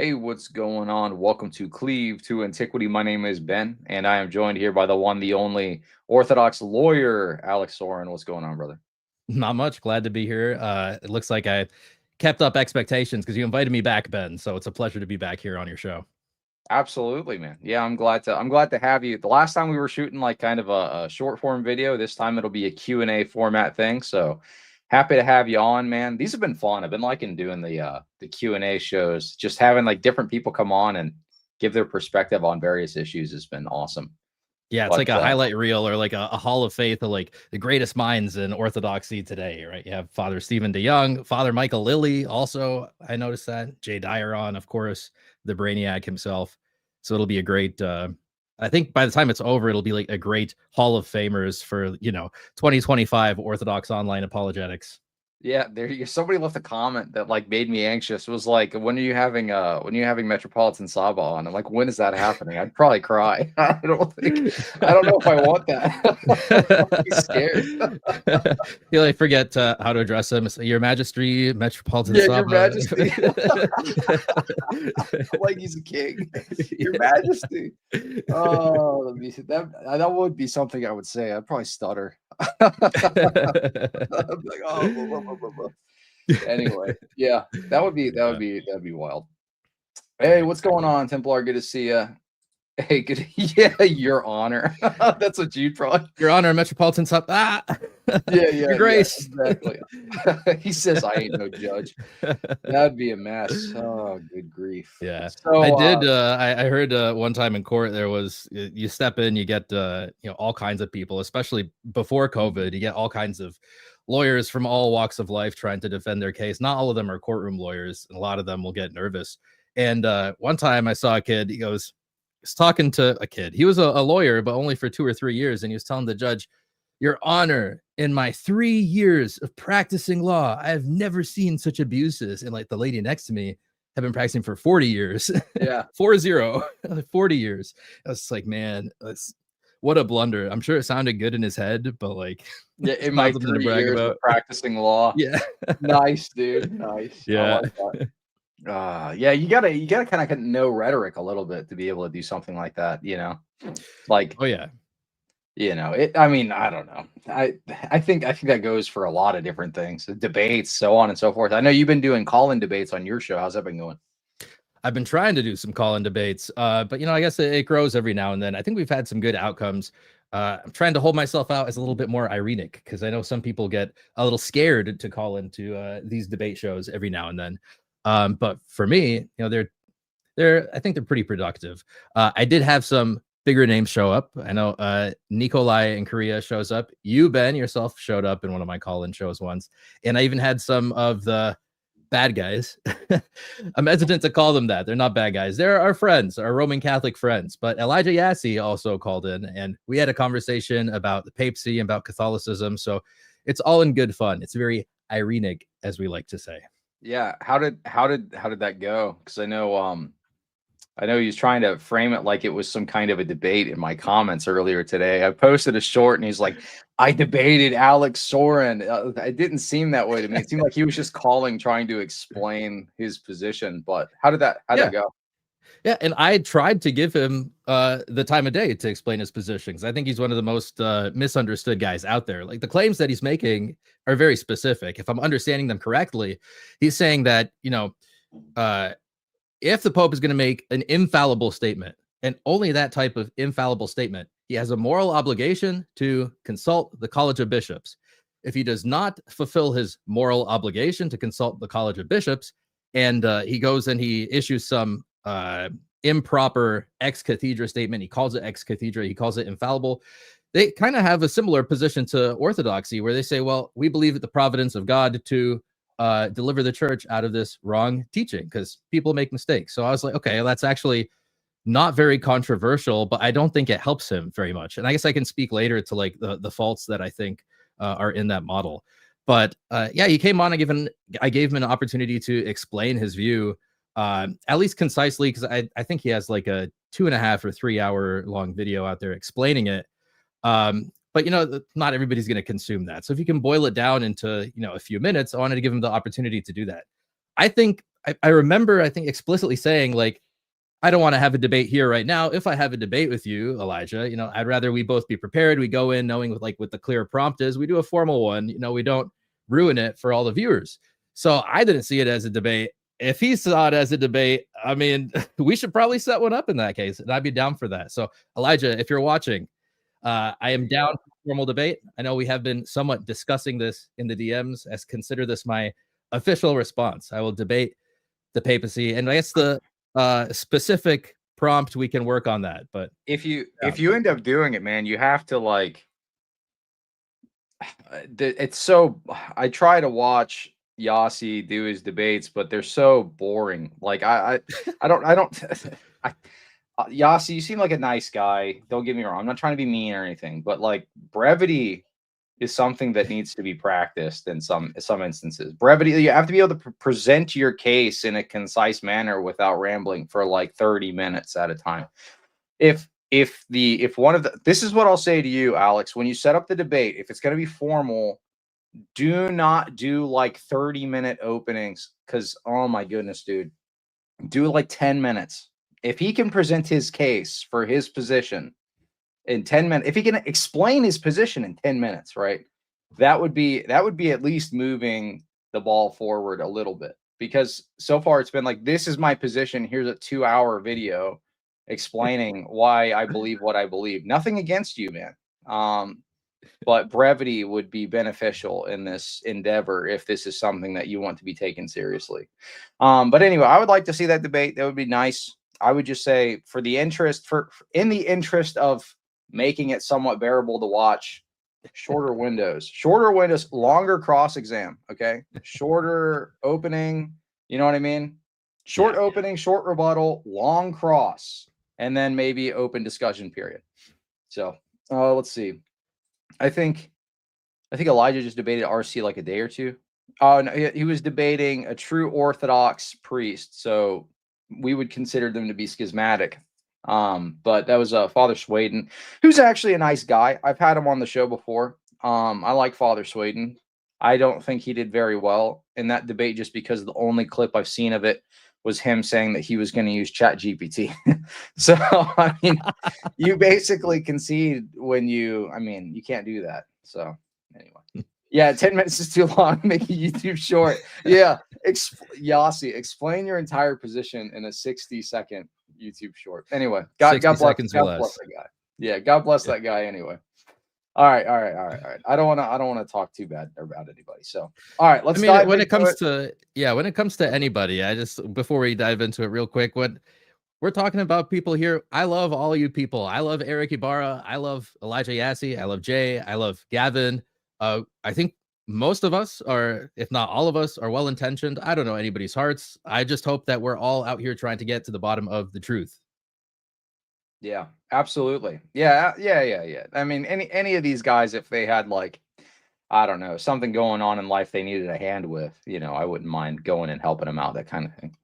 Hey, what's going on? Welcome to Cleave to Antiquity. My name is Ben, and I am joined here by the one, the only Orthodox lawyer, Alex Sorin. What's going on, brother? Not much. Glad to be here. It looks like I kept up expectations because you invited me back, Ben. So it's a pleasure to be back here on your show. Absolutely, man. Yeah, I'm glad to have you. The last time we were shooting like kind of a short form video. This time it'll be a Q&A format thing. So happy to have you on, man. These have been fun. I've been liking doing the Q&A shows. Just having like different people come on and give their perspective on various issues has been awesome. Yeah, it's But like a highlight reel or like a hall of faith of like the greatest minds in Orthodoxy today, right? You have Father Stephen DeYoung, Father Michael Lilly, also, I noticed that. Jay Dyer on, of course, the Brainiac himself. So it'll be a great, I think by the time it's over, it'll be like a great hall of famers for, 2025 Orthodox online apologetics. yeah, there you somebody left a comment that like made me anxious. It was like, when are you having Metropolitan Saba on? I'm like, when is that happening? I'd probably cry. I don't know if I want that. I'd be scared. You like forget how to address him. Say, Your Majesty, Metropolitan Yeah, Your Saba. Majesty. Like he's a king. Your Majesty. Oh, let me see. That would be something I would say. I'd probably stutter. I'd be like, oh, blah, blah, blah, blah, blah. Anyway, yeah, that'd be wild. Hey, what's going on, Templar? Good to see you. Hey, good. Yeah, Your Honor. That's what you'd probably. Your Honor, Metropolitan Saba. Yeah, Your Grace. exactly. He says I ain't no judge. That'd be a mess. Oh, good grief. Yeah, So, I did. I heard one time in court there was you step in, you get all kinds of people, especially before COVID. You get all kinds of lawyers from all walks of life trying to defend their case. Not all of them are courtroom lawyers, and a lot of them will get nervous. And one time I saw a kid. He's talking to a kid. He was a lawyer, but only for 2 or 3 years, and he was telling the judge, "Your Honor, in my 3 years of practicing law, I have never seen such abuses." And like the lady next to me have been practicing for 40 years. yeah. 40, 40 years. I was like, man, what a blunder. I'm sure it sounded good in his head, but like, Yeah, it's in my not something to 3 brag years of about. practicing law. Yeah. Nice, dude. Nice. I Yeah. like that. Yeah, you gotta kind of know rhetoric a little bit to be able to do something like that, Like, Oh, yeah. I mean, I don't know. I think that goes for a lot of different things, debates, so on and so forth. I know you've been doing call-in debates on your show. How's that been going? I've been trying to do some call-in debates, but I guess it grows every now and then. I think we've had some good outcomes. I'm trying to hold myself out as a little bit more ironic because I know some people get a little scared to call into these debate shows every now and then. But for me, I think they're pretty productive. I did have some bigger names show up. I know Nikolai in Korea shows up. You, Ben, yourself showed up in one of my call-in shows once, and I even had some of the bad guys. I'm hesitant to call them that. They're not bad guys. They're our friends, our Roman Catholic friends. But Elijah Yassi also called in, and we had a conversation about the papacy and about Catholicism. So it's all in good fun. It's very ironic, as we like to say. Yeah, how did that go? Because I know he was trying to frame it like it was some kind of a debate in my comments earlier today. I posted a short and he's like, I debated Alex Sorin. It didn't seem that way to me. It seemed like he was just calling, trying to explain his position. But how'd Yeah. that go? Yeah, and I tried to give him the time of day to explain his positions. I think he's one of the most misunderstood guys out there. Like the claims that he's making are very specific. If I'm understanding them correctly, he's saying that, uh, if the Pope is going to make an infallible statement, and only that type of infallible statement, he has a moral obligation to consult the College of Bishops. If he does not fulfill his moral obligation to consult the College of Bishops, and he goes and he issues some improper ex cathedra statement, he calls it ex cathedra, he calls it infallible. They kind of have a similar position to Orthodoxy, where they say, well, we believe that the providence of God to deliver the church out of this wrong teaching because people make mistakes. So I was like, okay, that's actually not very controversial, but I don't think it helps him very much. And I guess I can speak later to like the faults that I think are in that model. But yeah, he came on. I gave him an opportunity to explain his view, at least concisely, because I think he has like a 2.5 or 3 hour long video out there explaining it. But not everybody's going to consume that. So if you can boil it down into a few minutes, I wanted to give him the opportunity to do that. I think I remember, I think explicitly saying like, I don't want to have a debate here right now. If I have a debate with you, Elijah, I'd rather we both be prepared. We go in knowing what the clear prompt is. We do a formal one. We don't ruin it for all the viewers. So I didn't see it as a debate. If he saw it as a debate, I mean, we should probably set one up in that case, and I'd be down for that. So Elijah, if you're watching, I am down for formal debate. I know we have been somewhat discussing this in the DMs. As consider this my official response. I will debate the papacy, and I guess the specific prompt we can work on that. But if you end up doing it, man, you have to like. It's so. I try to watch Yossi do his debates, but they're so boring. Like I don't. Yossi, you seem like a nice guy. Don't get me wrong. I'm not trying to be mean or anything, but like brevity is something that needs to be practiced in some instances. Brevity, you have to be able to present your case in a concise manner without rambling for like 30 minutes at a time. This is what I'll say to you, Alex, when you set up the debate, if it's going to be formal, do not do like 30-minute openings, because oh my goodness, dude, do like 10 minutes. If he can present his case for his position in 10 minutes, if he can explain his position in 10 minutes, right? That would be at least moving the ball forward a little bit, because so far it's been like, this is my position. Here's a 2-hour video explaining why I believe what I believe. Nothing against you, man. But brevity would be beneficial in this endeavor if this is something that you want to be taken seriously. But anyway, I would like to see that debate. That would be nice. I would just say, in the interest of making it somewhat bearable to watch, shorter windows, longer cross exam. Okay. Shorter opening. You know what I mean? Short opening, short rebuttal, long cross, and then maybe open discussion period. So let's see. I think Elijah just debated RC like a day or two. Oh, no, he was debating a true Orthodox priest. So we would consider them to be schismatic. But that was Father Sweden, who's actually a nice guy. I've had him on the show before. I like Father Sweden. I don't think he did very well in that debate, just because the only clip I've seen of it was him saying that he was going to use ChatGPT. So, I mean, you basically concede when you can't do that. So anyway, yeah, 10 minutes is too long. Make a YouTube short. Yeah. Yossi, explain your entire position in a 60-second YouTube short. Anyway, God bless that guy. Yeah, God bless that guy anyway. All right. I don't want to talk too bad about anybody. So, all right, let's dive when it comes to anybody, before we dive into it real quick, what we're talking about people here, I love all you people. I love Eric Ibarra. I love Elijah Yassi. I love Jay. I love Gavin. I think most of us are, if not all of us, are well-intentioned. I don't know anybody's hearts. I just hope that we're all out here trying to get to the bottom of the truth. Yeah, absolutely. Yeah. I mean, any of these guys, if they had like, I don't know, something going on in life they needed a hand with, I wouldn't mind going and helping them out, that kind of thing.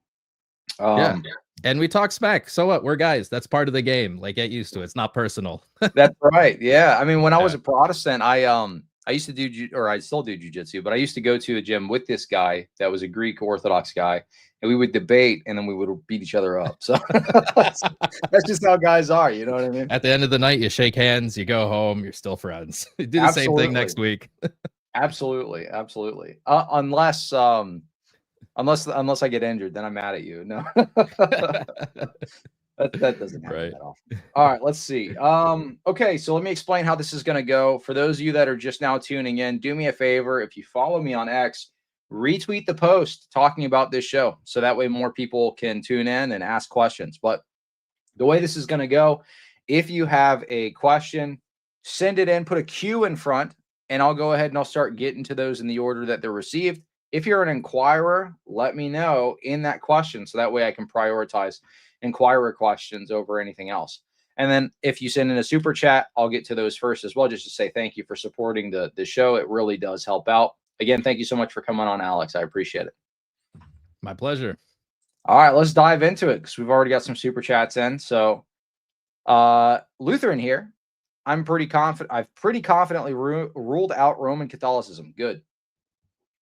Yeah. And we talk smack. So what? We're guys. That's part of the game. Like, get used to it. It's not personal. That's right. Yeah. I mean, when I was a Protestant, I used to do, or I still do jujitsu, but I used to go to a gym with this guy that was a Greek Orthodox guy, and we would debate, and then we would beat each other up. So that's just how guys are. You know what I mean? At the end of the night, you shake hands, you go home, you're still friends. Do the same thing next week. Absolutely. Unless I get injured, then I'm mad at you. No, that doesn't happen that often. All right, let's see. Okay, so let me explain how this is going to go. For those of you that are just now tuning in, do me a favor. If you follow me on X, retweet the post talking about this show, so that way more people can tune in and ask questions. But the way this is going to go, if you have a question, send it in, put a Q in front, and I'll go ahead and I'll start getting to those in the order that they're received. If you're an inquirer, let me know in that question, so that way I can prioritize inquirer questions over anything else. And then if you send in a super chat, I'll get to those first as well, just to say thank you for supporting the show. It really does help out. Again, thank you so much for coming on, Alex. I appreciate it. My pleasure. All right, let's dive into it, because we've already got some super chats in. So Lutheran here. I'm pretty confident. I've pretty confidently ruled out Roman Catholicism. Good.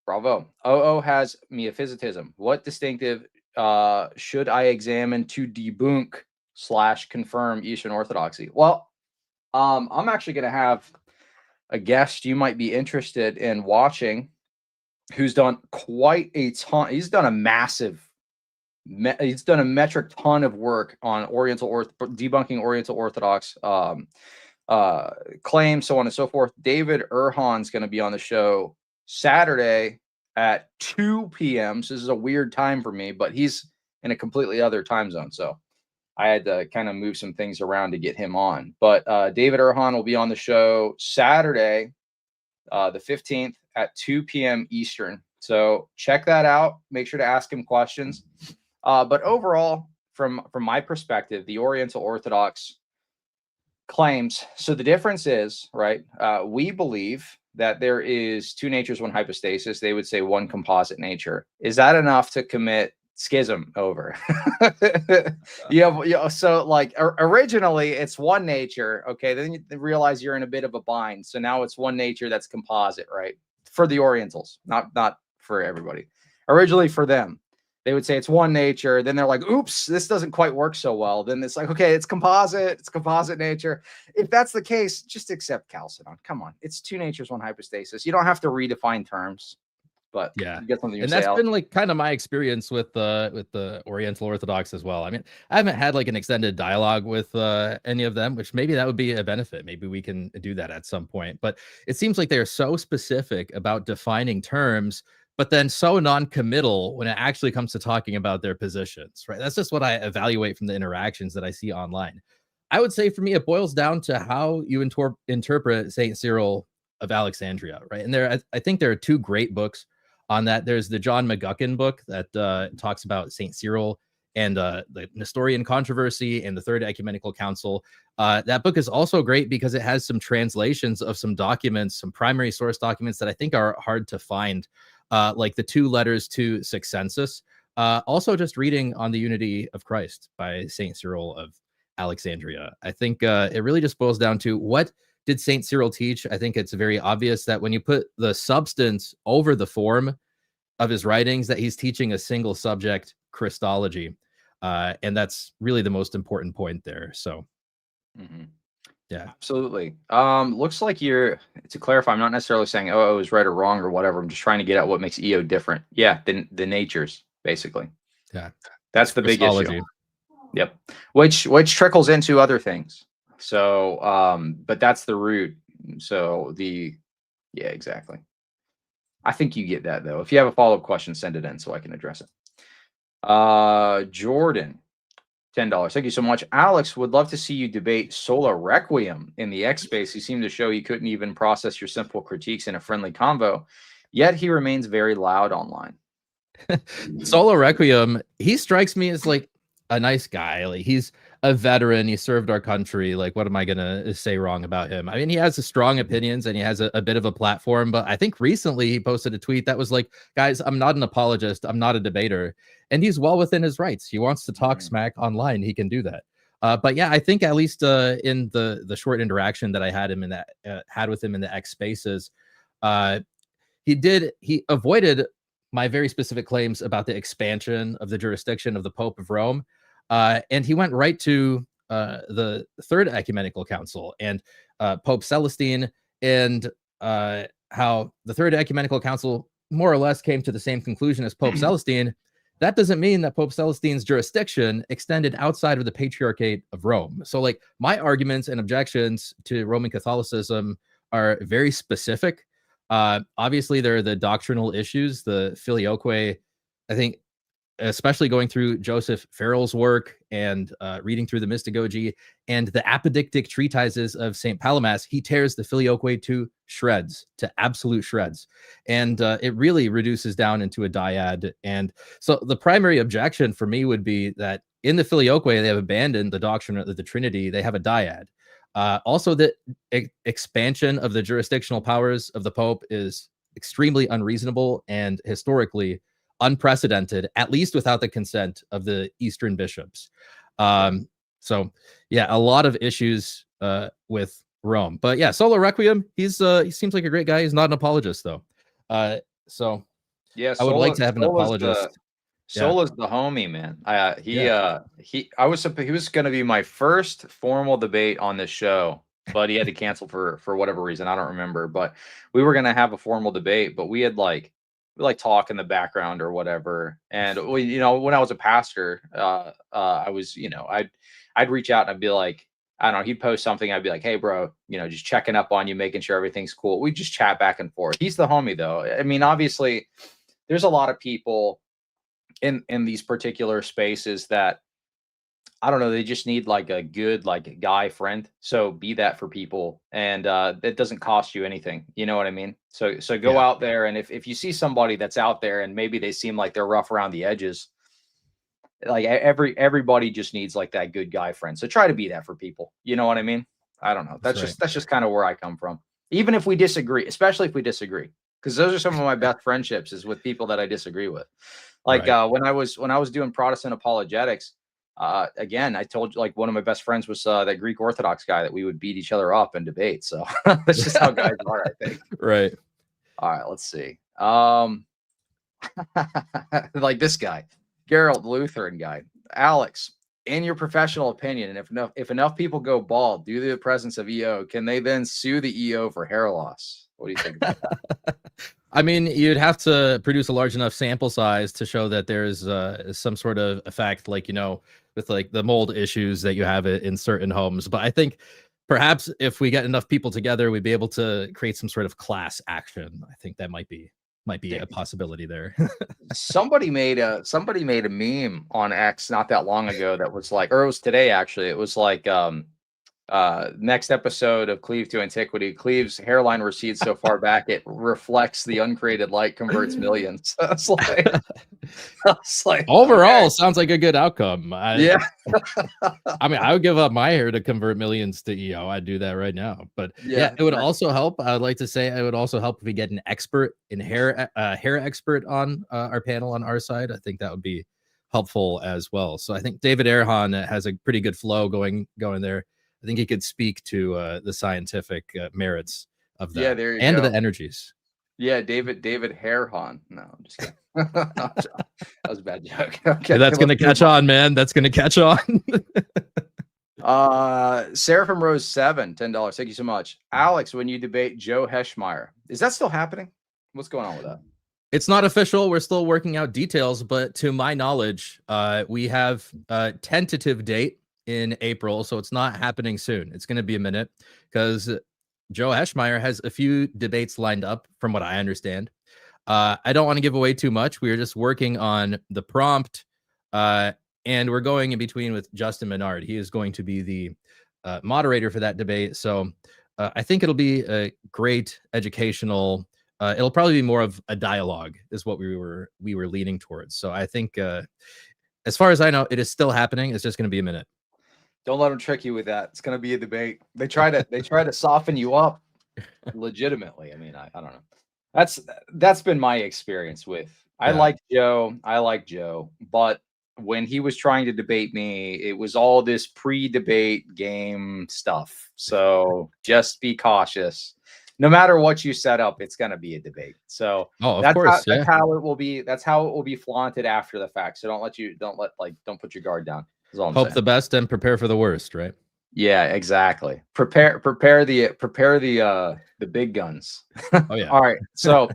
Bravo. OO has meophysitism. What distinctive should I examine to debunk / confirm Eastern Orthodoxy? Well, I'm actually going to have a guest you might be interested in watching who's done quite a ton. He's done a metric ton of work on debunking Oriental Orthodox claims, so on and so forth. David Erhan's going to be on the show Saturday at 2 p.m. So this is a weird time for me, but he's in a completely other time zone. So I had to kind of move some things around to get him on. But David Erhan will be on the show Saturday, the 15th at 2 p.m. Eastern. So check that out. Make sure to ask him questions. But overall, from my perspective, the Oriental Orthodox claims. So the difference is, right, we believe that there is two natures, one hypostasis. They would say one composite nature. Is that enough to commit schism over? So like originally it's one nature. Okay, then you realize you're in a bit of a bind. So now it's one nature that's composite, right? For the Orientals, not for everybody. Originally for them, they would say it's one nature. Then they're like, oops, this doesn't quite work so well. Then it's like, okay, it's composite nature. If that's the case, just accept Chalcedon. Come on. It's two natures, one hypostasis. You don't have to redefine terms, but yeah. you get something And that's been like kind of my experience with the Oriental Orthodox as well. I mean, I haven't had like an extended dialogue with any of them, which maybe that would be a benefit. Maybe we can do that at some point. But it seems like they're so specific about defining terms, but then so non-committal when it actually comes to talking about their positions, right? That's just what I evaluate from the interactions that I see online. I would say for me, it boils down to how you interpret St. Cyril of Alexandria, right? And I think there are two great books on that. There's the John McGuckin book that talks about St. Cyril and the Nestorian controversy and the Third Ecumenical Council. That book is also great because it has some translations of some documents, some primary source documents that I think are hard to find, like the two letters to Sixensis. Also, just reading on the unity of Christ by St. Cyril of Alexandria. I think it really just boils down to what did St. Cyril teach? I think it's very obvious that when you put the substance over the form of his writings, that he's teaching a single subject, Christology. And that's really the most important point there. So, yeah, absolutely. Looks like to clarify, I'm not necessarily saying OO is right or wrong or whatever. I'm just trying to get at what makes EO different. Yeah, the natures, basically. Yeah, that's the big issue. Yep. Which trickles into other things. So, but that's the root. So yeah, exactly. I think you get that though. If you have a follow-up question, send it in so I can address it. Jordan, $10. Thank you so much. Alex, would love to see you debate Sola Requiem in the X space. You seem to show you couldn't even process your simple critiques in a friendly convo, yet he remains very loud online. Sola Requiem, he strikes me as like a nice guy. Like he's a veteran. He served our country. Like, what am I gonna say wrong about him? I mean, he has strong opinions and he has a bit of a platform. But I think recently he posted a tweet that was like, "Guys, I'm not an apologist. I'm not a debater," and he's well within his rights. He wants to talk smack online. He can do that. But yeah, I think at least in the short interaction that I had with him in the X Spaces, he avoided my very specific claims about the expansion of the jurisdiction of the Pope of Rome. And he went right to the Third Ecumenical Council and Pope Celestine, and how the Third Ecumenical Council more or less came to the same conclusion as Pope Celestine. That doesn't mean that Pope Celestine's jurisdiction extended outside of the Patriarchate of Rome. So like my arguments and objections to Roman Catholicism are very specific. Obviously, there are the doctrinal issues, the filioque. I think, especially going through Joseph Farrell's work and reading through the Mystagogy and the apodictic treatises of St. Palamas, he tears the filioque to shreds, to absolute shreds. And it really reduces down into a dyad. And so the primary objection for me would be that in the filioque, they have abandoned the doctrine of the Trinity. They have a dyad. Also, the expansion of the jurisdictional powers of the Pope is extremely unreasonable and historically unprecedented, at least without the consent of the Eastern bishops. So, yeah, a lot of issues with Rome. But yeah, Sola Requiem, he seems like a great guy. He's not an apologist, though. So, Yeah, I would like to have an apologist. Sola's the homie, man. He was going to be my first formal debate on this show, but he had to cancel for whatever reason. I don't remember, but we were going to have a formal debate, but we talk in the background or whatever. And when I was a pastor, I was, I'd reach out and I'd be like, I don't know, he'd post something. I'd be like, hey, bro, just checking up on you, making sure everything's cool. We just chat back and forth. He's the homie, though. I mean, obviously, there's a lot of people in these particular spaces that, I don't know, they just need like a good guy friend. So be that for people, and it doesn't cost you anything. You know what I mean? So go out there, and if you see somebody that's out there and maybe they seem like they're rough around the edges, like everybody just needs like that good guy friend. So try to be that for people. You know what I mean? I don't know. That's just kind of where I come from. Even if we disagree, especially if we disagree, because those are some of my best friendships is with people that I disagree with. Like when I was doing Protestant apologetics, again, I told you, like, one of my best friends was that Greek Orthodox guy that we would beat each other up in debate. So that's just how guys are, I think. Right. All right, let's see. Like this guy, Gerald, Lutheran guy. Alex, in your professional opinion, and if enough people go bald due to the presence of EO, can they then sue the EO for hair loss? What do you think about that? I mean, you'd have to produce a large enough sample size to show that there's some sort of effect, like, with like the mold issues that you have in certain homes. But I think perhaps if we get enough people together, we'd be able to create some sort of class action. I think that might be a possibility there. Somebody made a meme on X not that long ago that was like, or it was today actually. It was like, next episode of Cleave to Antiquity, Cleave's hairline recedes so far back it reflects the uncreated light, converts millions. I was like, overall, okay. Sounds like a good outcome. Yeah. I mean, I would give up my hair to convert millions to EO. I'd do that right now. But yeah, it would also help. I'd like to say it would also help if we get an expert in hair expert on our panel on our side. I think that would be helpful as well. So I think David Erhan has a pretty good flow going there. I think he could speak to the scientific merits of that. Yeah, there you and go. The energies. Yeah, David Hairhon. No, I'm just kidding. That was a bad joke. Okay, yeah, that's gonna catch on, man. That's gonna catch on. Seraphim Rose 7, $10. Thank you so much. Alex, when you debate Joe Heschmeyer, is that still happening? What's going on with that? It's not official. We're still working out details, but to my knowledge, we have a tentative date in April, so it's not happening soon. It's going to be a minute because Joe Heschmeyer has a few debates lined up, from what I understand. I don't want to give away too much. We are just working on the prompt, and we're going in between with Justin Menard. He is going to be the moderator for that debate. So I think it'll be a great educational. It'll probably be more of a dialogue, is what we were leaning towards. So I think, as far as I know, it is still happening. It's just going to be a minute. Don't let them trick you with that. It's going to be a debate. They try to soften you up legitimately. I mean, I don't know. That's been my experience with. I like Joe, but when he was trying to debate me, it was all this pre-debate game stuff. So just be cautious. No matter what you set up, it's going to be a debate. So that's how it will be. That's how it will be flaunted after the fact. So don't put your guard down. Hope the best and prepare for the worst, right? Yeah, exactly. Prepare the big guns. Oh yeah. All right. So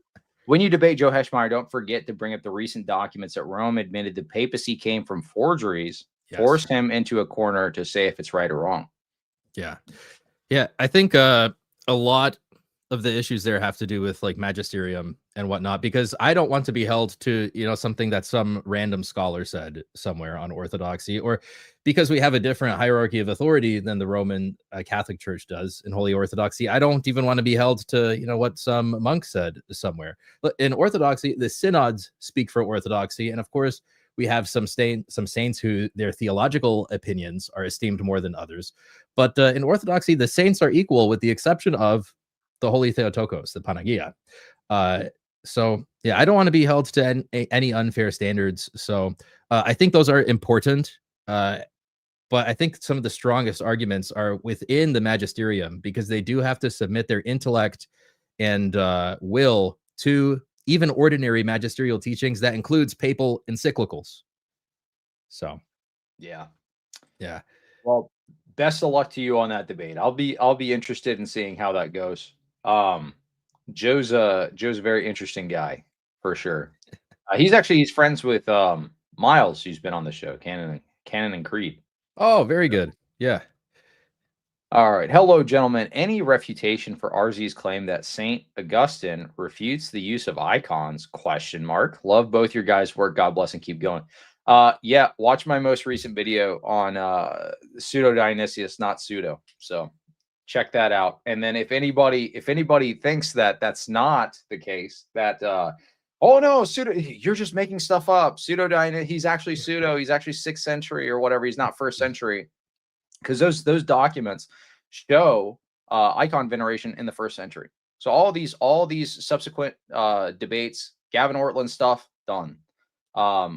when you debate Joe Heschmeyer, don't forget to bring up the recent documents that Rome admitted the papacy came from forgeries. Yes. Force him into a corner to say if it's right or wrong. Yeah. I think a lot of the issues there have to do with like magisterium and whatnot, because I don't want to be held to, something that some random scholar said somewhere on Orthodoxy, or because we have a different hierarchy of authority than the Roman Catholic Church does in Holy Orthodoxy. I don't even want to be held to, what some monk said somewhere. But in Orthodoxy, the synods speak for Orthodoxy. And of course, we have some saints who their theological opinions are esteemed more than others. But in Orthodoxy, the saints are equal with the exception of the Holy Theotokos, the Panagia. So yeah, I don't want to be held to any unfair standards. So I think those are important. But I think some of the strongest arguments are within the magisterium, because they do have to submit their intellect and will to even ordinary magisterial teachings that includes papal encyclicals. So, yeah. Well, best of luck to you on that debate. I'll be interested in seeing how that goes. Joe's a very interesting guy for sure. He's friends with Miles, who's been on the show, Canon and Creed. Oh, very good. Yeah. All right. Hello, gentlemen. Any refutation for RZ's claim that St. Augustine refutes the use of icons? ? Love both your guys' work. God bless and keep going. Yeah, watch my most recent video on pseudo Dionysius, not pseudo. So check that out. And then if anybody thinks that that's not the case, that oh no, pseudo, you're just making stuff up. Pseudo Dionysius, he's actually pseudo, he's actually 6th century or whatever, he's not 1st century. Because those documents show icon veneration in the 1st century. So all these subsequent debates, Gavin Ortland stuff, done.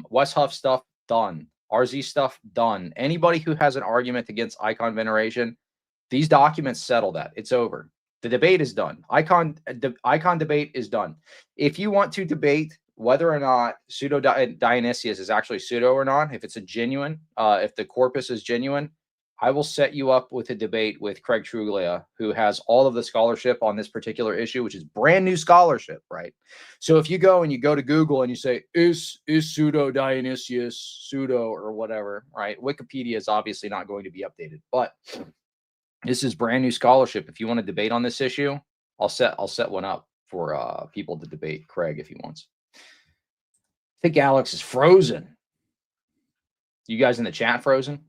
Wes Huff stuff, done. RZ stuff, done. Anybody who has an argument against icon veneration, these documents settle that. It's over. The debate is done. Icon debate is done. If you want to debate whether or not pseudo Dionysius is actually pseudo or not, if it's a genuine, if the corpus is genuine, I will set you up with a debate with Craig Truglia, who has all of the scholarship on this particular issue, which is brand new scholarship, right? So if you go to Google and you say, is pseudo Dionysius pseudo or whatever, right? Wikipedia is obviously not going to be updated, but this is brand new scholarship. If you want to debate on this issue, I'll set one up for people to debate Craig if he wants. I think Alex is frozen. You guys in the chat frozen?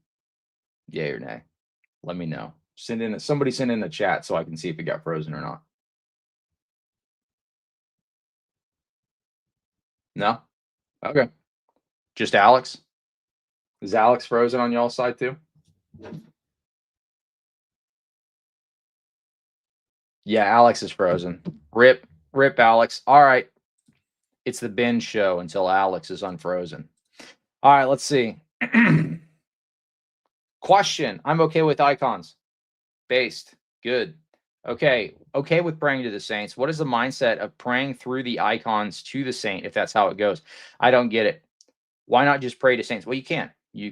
Yay or nay? Let me know. Somebody send in the chat so I can see if it got frozen or not. No? Okay. Just Alex? Is Alex frozen on y'all's side too? Yeah, Alex is frozen. Rip Alex. All right. It's the binge show until Alex is unfrozen. All right, let's see. Question. I'm okay with icons. Based. Good. Okay with praying to the saints. What is the mindset of praying through the icons to the saint if that's how it goes? I don't get it. Why not just pray to saints? Well, you can't. You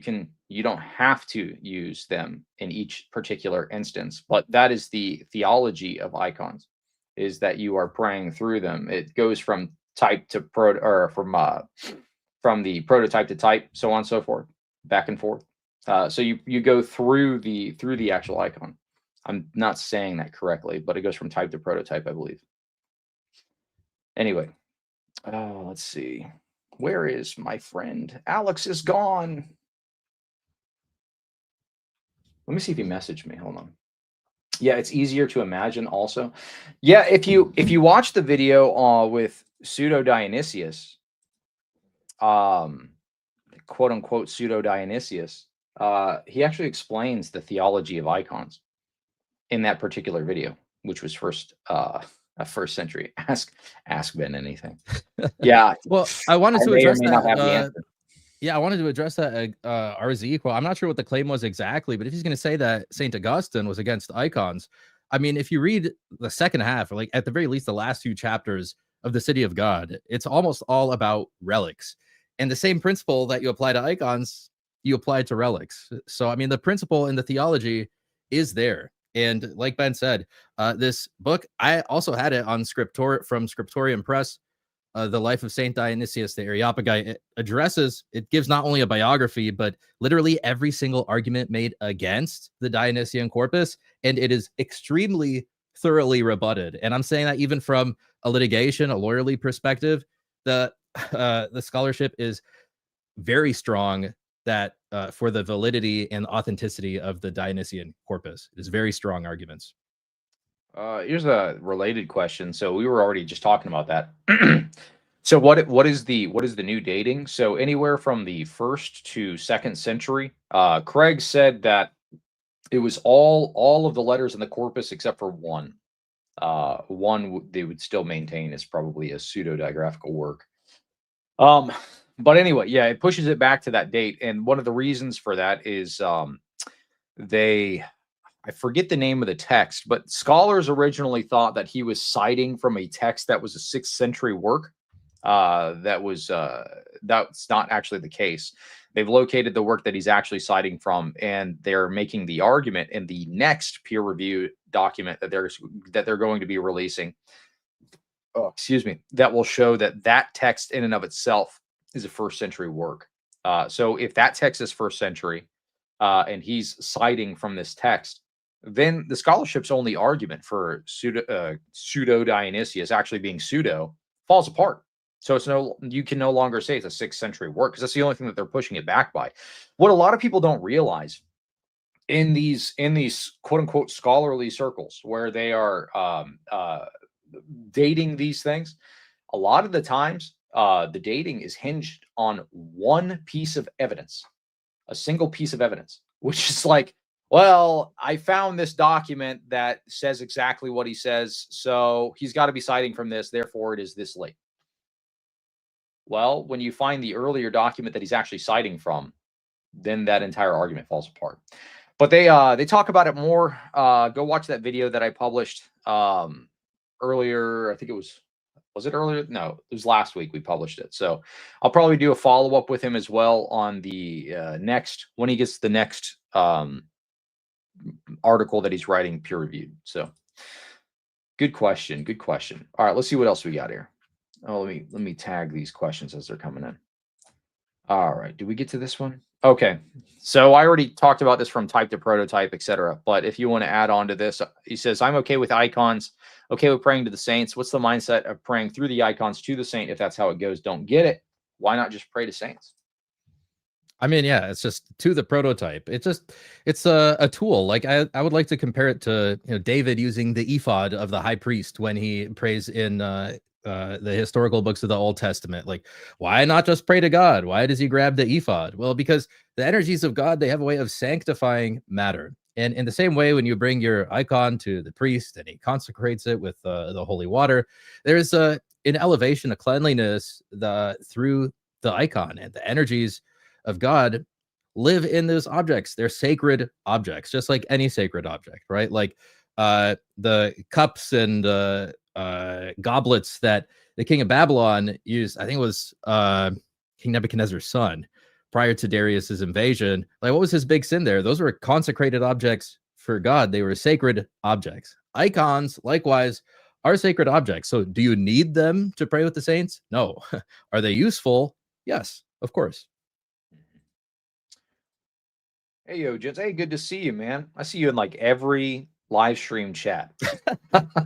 don't have to use them in each particular instance, but that is the theology of icons, is that you are praying through them. It goes from type to from the prototype to type, so on and so forth, back and forth. So you go through the actual icon. I'm not saying that correctly, but it goes from type to prototype, I believe. Anyway, let's see. Where is my friend? Alex is gone. Let me see if he messaged me. Hold on. Yeah, it's easier to imagine also. Yeah, if you watch the video with pseudo Dionysius, quote unquote pseudo Dionysius, he actually explains the theology of icons in that particular video, which was first century. Ask Ben anything. Yeah. Well, I wanted to address that. Yeah, I wanted to address that RZ quote. I'm not sure what the claim was exactly, but if he's going to say that St. Augustine was against icons, I mean, if you read the second half, or like at the very least the last few chapters of the City of God, it's almost all about relics. And the same principle that you apply to icons, you apply to relics. So, I mean, the principle in the theology is there. And like Ben said, this book, I also had it on from Scriptorium Press. The Life of Saint Dionysius the Areopagite. It gives not only a biography, but literally every single argument made against the Dionysian corpus, and it is extremely thoroughly rebutted. And I'm saying that even from a lawyerly perspective, the scholarship is very strong that for the validity and authenticity of the Dionysian corpus. It is very strong arguments. Here's a related question. So we were already just talking about that. So what is the new dating? So anywhere from the 1st to 2nd century. Craig said that it was all of the letters in the corpus except for one. One they would still maintain is probably a pseudo-digraphical work. But anyway, yeah, it pushes it back to that date, and one of the reasons for that is I forget the name of the text, but scholars originally thought that he was citing from a text that was a 6th century work. that's not actually the case. They've located the work that he's actually citing from, and they're making the argument in the next peer-reviewed document that they're going to be releasing. Oh, excuse me. That will show that text in and of itself is a first century work. So if that text is first century, and he's citing from this text, then the scholarship's only argument for pseudo Dionysius actually being pseudo falls apart. So you can no longer say it's a 6th century work, because that's the only thing that they're pushing it back by. What a lot of people don't realize in these quote unquote scholarly circles where they are dating these things, a lot of the times the dating is hinged on one piece of evidence, a single piece of evidence, which is like, well, I found this document that says exactly what he says, so he's got to be citing from this, therefore it is this late. Well, when you find the earlier document that he's actually citing from, then that entire argument falls apart. But they talk about it more. Go watch that video that I published earlier. I think it was it earlier? No, it was last week we published it. So I'll probably do a follow-up with him as well on the when he gets the next article that he's writing peer-reviewed. So good question. Good question. All right, let's see what else we got here. Oh, let me tag these questions as they're coming in. All right, did we get to this one? Okay, so I already talked about this from type to prototype, etc. But if you want to add on to this, he says, I'm okay with icons, okay with praying to the saints. What's the mindset of praying through the icons to the saint if that's how it goes? Don't get it. Why not just pray to saints? I mean, yeah, it's just to the prototype. It's a tool. Like I would like to compare it to David using the ephod of the high priest when he prays in the historical books of the Old Testament. Like, why not just pray to God? Why does he grab the ephod? Well, because the energies of God, they have a way of sanctifying matter. And in the same way, when you bring your icon to the priest and he consecrates it with the holy water, there's an elevation, a cleanliness through the icon, and the energies of God live in those objects. They're sacred objects, just like any sacred object, right? Like the cups and goblets that the king of Babylon used, I think it was King Nebuchadnezzar's son, prior to Darius's invasion. Like, what was his big sin there? Those were consecrated objects for God. They were sacred objects. Icons, likewise, are sacred objects. So do you need them to pray with the saints? No. Are they useful? Yes, of course. Hey, yo, gents. Hey, good to see you, man. I see you in like every live stream chat.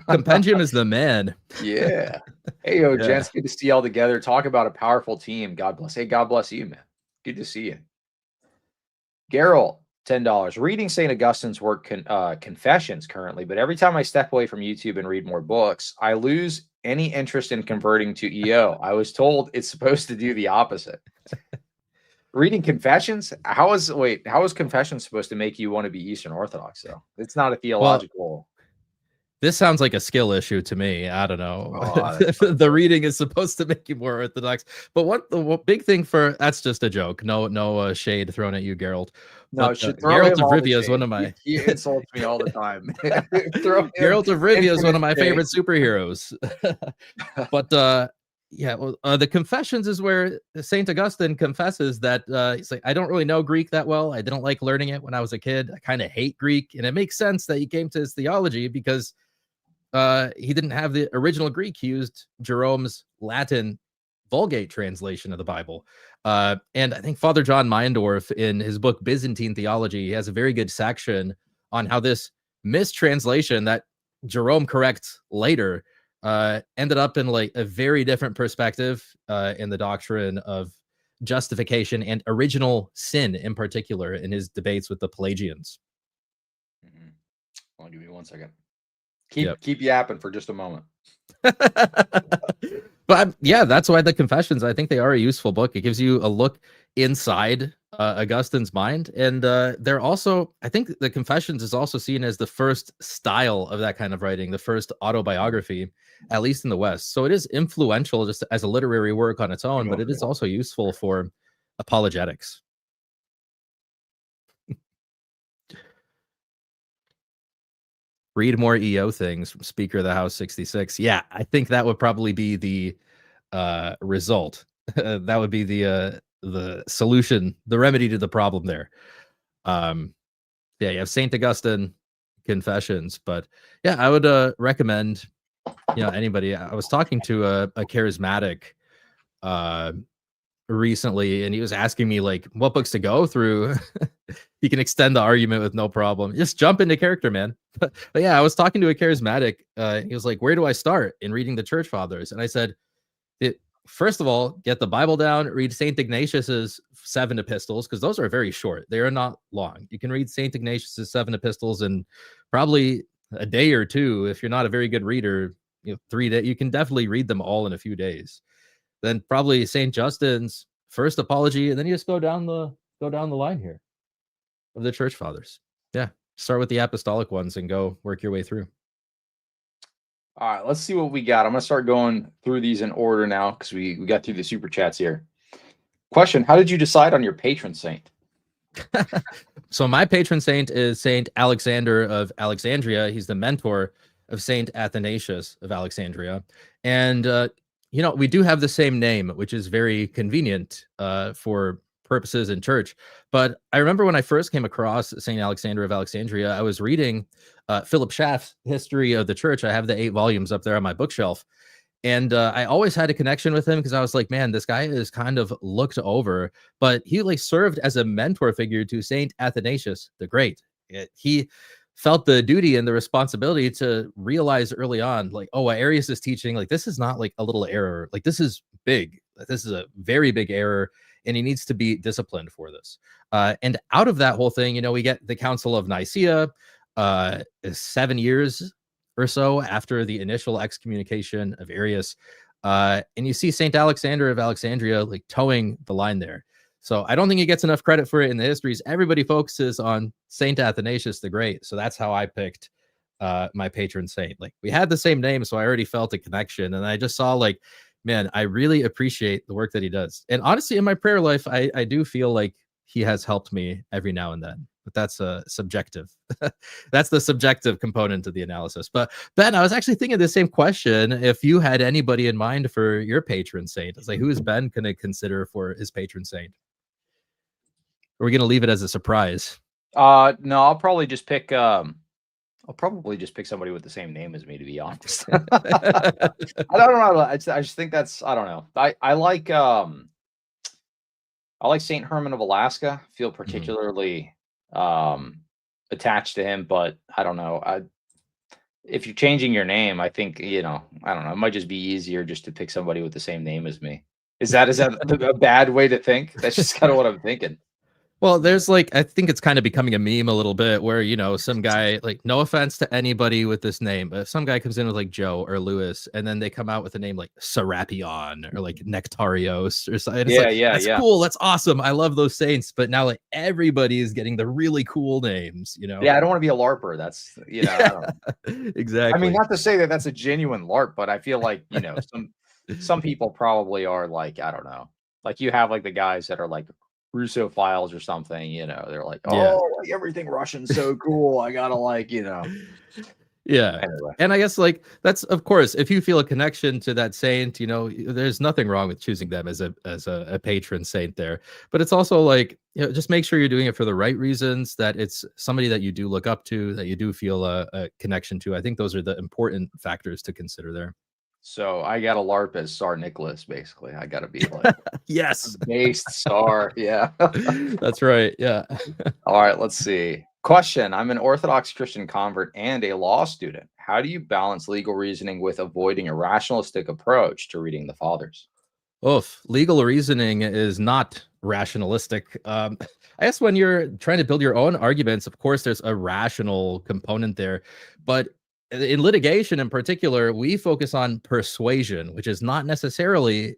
Compendium is the man. Yeah. Hey, yo, gents. Good to see y'all together. Talk about a powerful team. God bless. Hey, God bless you, man. Good to see you. Geralt, $10. Reading St. Augustine's work, Confessions currently, but every time I step away from YouTube and read more books, I lose any interest in converting to EO. I was told it's supposed to do the opposite. Reading Confessions? How is Confessions supposed to make you want to be Eastern Orthodox, though? It's not a theological... This sounds like a skill issue to me. I don't know. The reading is supposed to make you more Orthodox. But the big thing that's just a joke. No shade thrown at you, Geralt. No, Geralt of Rivia is one of my... He insults me all the time. Geralt of Rivia is one of my favorite superheroes. But yeah, well, the Confessions is where Saint Augustine confesses that he's like, I don't really know Greek that well. I didn't like learning it when I was a kid. I kind of hate Greek, and it makes sense that he came to his theology because he didn't have the original Greek. He used Jerome's Latin Vulgate translation of the Bible. And I think Father John Meyendorff, in his book Byzantine Theology, he has a very good section on how this mistranslation that Jerome corrects later ended up in like a very different perspective in the doctrine of justification and original sin, in particular, in his debates with the Pelagians. Hold on, give me 1 second. Keep yapping for just a moment. But yeah, that's why the Confessions, I think they are a useful book. It gives you a look inside Augustine's mind. And they're also, I think the Confessions is also seen as the first style of that kind of writing, the first autobiography, at least in the West. So it is influential just as a literary work on its own, but it is also useful for apologetics. Read more EO things from Speaker of the House 66. Yeah, I think that would probably be the result. That would be the solution, the remedy to the problem there. Yeah, you have Saint Augustine Confessions, but yeah, I would recommend, anybody. I was talking to a charismatic uh recently, and he was asking me like what books to go through. You can extend the argument with no problem. Just jump into character, man. But yeah, I was talking to a charismatic. He was like, where do I start in reading the church fathers? And I said, first of all, get the Bible down, read Saint Ignatius's 7 epistles, because those are very short. They are not long. You can read Saint Ignatius's 7 epistles in probably a day or two. If you're not a very good reader, 3 days, you can definitely read them all in a few days. Then probably Saint Justin's first apology, and then you just go down the line here of the church fathers. Yeah, start with the apostolic ones and go work your way through. All right, let's see what we got. I'm going to start going through these in order now because we got through the super chats here. Question: how did you decide on your patron saint? So my patron saint is Saint Alexander of Alexandria. He's the mentor of Saint Athanasius of Alexandria. And, we do have the same name, which is very convenient for purposes in church. But I remember when I first came across Saint Alexander of Alexandria, I was reading Philip Schaff's History of the Church. I have the 8 volumes up there on my bookshelf. And I always had a connection with him because I was like, man, this guy is kind of looked over, but he like served as a mentor figure to Saint Athanasius the Great. He felt the duty and the responsibility to realize early on, like, oh, what Arius is teaching, like, this is not like a little error. Like, this is big. This is a very big error, and he needs to be disciplined for this. And out of that whole thing, we get the Council of Nicaea, 7 years or so after the initial excommunication of Arius. And you see St. Alexander of Alexandria like towing the line there. So I don't think he gets enough credit for it in the histories. Everybody focuses on St. Athanasius the Great. So that's how I picked my patron saint. Like, we had the same name, so I already felt a connection. And I just saw like, man, I really appreciate the work that he does. And honestly, in my prayer life, I do feel like he has helped me every now and then. But that's subjective. That's the subjective component of the analysis. But Ben, I was actually thinking the same question. If you had anybody in mind for your patron saint, I was like, who is Ben going to consider for his patron saint? Or are we going to leave it as a surprise? No, I'll probably just pick. I'll probably just pick somebody with the same name as me, to be honest. I don't know. I just think that's. I don't know. I like. I like Saint Herman of Alaska. I feel particularly attached to him, but I don't know. If you're changing your name, I think, I don't know. It might just be easier just to pick somebody with the same name as me. Is that a bad way to think? That's just kind of what I'm thinking. Well, there's like, I think it's kind of becoming a meme a little bit where, some guy, like, no offense to anybody with this name, but if some guy comes in with like Joe or Louis, and then they come out with a name like Serapion or like Nectarios or something. That's cool. That's awesome. I love those saints. But now like everybody is getting the really cool names, Yeah, I don't want to be a LARPer. That's, I don't know. Exactly. I mean, not to say that that's a genuine LARP, but I feel like, some people probably are like, I don't know. Like, you have like the guys that are like Russophiles or something, they're like, like, everything Russian's so cool. I gotta like, Yeah. Anyway. And I guess like that's, of course, if you feel a connection to that saint, there's nothing wrong with choosing them as a patron saint there. But it's also like, just make sure you're doing it for the right reasons, that it's somebody that you do look up to, that you do feel a connection to. I think those are the important factors to consider there. So I got a LARP as Tsar Nicholas, basically. I got to be like, yes, based Tsar. Yeah. That's right. Yeah. All right, let's see. Question: I'm an Orthodox Christian convert and a law student. How do you balance legal reasoning with avoiding a rationalistic approach to reading the fathers? Legal reasoning is not rationalistic. I guess when you're trying to build your own arguments, of course, there's a rational component there. But in litigation in particular, we focus on persuasion, which is not necessarily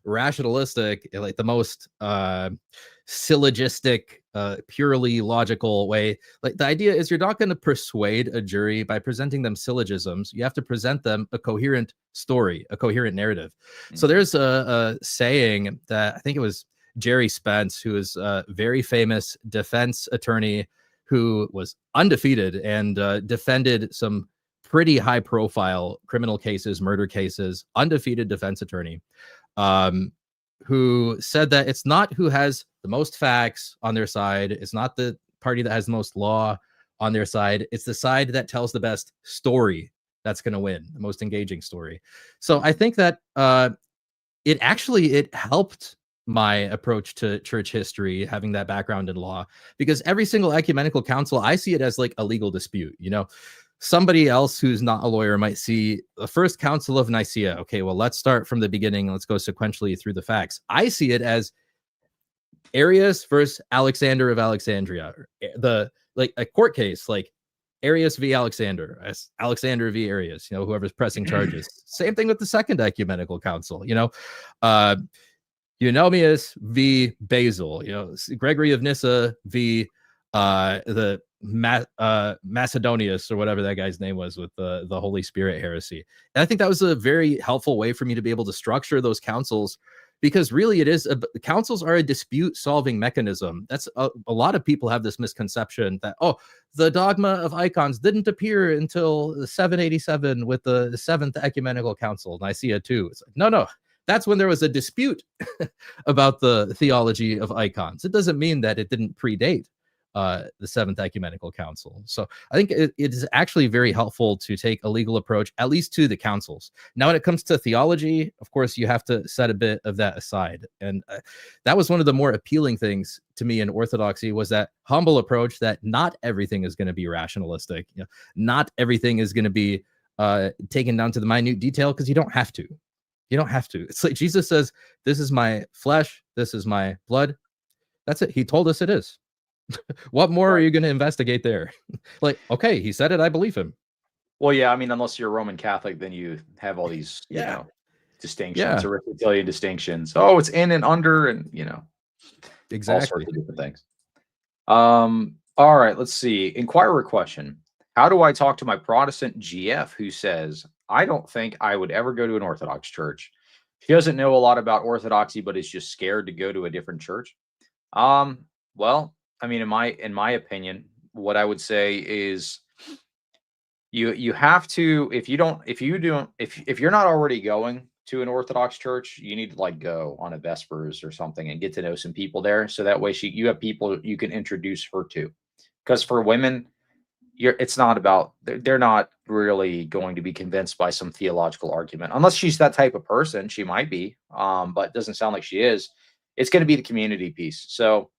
rationalistic, like the most syllogistic, purely logical way. Like, the idea is you're not going to persuade a jury by presenting them syllogisms. You have to present them a coherent story, a coherent narrative. So there's a saying that I think it was Jerry Spence, who is a very famous defense attorney who was undefeated and defended some pretty high profile criminal cases, murder cases, undefeated defense attorney, who said that it's not who has the most facts on their side. It's not the party that has the most law on their side. It's the side that tells the best story that's going to win, the most engaging story. So I think that it helped my approach to church history, having that background in law, because every single ecumenical council, I see it as like a legal dispute. You know, somebody else who's not a lawyer might see the first council of Nicaea. Okay, well, let's start from the beginning. Let's go sequentially through the facts. I see it as Arius versus Alexander of Alexandria, like a court case, like Arius v. Alexander, as Alexander v. Arius, you know, whoever's pressing charges. Same thing with the Second Ecumenical Council, you know, Eunomius v. Basil, you know, Gregory of Nyssa v. the Macedonius, or whatever that guy's name was, with the Holy Spirit heresy. And I think that was a very helpful way for me to be able to structure those councils, because really it is councils are a dispute solving mechanism. That's a lot of people have this misconception that, oh, the dogma of icons didn't appear until 787 with the Seventh Ecumenical Council, Nicaea II. It's like, no, that's when there was a dispute about the theology of icons. It doesn't mean that it didn't predate the Seventh Ecumenical Council. So I think it is actually very helpful to take a legal approach, at least to the councils. Now, when it comes to theology, of course, you have to set a bit of that aside. And that was one of the more appealing things to me in Orthodoxy, was that humble approach that not everything is going to be rationalistic. You know, not everything is going to be taken down to the minute detail, because you don't have to. You don't have to. It's like Jesus says, this is my flesh, this is my blood. That's it. He told us it is. What more are you going to investigate there? Like, okay, he said it, I believe him. Well, yeah, I mean, unless you're a Roman Catholic, then you have all these, you know, distinctions, Aristotelian distinctions. Oh, it's in and under, and, you know, exactly, all sorts of different things. All right, let's see. Inquirer question. How do I talk to my Protestant GF who says, I don't think I would ever go to an Orthodox church? He doesn't know a lot about Orthodoxy, but is just scared to go to a different church. Well, I mean, in my opinion, what I would say is you have to, if you're not already going to an Orthodox church, you need to like go on a Vespers or something and get to know some people there. So that way you have people you can introduce her to. Because for women, it's not about, they're not really going to be convinced by some theological argument, unless she's that type of person. She might be, but it doesn't sound like she is. It's going to be the community piece. So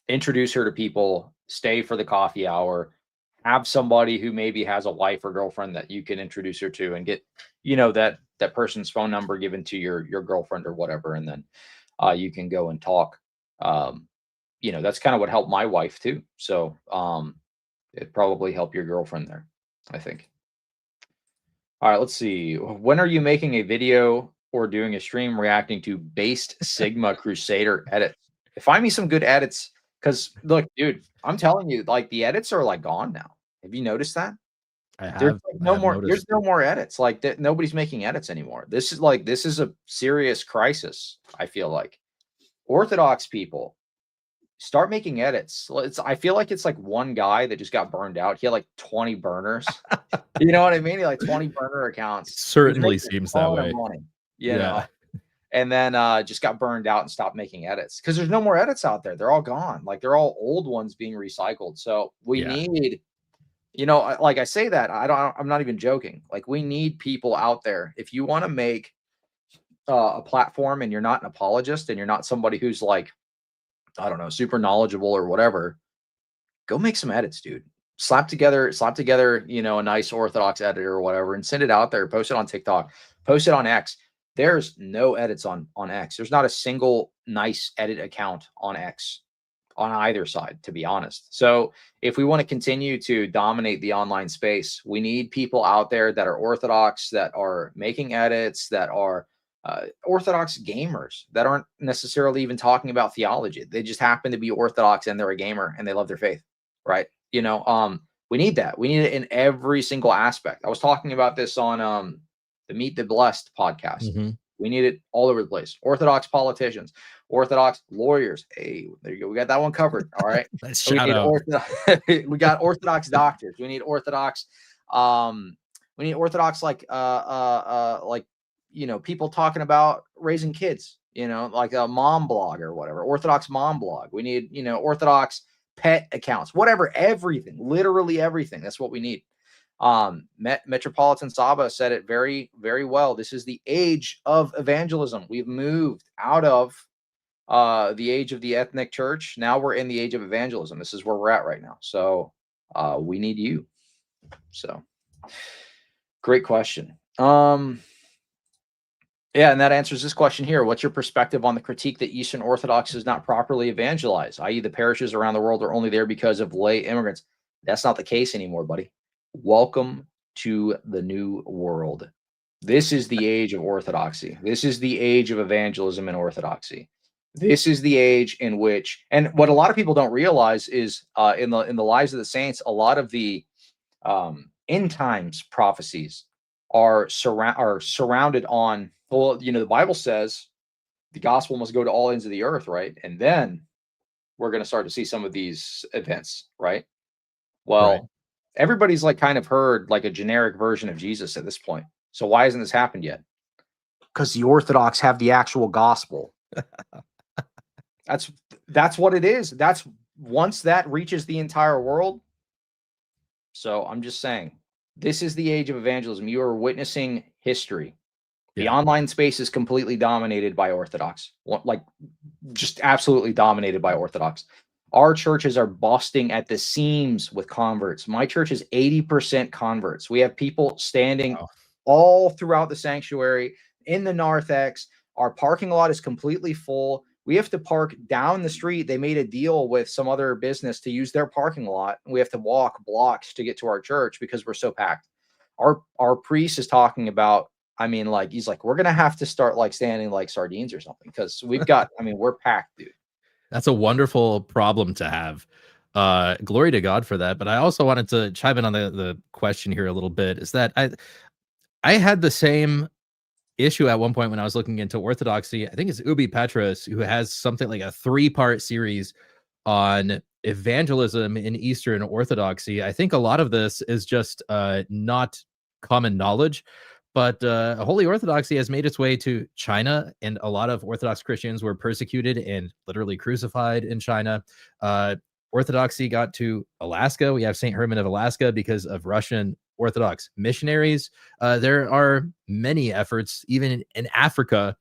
introduce her to people, stay for the coffee hour, have somebody who maybe has a wife or girlfriend that you can introduce her to, and get, you know, that person's phone number given to your girlfriend or whatever. And then you can go and talk. You know, that's kind of what helped my wife too. So it'd probably help your girlfriend there, I think. All right, let's see. When are you making a video or doing a stream reacting to based Sigma Crusader edits? Find me some good edits. Because look, dude, I'm telling you, like, the edits are like gone now. Have you noticed that? There's no more edits. Like that, nobody's making edits anymore. This is a serious crisis. I feel like Orthodox people start making edits. I feel like it's like one guy that just got burned out. He had like 20 burners. You know what I mean? He had like 20 burner accounts. It certainly seems that way. You know? And then just got burned out and stopped making edits, because there's no more edits out there. They're all gone. Like, they're all old ones being recycled. So we need, you know, like I say that, I'm not even joking. Like, we need people out there. If you want to make a platform and you're not an apologist and you're not somebody who's like, I don't know, super knowledgeable or whatever, go make some edits, dude. Slap together, you know, a nice Orthodox editor or whatever, and send it out there. Post it on TikTok, post it on X. There's no edits on X. There's not a single nice edit account on X on either side, to be honest. So if we want to continue to dominate the online space, we need people out there that are Orthodox, that are making edits, that are Orthodox gamers, that aren't necessarily even talking about theology. They just happen to be Orthodox and they're a gamer and they love their faith, right? You know, we need that. We need it in every single aspect. I was talking about this on the Meet the Blessed podcast. Mm-hmm. We need it all over the place. Orthodox politicians, Orthodox lawyers. Hey, there you go. We got that one covered. All right. We got Orthodox doctors. We need Orthodox We need Orthodox, like people talking about raising kids, like a mom blog or whatever, Orthodox mom blog. We need, Orthodox pet accounts, whatever, everything, literally everything. That's what we need. Metropolitan Saba said it very, very well. This is the age of evangelism. We've moved out of the age of the ethnic church. Now we're in the age of evangelism. This is where we're at right now. So we need you. So great question. Yeah, and that answers this question here. What's your perspective on the critique that Eastern Orthodox is not properly evangelized, i.e. the parishes around the world are only there because of lay immigrants? That's not the case anymore, buddy. Welcome to the new world. This is the age of Orthodoxy. This is the age of evangelism and Orthodoxy. This is the age in which, and what a lot of people don't realize is in the lives of the saints, a lot of the end times prophecies are surrounded on, well, the Bible says the gospel must go to all ends of the earth, right? And then we're going to start to see some of these events, right? Well, Right. everybody's like kind of heard like a generic version of Jesus at this point. So why hasn't this happened yet? Because the Orthodox have the actual gospel. That's what it is. That's once that reaches the entire world. So I'm just saying, this is the age of evangelism. You are witnessing history. The Yeah. online space is completely dominated by Orthodox, like just absolutely dominated by Orthodox. Our churches are busting at the seams with converts. My church is 80% converts. We have people standing all throughout the sanctuary in the narthex. Our parking lot is completely full. We have to park down the street. They made a deal with some other business to use their parking lot. We have to walk blocks to get to our church because we're so packed. Our priest is talking about, he's like, we're going to have to start like standing like sardines or something because we've got, we're packed, dude. That's a wonderful problem to have. Glory to God for that. But I also wanted to chime in on the question here a little bit, is that I had the same issue at one point when I was looking into Orthodoxy. I think it's Ubi Petros, who has something like a 3-part series on evangelism in Eastern Orthodoxy. I think a lot of this is just not common knowledge, but Holy Orthodoxy has made its way to China, and a lot of Orthodox Christians were persecuted and literally crucified in China. Orthodoxy got to Alaska. We have St. Herman of Alaska because of Russian Orthodox missionaries. There are many efforts, even in Africa.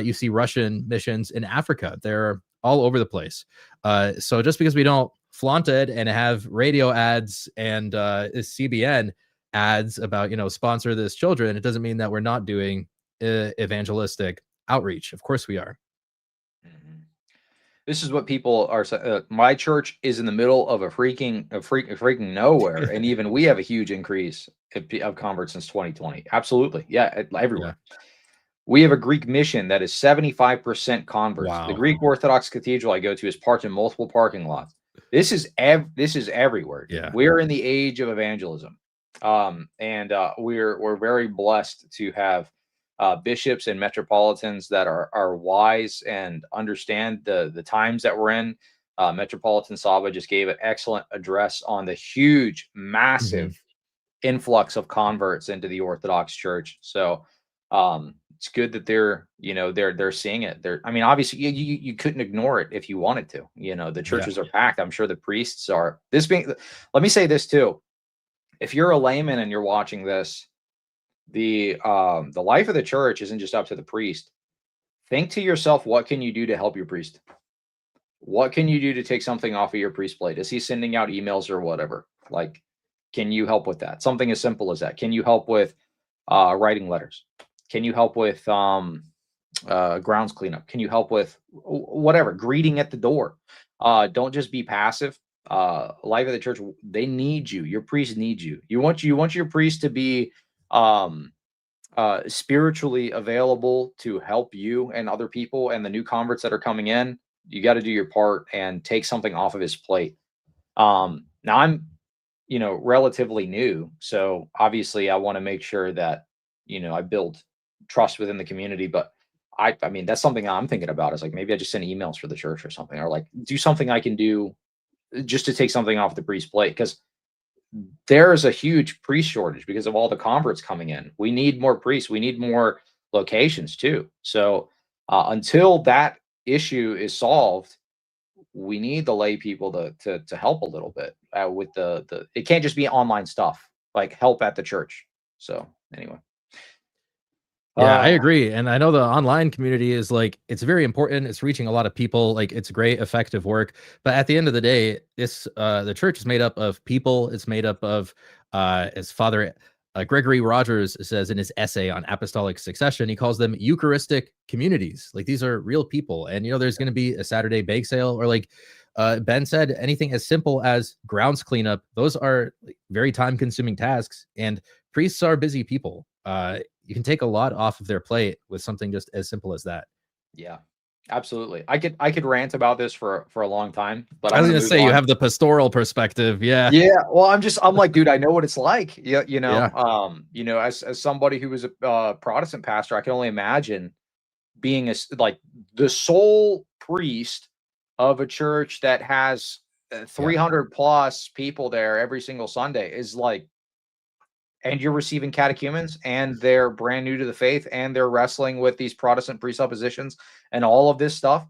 You see Russian missions in Africa. They're all over the place. So just because we don't flaunt it and have radio ads and CBN ads about, sponsor this children, it doesn't mean that we're not doing evangelistic outreach. Of course we are. This is what people are. My church is in the middle of a freaking nowhere, and even we have a huge increase of converts since 2020. Absolutely, yeah, everywhere. Yeah. We have a Greek mission that is 75% converts. Wow. The Greek Orthodox Cathedral I go to is parked in multiple parking lots. This is everywhere. Yeah, we're in the age of evangelism, and we're very blessed to have bishops and metropolitans that are wise and understand the times that we're in. Metropolitan Saba just gave an excellent address on the huge, massive influx of converts into the Orthodox Church. So it's good that they're seeing it. Obviously you couldn't ignore it if you wanted to. The churches are packed. I'm sure the priests are. Let me say this too. If you're a layman and you're watching this, the life of the church isn't just up to the priest. Think to yourself, what can you do to help your priest? What can you do to take something off of your priest plate? Is he sending out emails or whatever? Like, can you help with that? Something as simple as that. Can you help with writing letters? Can you help with grounds cleanup? Can you help with whatever, greeting at the door? Don't just be passive. Life of the church, they need you. Your priest needs you. You want your priest to be spiritually available to help you and other people and the new converts that are coming in. You got to do your part and take something off of his plate. Now I'm, relatively new, so obviously I want to make sure that, I build trust within the community, but that's something I'm thinking about, is like, maybe I just send emails for the church or something, or like do something I can do just to take something off the priest's plate. Because there's a huge priest shortage because of all the converts coming in. We need more priests. We need more locations too. So until that issue is solved, we need the lay people to help a little bit with the. It can't just be online stuff like help at the church. So anyway. Yeah, I agree. And I know the online community is like, it's very important. It's reaching a lot of people. Like, it's great, effective work. But at the end of the day, the church is made up of people. It's made up of, as Father Gregory Rogers says in his essay on apostolic succession, he calls them Eucharistic communities. Like, these are real people. And, there's going to be a Saturday bake sale, or like Ben said, anything as simple as grounds cleanup. Those are very time consuming tasks. And priests are busy people. You can take a lot off of their plate with something just as simple as that. Yeah, absolutely. I could rant about this for a long time, but I was going to say you have the pastoral perspective. Yeah. Yeah. Well, I'm like, dude, I know what it's like. Yeah. As somebody who was a Protestant pastor, I can only imagine being like the sole priest of a church that has 300 plus people there every single Sunday is like, and you're receiving catechumens and they're brand new to the faith and they're wrestling with these Protestant presuppositions and all of this stuff.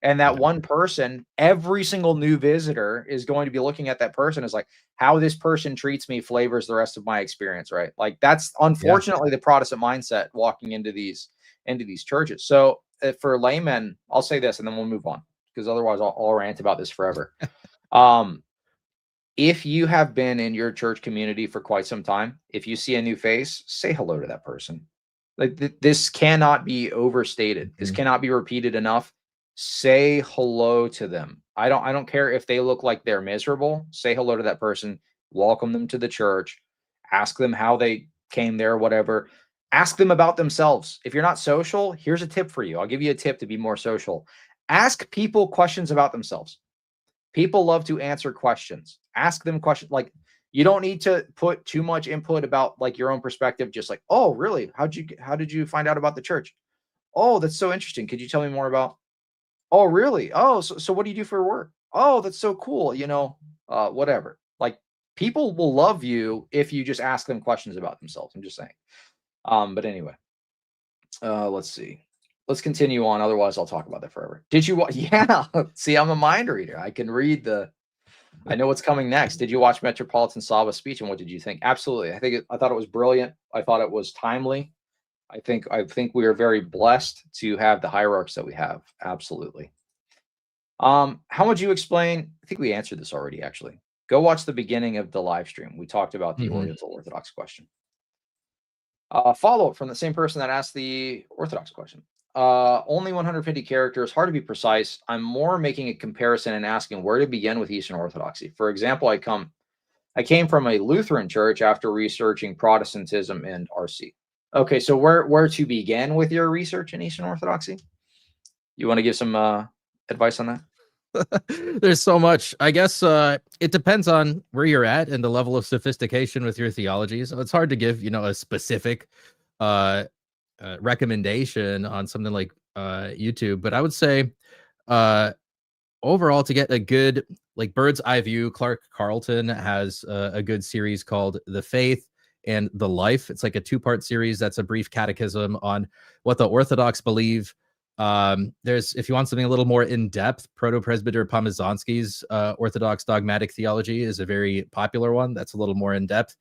And that one person, every single new visitor is going to be looking at that person as like, how this person treats me flavors the rest of my experience, right? Like, that's unfortunately the Protestant mindset walking into these churches. So for laymen, I'll say this and then we'll move on, because otherwise I'll rant about this forever. If you have been in your church community for quite some time, if you see a new face, say hello to that person. Like this cannot be overstated. This cannot be repeated enough. Say hello to them. I don't care if they look like they're miserable. Say hello to that person. Welcome them to the church. Ask them how they came there, whatever. Ask them about themselves. If you're not social, here's a tip for you. I'll give you a tip to be more social. Ask people questions about themselves. People love to answer questions. Ask them questions. Like, you don't need to put too much input about like your own perspective. Just like, oh, really? How did you find out about the church? Oh, that's so interesting. Could you tell me more about? Oh, really? Oh, so what do you do for work? Oh, that's so cool. Whatever. Like, people will love you if you just ask them questions about themselves. I'm just saying. But anyway, let's see. Let's continue on. Otherwise, I'll talk about that forever. Did you watch? Yeah. See, I'm a mind reader. I can read I know what's coming next. Did you watch Metropolitan Saba's speech, and what did you think? Absolutely. I thought it was brilliant. I thought it was timely. I think we are very blessed to have the hierarchs that we have. Absolutely. How would you explain? I think we answered this already, actually. Go watch the beginning of the live stream. We talked about the Oriental Orthodox question. Follow-up from the same person that asked the Orthodox question. Only 150 characters, hard to be precise. I'm more making a comparison and asking where to begin with Eastern Orthodoxy. For example, I came from a Lutheran church after researching Protestantism and RC. Okay, so where to begin with your research in Eastern Orthodoxy? You want to give some advice on that? There's so much. I guess it depends on where you're at and the level of sophistication with your theology. So it's hard to give, a specific recommendation on something like YouTube. But I would say overall, to get a good bird's eye view, Clark Carlton has a good series called The Faith and the Life. It's like a 2-part series that's a brief catechism on what the Orthodox believe. There's, if you want something a little more in depth, Proto-Presbyter Pomazanski's Orthodox Dogmatic Theology is a very popular one that's a little more in depth.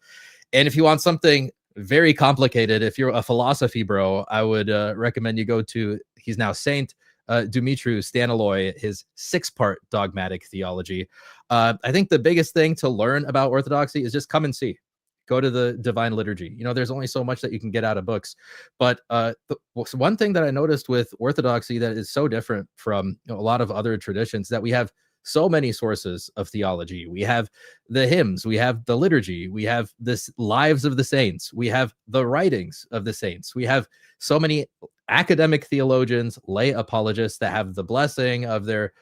And if you want something very complicated, if you're a philosophy bro, I would recommend you go to, he's now Saint Dumitru Staniloy, his 6-part Dogmatic Theology. I think the biggest thing to learn about Orthodoxy is just come and see. Go to the Divine Liturgy. There's only so much that you can get out of books. But one thing that I noticed with Orthodoxy that is so different from a lot of other traditions, that we have so many sources of theology. We have the hymns, we have the liturgy, we have the lives of the saints, we have the writings of the saints. We have so many academic theologians, lay apologists that have the blessing of their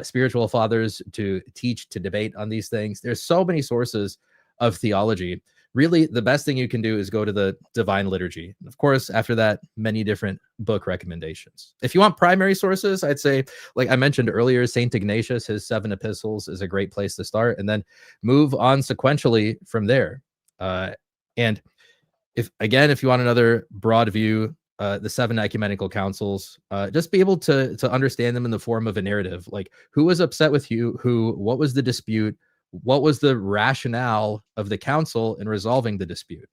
spiritual fathers to teach, to debate on these things. There's so many sources of theology. really the best thing you can do is go to the Divine Liturgy. Of course, after that, many different book recommendations. If you want primary sources, I'd say, like I mentioned earlier, St. Ignatius, his 7 epistles is a great place to start, and then move on sequentially from there. And if you want another broad view, the 7 ecumenical councils, just be able to understand them in the form of a narrative, like who was upset with you, what was the dispute, what was the rationale of the council in resolving the dispute.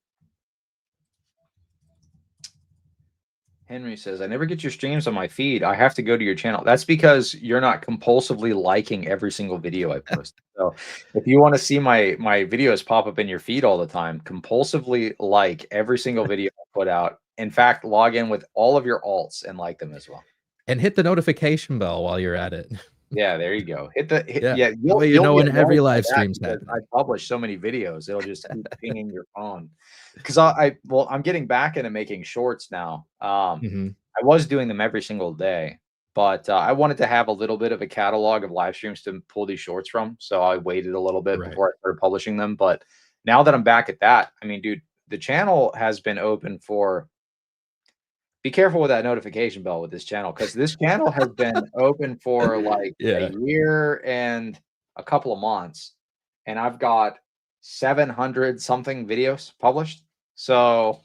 Henry says, I never get your streams on my feed. I have to go to your channel. That's because you're not compulsively liking every single video I post. So if you want to see my videos pop up in your feed all the time, compulsively like every single video I put out. In fact, log in with all of your alts and like them as well. And hit the notification bell while you're at it. Yeah, there you go. Yeah. You'll know when every live stream's happening. I publish so many videos, it'll just keep pinging your phone. Because I'm getting back into making shorts now. I was doing them every single day, but I wanted to have a little bit of a catalog of live streams to pull these shorts from. So I waited a little bit before I started publishing them. But now that I'm back at that, I mean, dude, the channel has been open for. Be careful with that notification bell with this channel, because this channel has been open for like a year and a couple of months, and I've got 700 something videos published. So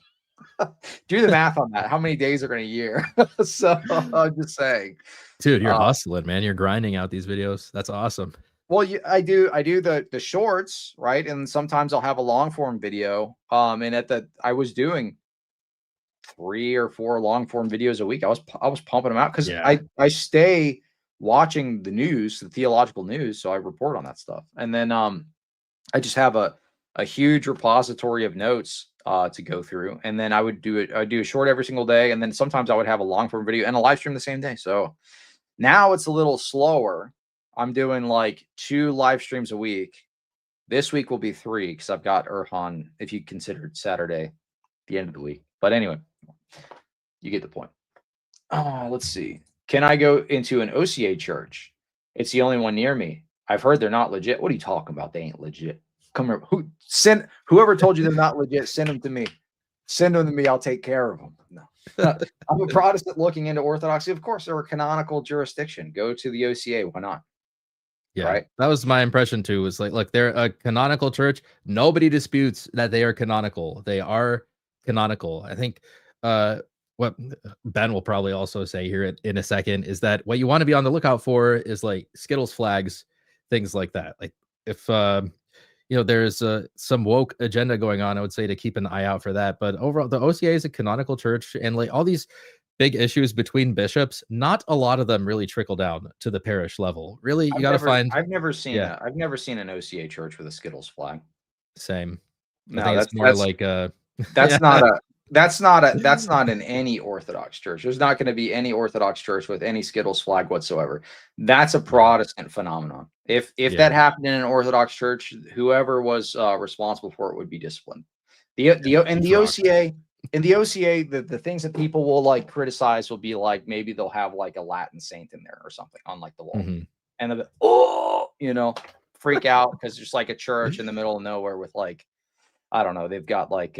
do the math on that. How many days are in a year? So I'm just saying, dude, you're hustling, man. You're grinding out these videos. That's awesome. Well, I do the shorts, right? And sometimes I'll have a long form video. And I was doing 3 or 4 long form videos a week. I was pumping them out because I stay watching the news, the theological news, so I report on that stuff. And then I just have a huge repository of notes to go through. And then I'd do a short every single day, and then sometimes I would have a long form video and a live stream the same day. So now it's a little slower. I'm doing like 2 live streams a week. This week will be 3 because I've got Erhan, if you considered Saturday the end of the week. But anyway, you get the point. Let's see. Can I go into an OCA church? It's the only one near me. I've heard they're not legit. What are you talking about? They ain't legit. Come here. Whoever told you they're not legit, send them to me. Send them to me. I'll take care of them. No. I'm a Protestant looking into Orthodoxy. Of course, they're a canonical jurisdiction. Go to the OCA. Why not? Yeah, right? That was my impression too. Was like, look, they're a canonical church. Nobody disputes that they are canonical. They are canonical. I think what Ben will probably also say here in a second is that what you want to be on the lookout for is like Skittles flags, things like that. Like if there's some woke agenda going on, I would say to keep an eye out for that. But overall, the OCA is a canonical church, and like all these big issues between bishops, not a lot of them really trickle down to the parish level. Really, you got to find. I've never seen an OCA church with a Skittles flag. Same. No, I think it's more like that's not in any Orthodox church. There's not going to be any Orthodox church with any Skittles flag whatsoever. That's a Protestant phenomenon. If that happened in an Orthodox church, whoever was responsible for it would be disciplined. The OCA. In the OCA, the things that people will like criticize will be like, maybe they'll have like a Latin saint in there or something on like the wall, and they'll freak out because there's like a church in the middle of nowhere with like, I don't know, they've got like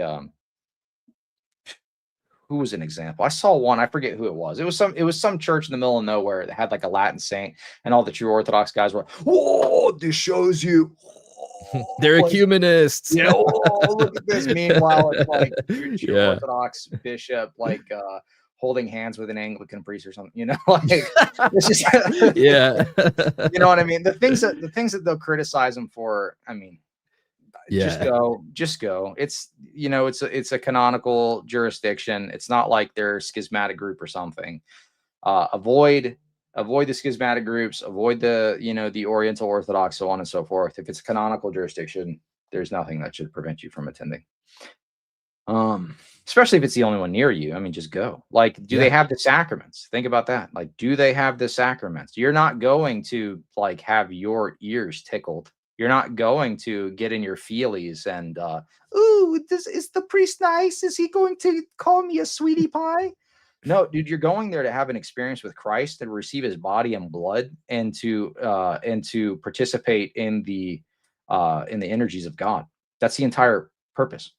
who was an example? I saw one, I forget who it was. It was some church in the middle of nowhere that had like a Latin saint, and all the true Orthodox guys were, "Whoa, this shows you." They're ecumenists. Yeah, look at this. Meanwhile, it's like true Orthodox bishop, like holding hands with an Anglican priest or something. Like it's just you know what I mean. The things that they'll criticize them for. I mean, just go. It's it's a canonical jurisdiction. It's not like they're a schismatic group or something. Avoid the schismatic groups, avoid the Oriental Orthodox, so on and so forth. If it's a canonical jurisdiction, there's nothing that should prevent you from attending. Especially if it's the only one near you. I mean, just go. Like, do they have the sacraments? Think about that. Like, do they have the sacraments? You're not going to like have your ears tickled. You're not going to get in your feelies and is the priest nice? Is he going to call me a sweetie pie? No, dude, you're going there to have an experience with Christ, and receive his body and blood, and to participate in the energies of God. That's the entire purpose.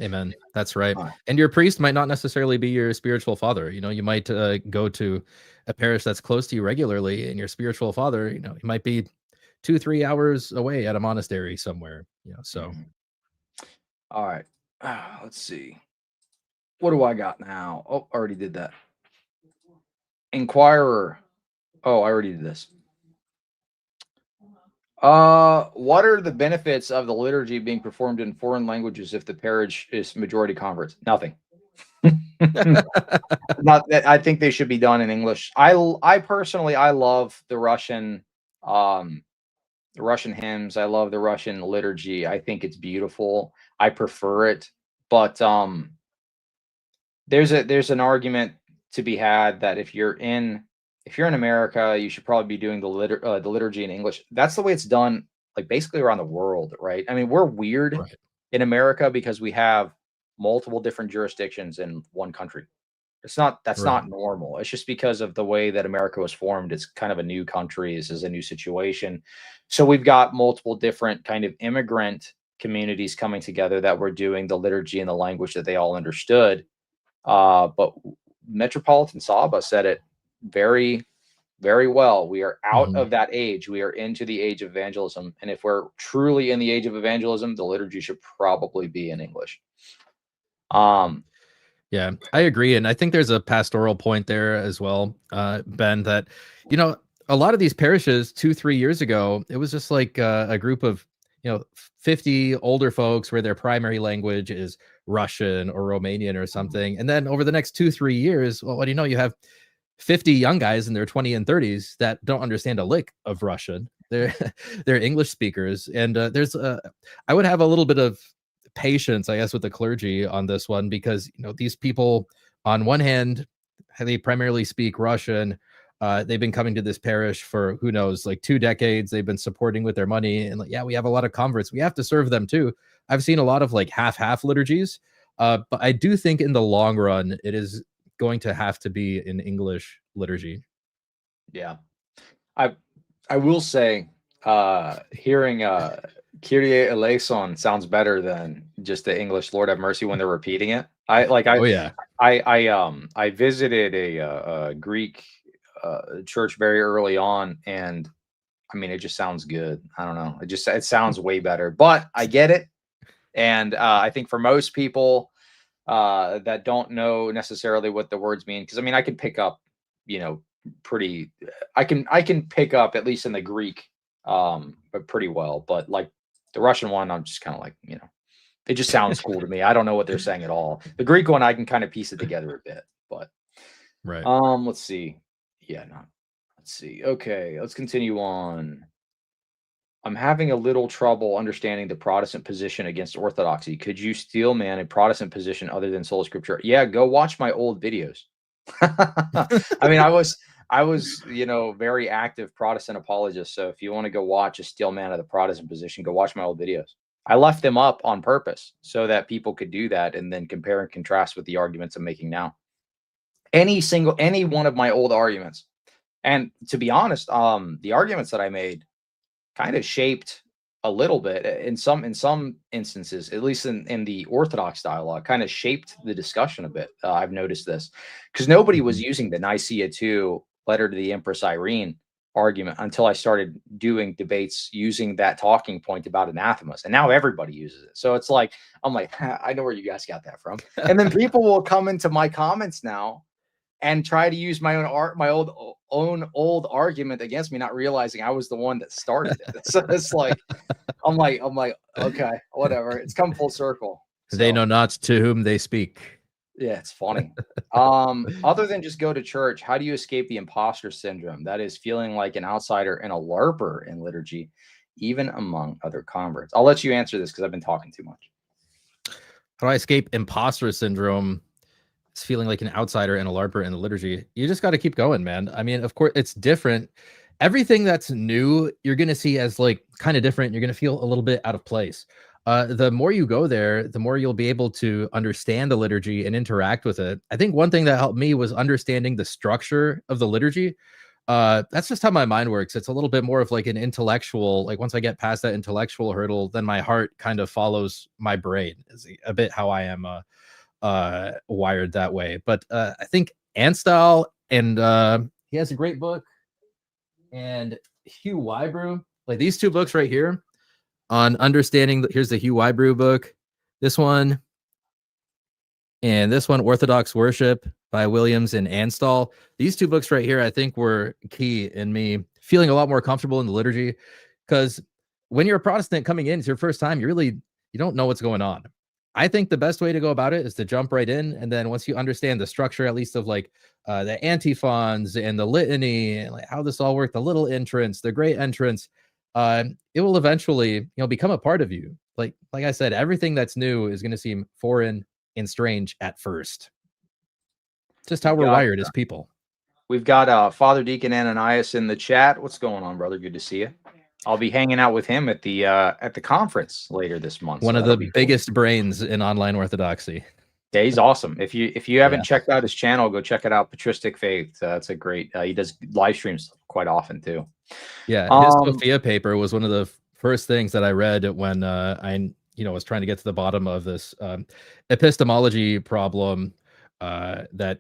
Amen. That's right. All right. And your priest might not necessarily be your spiritual father. You might go to a parish that's close to you regularly, and your spiritual father, he might be 2-3 hours away at a monastery somewhere. So. Mhm. All right. Let's see. What do I got now? Oh, I already did that. Inquirer. Oh, I already did this. What are the benefits of the liturgy being performed in foreign languages if the parish is majority converts? Nothing. Not that I think they should be done in English. I personally love the Russian hymns. I love the Russian liturgy. I think it's beautiful. I prefer it. But there's an argument to be had that if you're in America, you should probably be doing the liturgy in English. That's the way it's done, like basically around the world, right? I mean, we're weird Right. in America because we have multiple different jurisdictions in one country. That's not normal. It's just because of the way that America was formed. It's kind of a new country. This is a new situation. So we've got multiple different kind of immigrant communities coming together that were doing the liturgy in the language that they all understood. But Metropolitan Saba said it very, very well. We are out of that age. We are into the age of evangelism. And if we're truly in the age of evangelism, the liturgy should probably be in English. Yeah, I agree. And I think there's a pastoral point there as well, Ben, that, a lot of these parishes 2-3 years ago, it was just like a group of, 50 older folks where their primary language is Russian or Romanian or something. And then over the next 2-3 years, well, what do you know? You have 50 young guys in their 20s and 30s that don't understand a lick of Russian. They're English speakers. And I would have a little bit of patience, I guess, with the clergy on this one, because these people, on one hand, they primarily speak Russian. They've been coming to this parish for, who knows, like 2 decades. They've been supporting with their money, and we have a lot of converts. We have to serve them too. I've seen a lot of like half liturgies, but I do think in the long run it is going to have to be in English liturgy. Yeah, I will say, hearing Kyrie eleison sounds better than just the English Lord have mercy when they're repeating it. I visited a Greek church very early on, and I mean, it just sounds good. I don't know. It sounds way better, but I get it. And I think for most people that don't know necessarily what the words mean, because I mean, I can pick up, I can pick up, at least in the Greek, but pretty well. But like the Russian one, I'm just kind of like, it just sounds cool to me. I don't know what they're saying at all. The Greek one, I can kind of piece it together a bit, but right. Let's see. Yeah, no. Let's see. Okay, let's continue on. I'm having a little trouble understanding the Protestant position against Orthodoxy. Could you steel man a Protestant position other than sola scriptura? Yeah, go watch my old videos. I mean, I was, very active Protestant apologist. So if you want to go watch a steel man of the Protestant position, go watch my old videos. I left them up on purpose so that people could do that and then compare and contrast with the arguments I'm making now. Any one of my old arguments. And to be honest, the arguments that I made kind of shaped a little bit in some instances, at least in the Orthodox dialogue, kind of shaped the discussion a bit. I've noticed this because nobody was using the Nicaea II letter to the Empress Irene argument until I started doing debates using that talking point about anathemas, and now everybody uses it. So it's like, I'm like, I know where you guys got that from. And then people will come into my comments now and try to use my own old argument against me, not realizing I was the one that started it. So it's like, I'm like, okay, whatever. It's come full circle. So, they know not to whom they speak. Yeah, it's funny. Other than just go to church, how do you escape the imposter syndrome? That is feeling like an outsider and a LARPer in liturgy, even among other converts. I'll let you answer this because I've been talking too much. How do I escape imposter syndrome? It's feeling like an outsider and a LARPer in the liturgy. You just got to keep going, man. I mean, of course, it's different. Everything that's new, you're going to see as like kind of different. You're going to feel a little bit out of place. The more you go there, the more you'll be able to understand the liturgy and interact with it. I think one thing that helped me was understanding the structure of the liturgy. That's just how my mind works. It's a little bit more of like an intellectual, like once I get past that intellectual hurdle, then my heart kind of follows my brain, is a bit how I am wired that way. But I think Anstal, and he has a great book, and Hugh Wybrew, like these two books right here on understanding. Here's the Hugh Wybrew book, this one, and this one, Orthodox Worship by Williams and Anstal. These two books right here, I think, were key in me feeling a lot more comfortable in the liturgy, because when you're a Protestant coming in, it's your first time, you don't know what's going on. I think the best way to go about it is to jump right in, and then once you understand the structure, at least of like the antiphons and the litany and like how this all worked, the little entrance, the great entrance, it will eventually become a part of you. Like I said, everything that's new is going to seem foreign and strange at first. Just how we're wired as people. We've got Father Deacon Ananias in the chat. What's going on, brother? Good to see you. I'll be hanging out with him at the conference later this month. One of the biggest brains in online Orthodoxy. Yeah, he's awesome. If you haven't checked out his channel, go check it out. Patristic Faith. That's a great. He does live streams quite often too. Yeah, his Sophia paper was one of the first things that I read when I was trying to get to the bottom of this epistemology problem that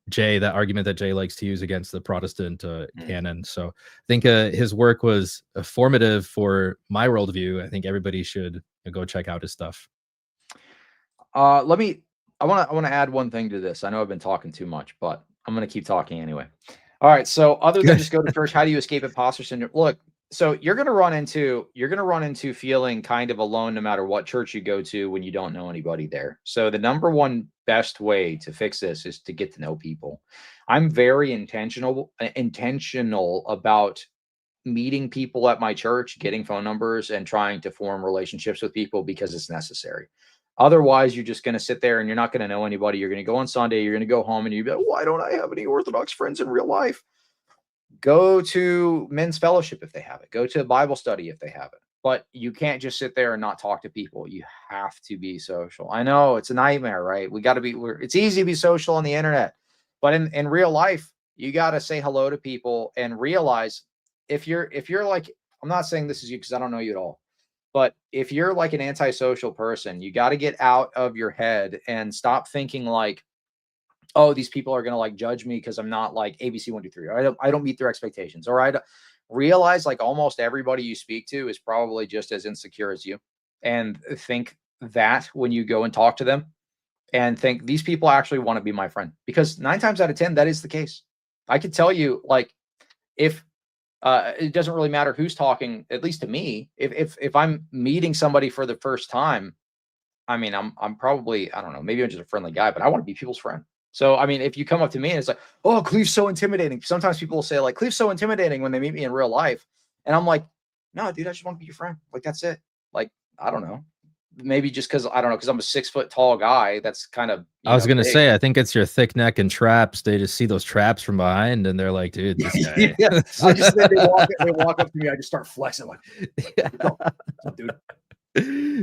Jay, that argument that Jay likes to use against the Protestant canon. So I think his work was formative for my worldview. I think everybody should go check out his stuff. I want to add one thing to this. I know I've been talking too much, but I'm going to keep talking anyway. All right. So other than just go to church, how do you escape imposter syndrome? Look, so you're going to run into feeling kind of alone no matter what church you go to when you don't know anybody there. So the number one best way to fix this is to get to know people. I'm very intentional about meeting people at my church, getting phone numbers, and trying to form relationships with people because it's necessary. Otherwise, you're just going to sit there and you're not going to know anybody. You're going to go on Sunday, you're going to go home, and you'll be like, why don't I have any Orthodox friends in real life? Go to men's fellowship if they have it. Go to Bible study if they have it. But you can't just sit there and not talk to people. You have to be social. I know it's a nightmare, right? It's easy to be social on the internet, but in real life, you got to say hello to people and realize if you're like, I'm not saying this is you because I don't know you at all. But if you're like an antisocial person, you got to get out of your head and stop thinking like, oh, these people are going to like judge me because I'm not like ABC 1, 2, 3. Or I don't meet their expectations. Or I realize like almost everybody you speak to is probably just as insecure as you. And think that when you go and talk to them and think these people actually want to be my friend, because 9 times out of 10, that is the case. I could tell you, like, if it doesn't really matter who's talking, at least to me, if I'm meeting somebody for the first time, I mean, I'm probably, I don't know, maybe I'm just a friendly guy, but I want to be people's friend. So, I mean, if you come up to me and it's like, oh, Cleve's so intimidating. Sometimes people will say like, Cleve's so intimidating when they meet me in real life. And I'm like, no, dude, I just want to be your friend. Like, that's it. Like, I don't know. Maybe just because I'm a 6 foot tall guy. That's kind of, I was going to say, I think it's your thick neck and traps. They just see those traps from behind and they're like, dude, this guy. Yeah. I just, they walk up to me. I just start flexing like, go, dude.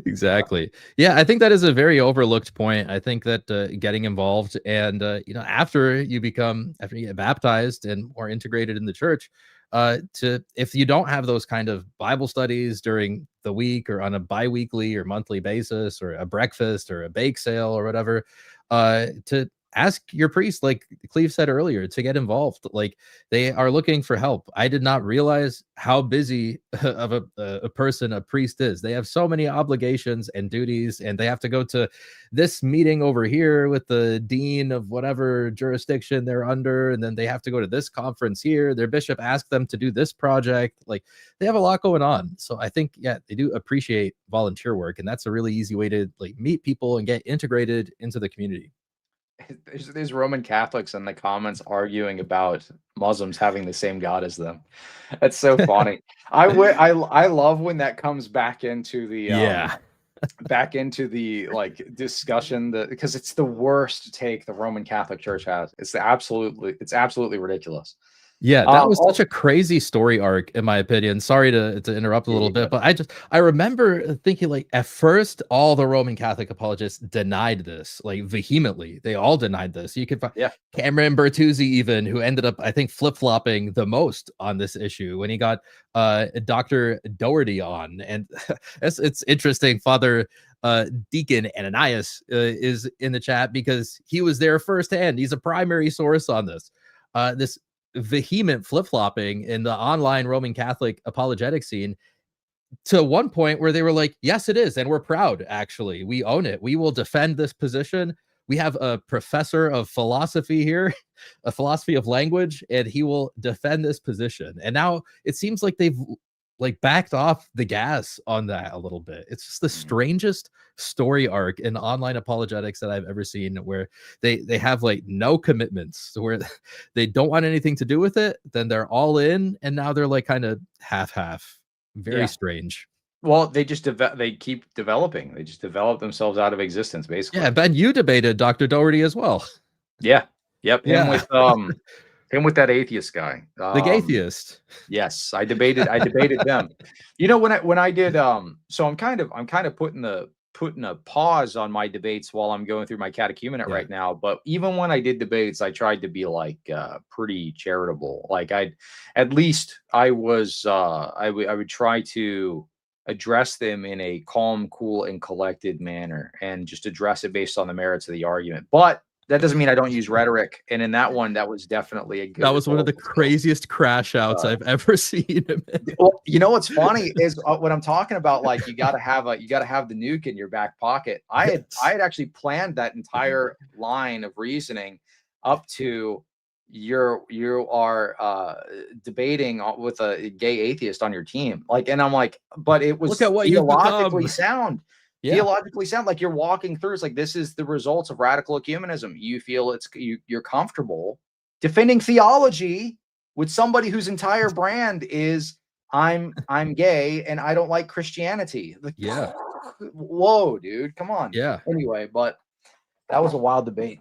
Exactly. Yeah, I think that is a very overlooked point. I think that getting involved and after you get baptized and more integrated in the church, if you don't have those kind of Bible studies during the week or on a bi-weekly or monthly basis or a breakfast or a bake sale or whatever, to ask your priest, like Cleve said earlier, to get involved. Like, they are looking for help. I did not realize how busy of a person a priest is. They have so many obligations and duties, and they have to go to this meeting over here with the dean of whatever jurisdiction they're under, and then they have to go to this conference here. Their bishop asked them to do this project. Like, they have a lot going on. So I think, yeah, they do appreciate volunteer work, and that's a really easy way to like meet people and get integrated into the community. There's Roman Catholics in the comments arguing about Muslims having the same God as them. That's so funny. I love when that comes back into the like discussion, because it's the worst take the Roman Catholic Church has. It's absolutely ridiculous. Yeah, that was such Also, a crazy story arc, in my opinion. Sorry to interrupt a little bit, but I remember thinking, like, at first, all the Roman Catholic apologists denied this, like, vehemently. They all denied this. You could find yeah, Cameron Bertuzzi, even, who ended up, I think, flip-flopping the most on this issue when he got Dr. Doherty on. And it's interesting. Father Deacon Ananias is in the chat because he was there firsthand. He's a primary source on this. This vehement flip-flopping in the online Roman Catholic apologetic scene, to one point where they were like, yes, it is, and we're proud. Actually, we own it. We will defend this position. We have a professor of philosophy here, a philosophy of language, and he will defend this position. And now it seems like they've, like, backed off the gas on that a little bit. It's just the strangest story arc in online apologetics that I've ever seen, where they have, like, no commitments, where they don't want anything to do with it, then they're all in, and now they're, like, kind of half. Very yeah. strange. Well, they just they keep developing. They just develop themselves out of existence, basically. Yeah, Ben, you debated Dr. Doherty as well. Yeah. Yep. Yeah. Him with that atheist guy. The Gaytheist. Yes, I debated them. You know, when I did so I'm kind of putting a pause on my debates while I'm going through my catechumenate Yeah. right now. But even when I did debates, I tried to be like pretty charitable. Like I would try to address them in a calm, cool, and collected manner, and just address it based on the merits of the argument. But that doesn't mean I don't use rhetoric. And in that one, that was definitely a good. That was one of the craziest crash outs I've ever seen. Well, you know what's funny is when I'm talking about, like, you got to have the nuke in your back pocket. I had actually planned that entire line of reasoning up to you are debating with a gay atheist on your team, like, and I'm like, but it was Look at what you've theologically become. sound. Yeah. Theologically sound, like you're walking through. It's like, this is the results of radical ecumenism. You feel you're comfortable defending theology with somebody whose entire brand is I'm gay and I don't like Christianity. Like, Yeah. Whoa, dude, come on. Yeah. Anyway, but that was a wild debate.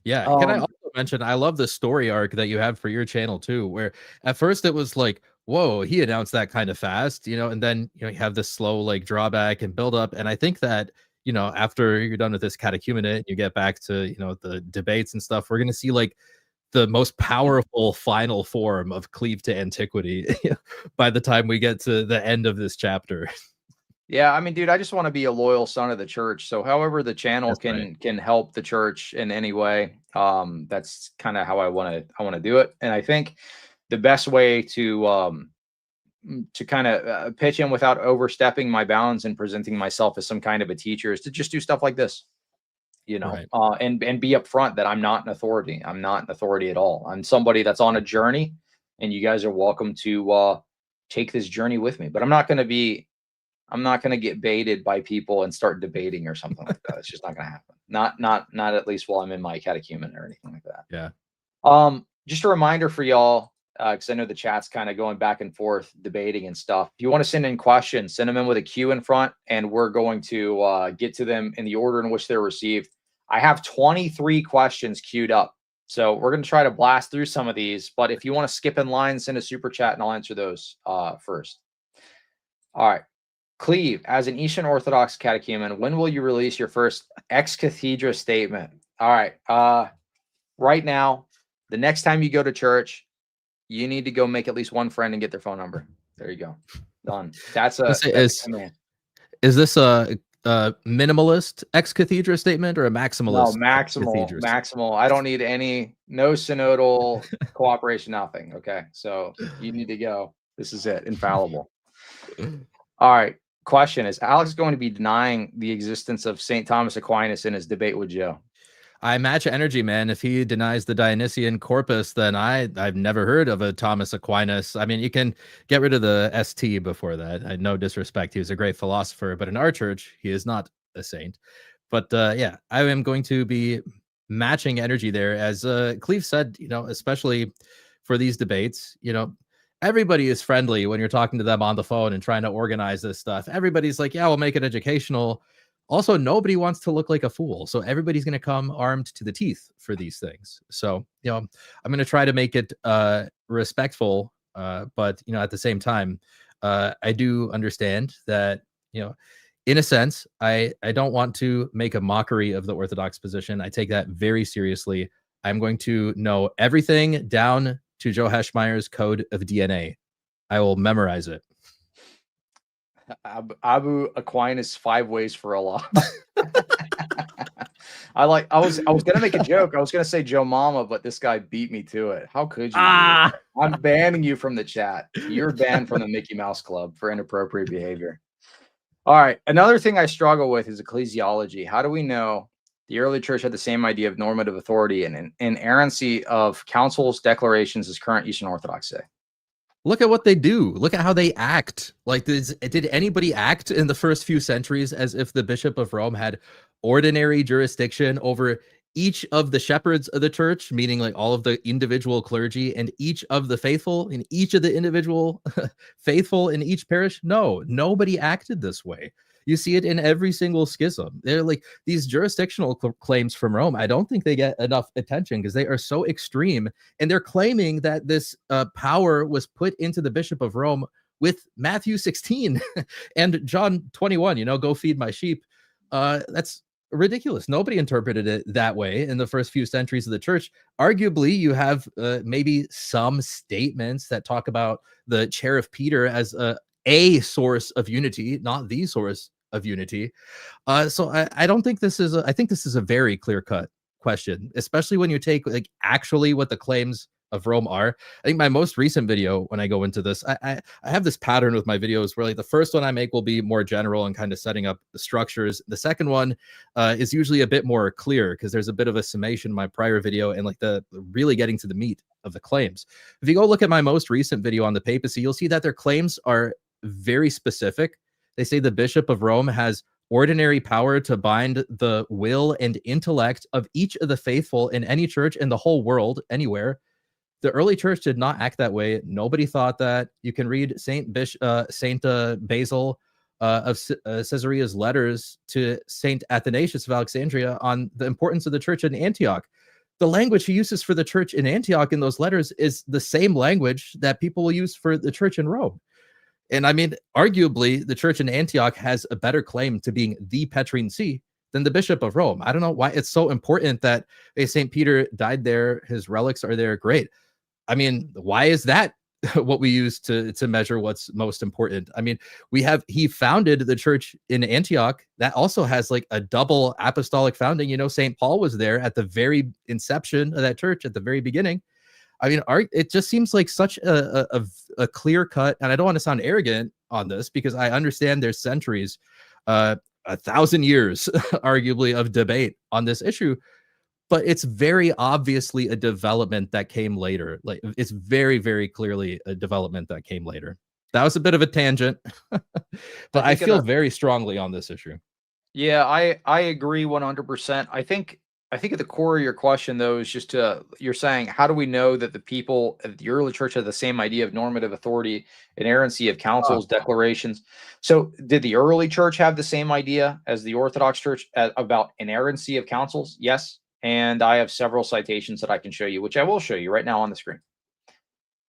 Yeah. Can I also mention, I love the story arc that you have for your channel too, where at first it was like, whoa, he announced that kind of fast, and then, you have this slow, like, drawback and build up. And I think that, after you're done with this catechumenate, you get back to, the debates and stuff, we're going to see, like, the most powerful final form of cleave to antiquity by the time we get to the end of this chapter. Yeah, I mean, dude, I just want to be a loyal son of the church. So however the channel can help the church in any way, that's kind of how I want to do it. And I think the best way to kind of pitch in without overstepping my bounds and presenting myself as some kind of a teacher is to just do stuff like this, and be upfront that I'm not an authority. I'm not an authority at all. I'm somebody that's on a journey, and you guys are welcome to take this journey with me. But I'm not going to get baited by people and start debating or something like that. It's just not going to happen. Not at least while I'm in my catechumen or anything like that. Yeah. Just a reminder for y'all, because I know the chat's kind of going back and forth, debating and stuff. If you want to send in questions, send them in with a Q in front, and we're going to get to them in the order in which they're received. I have 23 questions queued up, so we're going to try to blast through some of these. But if you want to skip in line, send a super chat, and I'll answer those first. All right. Cleve, as an Eastern Orthodox catechumen, when will you release your first ex cathedra statement? All right. Right now, the next time you go to church, you need to go make at least one friend and get their phone number. There you go. Done. That's a command. Is this a minimalist ex cathedra statement or a maximalist? No, maximal. I don't need no synodal cooperation, nothing. Okay. So you need to go. This is it. Infallible. All right. Question: is Alex going to be denying the existence of St. Thomas Aquinas in his debate with Joe? I match energy, man. If he denies the Dionysian corpus, then I've never heard of a Thomas Aquinas. I mean, you can get rid of the ST before that. I no disrespect. He was a great philosopher, but in our church, he is not a saint. But yeah, I am going to be matching energy there. As Cleve said, especially for these debates, everybody is friendly when you're talking to them on the phone and trying to organize this stuff. Everybody's like, yeah, we'll make it educational. Also, nobody wants to look like a fool. So everybody's going to come armed to the teeth for these things. So, I'm going to try to make it respectful, but at the same time, I do understand that in a sense, I don't want to make a mockery of the Orthodox position. I take that very seriously. I'm going to know everything down to Joe Heschmeyer's code of DNA. I will memorize it. Abu Aquinas 5 ways for Allah. I was gonna make a joke. I was gonna say Joe Mama, but this guy beat me to it. How could you? I'm banning you from the chat. You're banned from the Mickey Mouse Club for inappropriate behavior. All right. Another thing I struggle with is ecclesiology. How do we know the early church had the same idea of normative authority and inerrancy of councils, declarations as current Eastern Orthodox say? Look at what they do. Look at how they act. Like, did anybody act in the first few centuries as if the Bishop of Rome had ordinary jurisdiction over each of the shepherds of the church, meaning like all of the individual clergy and each of the faithful in each of the individual faithful in each parish? No, nobody acted this way. You see it in every single schism. They're like these jurisdictional claims from Rome. I don't think they get enough attention because they are so extreme. And they're claiming that this power was put into the Bishop of Rome with Matthew 16 and John 21, go feed my sheep. That's ridiculous. Nobody interpreted it that way in the first few centuries of the church. Arguably, you have maybe some statements that talk about the chair of Peter as a source of unity, not the source of unity. So I don't think this is I think this is a very clear-cut question, especially when you take like actually what the claims of Rome are. I think my most recent video, when I go into this, I have this pattern with my videos where like the first one I make will be more general and kind of setting up the structures. The second one is usually a bit more clear because there's a bit of a summation in my prior video and like the really getting to the meat of the claims. If you go look at my most recent video on the papacy, you'll see that their claims are very specific. They say the Bishop of Rome has ordinary power to bind the will and intellect of each of the faithful in any church in the whole world, anywhere. The early church did not act that way. Nobody thought that. You can read Saint Basil of Caesarea's letters to Saint Athanasius of Alexandria on the importance of the church in Antioch. The language he uses for the church in Antioch in those letters is the same language that people will use for the church in Rome. And I mean, arguably, the church in Antioch has a better claim to being the Petrine See than the Bishop of Rome. I don't know why it's so important that St. Peter died there. His relics are there. Great. I mean, why is that what we use to measure what's most important? I mean, he founded the church in Antioch that also has like a double apostolic founding. St. Paul was there at the very inception of that church at the very beginning. I mean, it just seems like such a clear cut, and I don't want to sound arrogant on this because I understand there's centuries, 1,000 years, arguably, of debate on this issue, but it's very obviously a development that came later. Like it's very, very clearly a development that came later. That was a bit of a tangent, but I feel very strongly on this issue. Yeah, I agree 100%. I think at the core of your question, though, is just you're saying, how do we know that the people of the early church had the same idea of normative authority, inerrancy of councils, declarations? So did the early church have the same idea as the Orthodox Church about inerrancy of councils? Yes. And I have several citations that I can show you, which I will show you right now on the screen.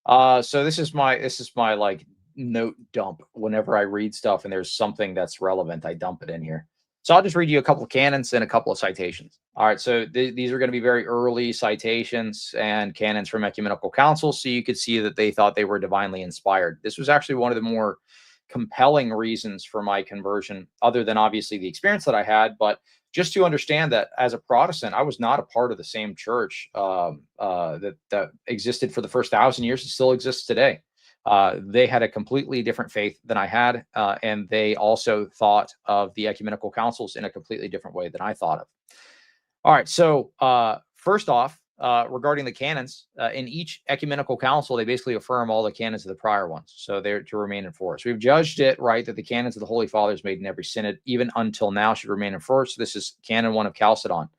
So this is my like note dump. Whenever I read stuff and there's something that's relevant, I dump it in here. So I'll just read you a couple of canons and a couple of citations. All right, so these are going to be very early citations and canons from ecumenical councils, so you could see that they thought they were divinely inspired. This was actually one of the more compelling reasons for my conversion, other than obviously the experience that I had, but just to understand that as a Protestant, I was not a part of the same church that existed for the first 1,000 years and still exists today. They had a completely different faith than I had, and they also thought of the ecumenical councils in a completely different way than I thought of. All right, so first off, regarding the canons, in each ecumenical council, they basically affirm all the canons of the prior ones, so they're to remain in force. We've judged it right that the canons of the Holy Fathers made in every synod, even until now, should remain in force. This is Canon 1 of Chalcedon.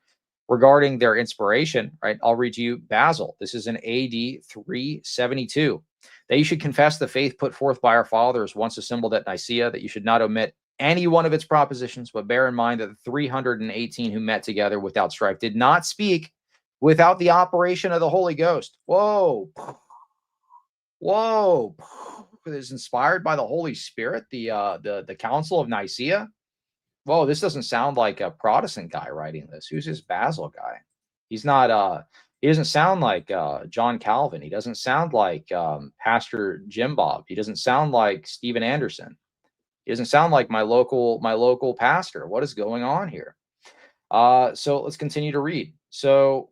Regarding their inspiration, right, I'll read you Basil. This is in AD 372. That you should confess the faith put forth by our fathers once assembled at Nicaea, that you should not omit any one of its propositions, but bear in mind that the 318 who met together without strife did not speak without the operation of the Holy Ghost. Whoa. Whoa. It is inspired by the Holy Spirit, the Council of Nicaea. Whoa, this doesn't sound like a Protestant guy writing this. Who's this Basil guy? He's not he doesn't sound like John Calvin. He doesn't sound like Pastor Jim Bob. He doesn't sound like Stephen Anderson. He doesn't sound like my local pastor. What is going on here? So let's continue to read. So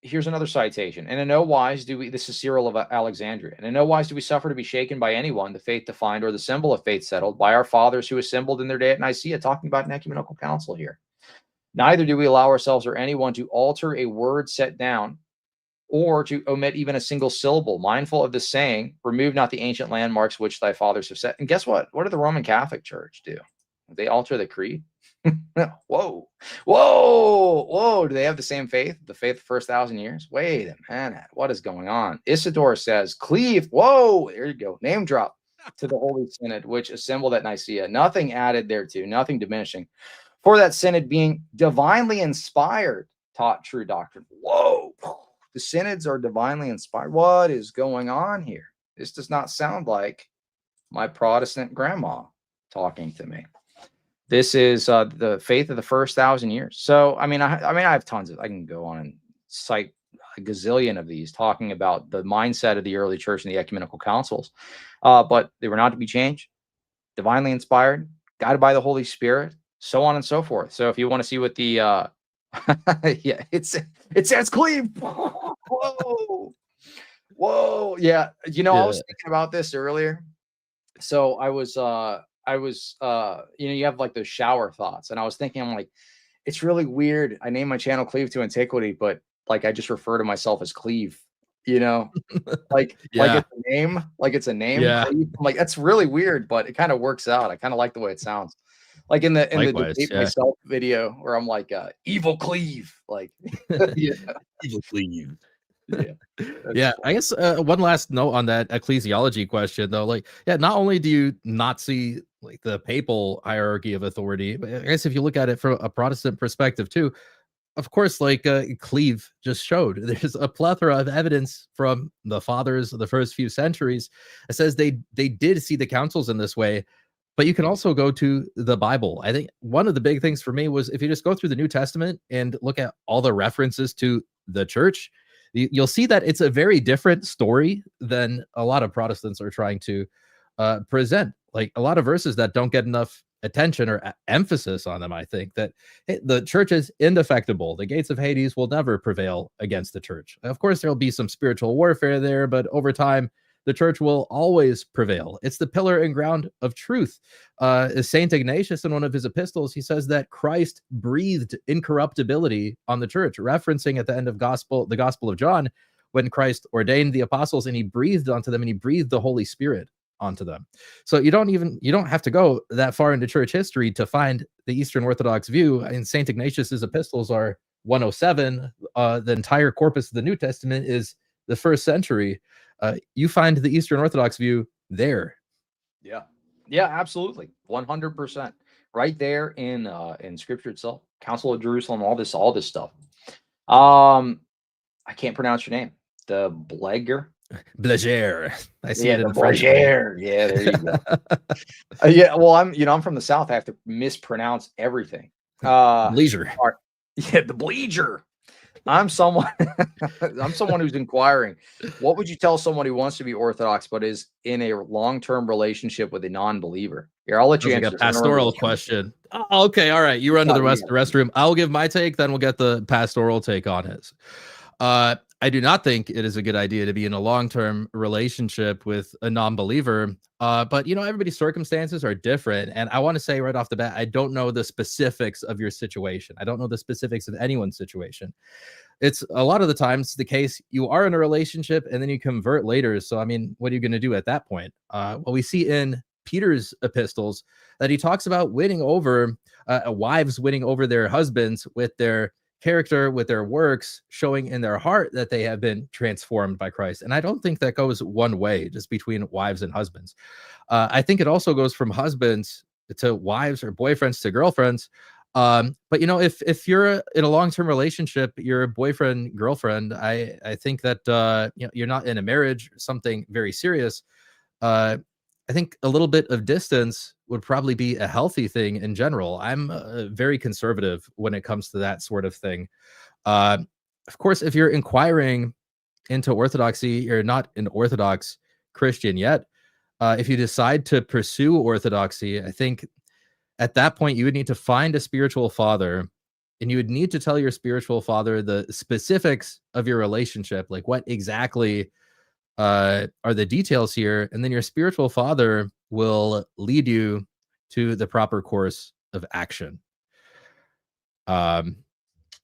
here's another citation. And in no wise do we, this is Cyril of Alexandria, and in no wise do we suffer to be shaken by anyone, the faith defined or the symbol of faith settled by our fathers who assembled in their day at Nicaea, talking about an ecumenical council here. Neither do we allow ourselves or anyone to alter a word set down or to omit even a single syllable, mindful of the saying, remove not the ancient landmarks which thy fathers have set. And guess what? What did the Roman Catholic Church do? They alter the creed? Whoa, whoa, whoa. Do they have the same faith? The faith of the first 1,000 years? Wait a minute. What is going on? Isidore says, cleave. Whoa, there you go. Name drop to the Holy Synod, which assembled at Nicaea. Nothing added thereto, nothing diminishing. For that synod being divinely inspired, taught true doctrine. Whoa, the synods are divinely inspired. What is going on here? This does not sound like my Protestant grandma talking to me. This is the faith of the first 1,000 years. So, I mean, I have tons of, I can go on and cite a gazillion of these talking about the mindset of the early church and the ecumenical councils, but they were not to be changed, divinely inspired, guided by the Holy Spirit, so on and so forth. So if you want to see what the, yeah, it says cleave. Whoa, whoa. Yeah. You know, I was thinking about this earlier. So I was, you know, you have like those shower thoughts, and I was thinking, I'm like, it's really weird. I named my channel Cleave to Antiquity, but like I just refer to myself as Cleave, you know, like it's a name, Yeah. Cleave. I'm like, that's really weird, but it kind of works out. I kind of like the way it sounds. Like in the debate myself video where I'm like, evil Cleave, like evil Cleave. Yeah, I guess one last note on that ecclesiology question, though, like, not only do you not see like the papal hierarchy of authority, but I guess if you look at it from a Protestant perspective too, of course, like Cleave just showed, there's a plethora of evidence from the fathers of the first few centuries that says they did see the councils in this way. But you can also go to the Bible. I think one of the big things for me was if you just go through the New Testament and look at all the references to the church, you'll see that it's a very different story than a lot of Protestants are trying to present. Like a lot of verses that don't get enough attention or emphasis on them. I think that the church is indefectible. The gates of Hades will never prevail against the church. Of course, there'll be some spiritual warfare there, but over time, the church will always prevail. It's the pillar and ground of truth. Saint Ignatius, in one of his epistles, he says that Christ breathed incorruptibility on the church, referencing at the end of the Gospel of John, when Christ ordained the apostles and he breathed onto them and he breathed the Holy Spirit onto them. So you don't have to go that far into church history to find the Eastern Orthodox view. And Saint Ignatius's epistles are 107. The entire corpus of the New Testament is the first century. You find the Eastern Orthodox view there. Yeah, absolutely, 100%, right there in Scripture itself. Council of Jerusalem, all this stuff. I can't pronounce your name. The Bleger. I see it in the Bleger. Yeah, there you go. Yeah, well, I'm from the South. I have to mispronounce everything. Bleger. Yeah, the Bleger. I'm someone who's inquiring. What would you tell someone who wants to be Orthodox but is in a long-term relationship with a non-believer? Here, I'll let you answer. Like a pastoral question. Oh, okay, all right. You run to the restroom. I'll give my take, then we'll get the pastoral take on his. I do not think it is a good idea to be in a long-term relationship with a non-believer. But everybody's circumstances are different. And I want to say right off the bat, I don't know the specifics of your situation. I don't know the specifics of anyone's situation. It's a lot of the times the case you are in a relationship and then you convert later. So, what are you going to do at that point? Well, we see in Peter's epistles that he talks about winning over wives, winning over their husbands with their character, with their works, showing in their heart that they have been transformed by Christ. And I don't think that goes one way, just between wives and husbands. I think it also goes from husbands to wives or boyfriends to girlfriends. But you know, if you're in a long-term relationship, you're boyfriend, girlfriend, I think that you know, you're not in a marriage, something very serious. I think a little bit of distance would probably be a healthy thing in general. I'm very conservative when it comes to that sort of thing. Uh, of course, if you're inquiring into Orthodoxy, you're not an Orthodox Christian yet. If you decide to pursue Orthodoxy, I think at that point you would need to find a spiritual father, and you would need to tell your spiritual father the specifics of your relationship, like what exactly are the details here, and then your spiritual father will lead you to the proper course of action. Yeah,